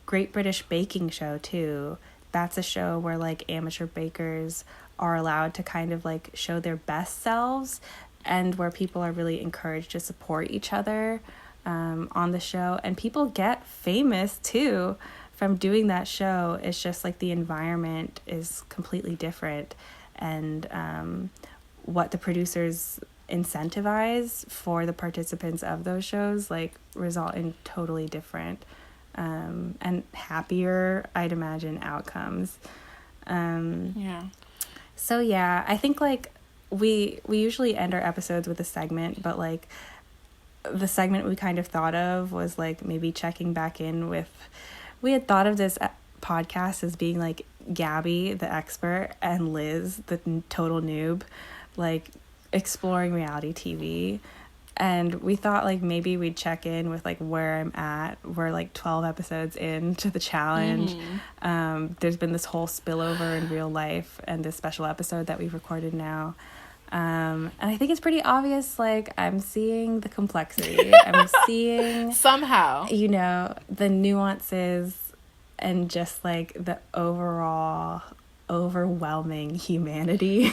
Great British Baking Show too. That's a show where like amateur bakers are allowed to kind of like show their best selves, and where people are really encouraged to support each other on the show. And people get famous too from doing that show. It's just like the environment is completely different, and what the producers incentivize for the participants of those shows like result in totally different and happier, I'd imagine, outcomes. So yeah, I think like we usually end our episodes with a segment, but like the segment we kind of thought of was like maybe checking back in with, we had thought of this podcast as being like Gabby the expert and Liz the total noob, like exploring reality TV. And we thought like maybe we'd check in with like where I'm at. We're like 12 episodes into the challenge. There's been this whole spillover in real life and this special episode that we've recorded now. And I think it's pretty obvious, like I'm seeing the complexity. I'm seeing somehow, you know, the nuances and just like the overall overwhelming humanity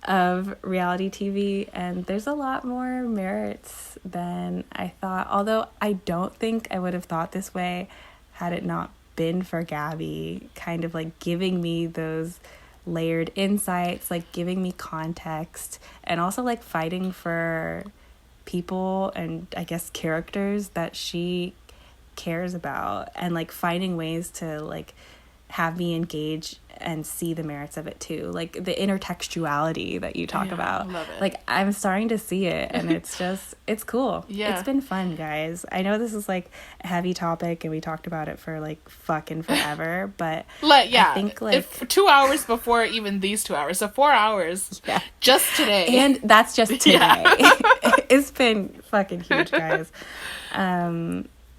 of reality TV, and there's a lot more merits than I thought, although I don't think I would have thought this way had it not been for Gabby kind of like giving me those layered insights, like giving me context, and also like fighting for people and I guess characters that she cares about, and like finding ways to like have me engage and see the merits of it too, like the intertextuality that you talk about. I love it. Like I'm starting to see it, and it's just it's cool. It's been fun, guys. I know this is like a heavy topic and we talked about it for like fucking forever, but I think like if 2 hours before even these 2 hours, so 4 hours just today, and that's just today. It's been fucking huge, guys.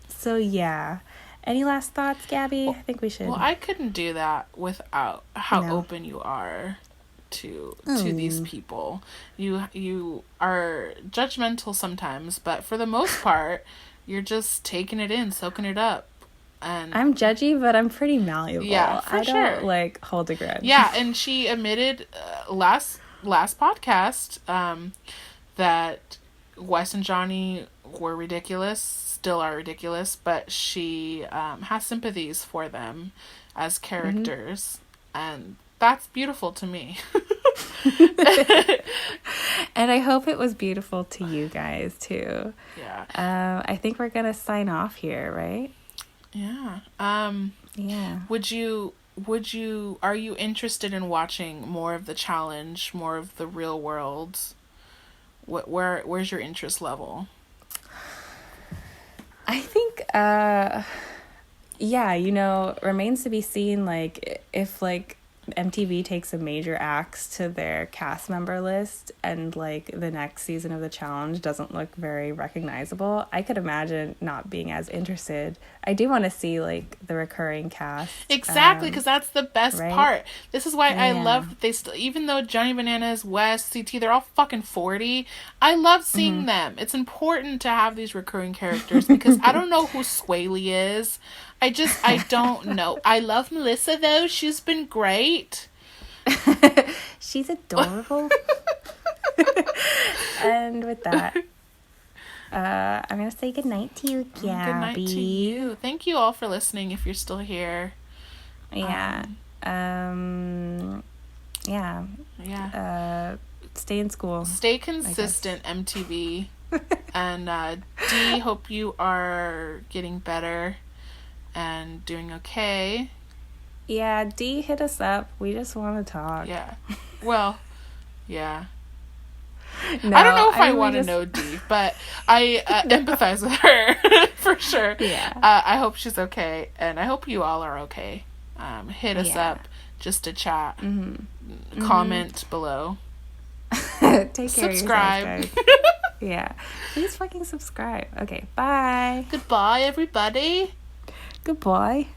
So yeah. Any last thoughts, Gabby? I think we should. Well, I couldn't do that without how open you are to these people. You are judgmental sometimes, but for the most part, you're just taking it in, soaking it up. And I'm judgy, but I'm pretty malleable. Yeah, for sure. I don't like hold a grudge. Yeah, and she admitted last podcast that Wes and Johnny were ridiculous. Still are ridiculous, but she has sympathies for them as characters, and that's beautiful to me. And I hope it was beautiful to you guys too. Yeah. I think we're gonna sign off here, right? Yeah. Yeah. Are you interested in watching more of the challenge, more of the real world? Where's your interest level? I think, remains to be seen, like, if, like, MTV takes a major axe to their cast member list and, like, the next season of the challenge doesn't look very recognizable, I could imagine not being as interested. I do want to see, like, the recurring cast. Exactly, because that's the best part. This is why I love they still, even though Johnny Bananas, Wes, CT, they're all fucking 40. I love seeing them. It's important to have these recurring characters because I don't know who Swaley is. I don't know. I love Melissa though. She's been great. She's adorable. And with that, I'm going to say goodnight to you, Gabby. Good night to you. Thank you all for listening if you're still here. Yeah. Stay in school. Stay consistent, MTV. And D, hope you are getting better and doing okay. Yeah, D, hit us up. We just want to talk. Yeah. Well, yeah. No, I don't know if I want to know Dee, but I empathize with her for sure. Yeah. I hope she's okay, and I hope you all are okay. Hit us up just to chat. Mm-hmm. Comment below. Take care subscribe. of yourselves, guys. Yeah. Please fucking subscribe. Okay, bye. Goodbye, everybody. Goodbye.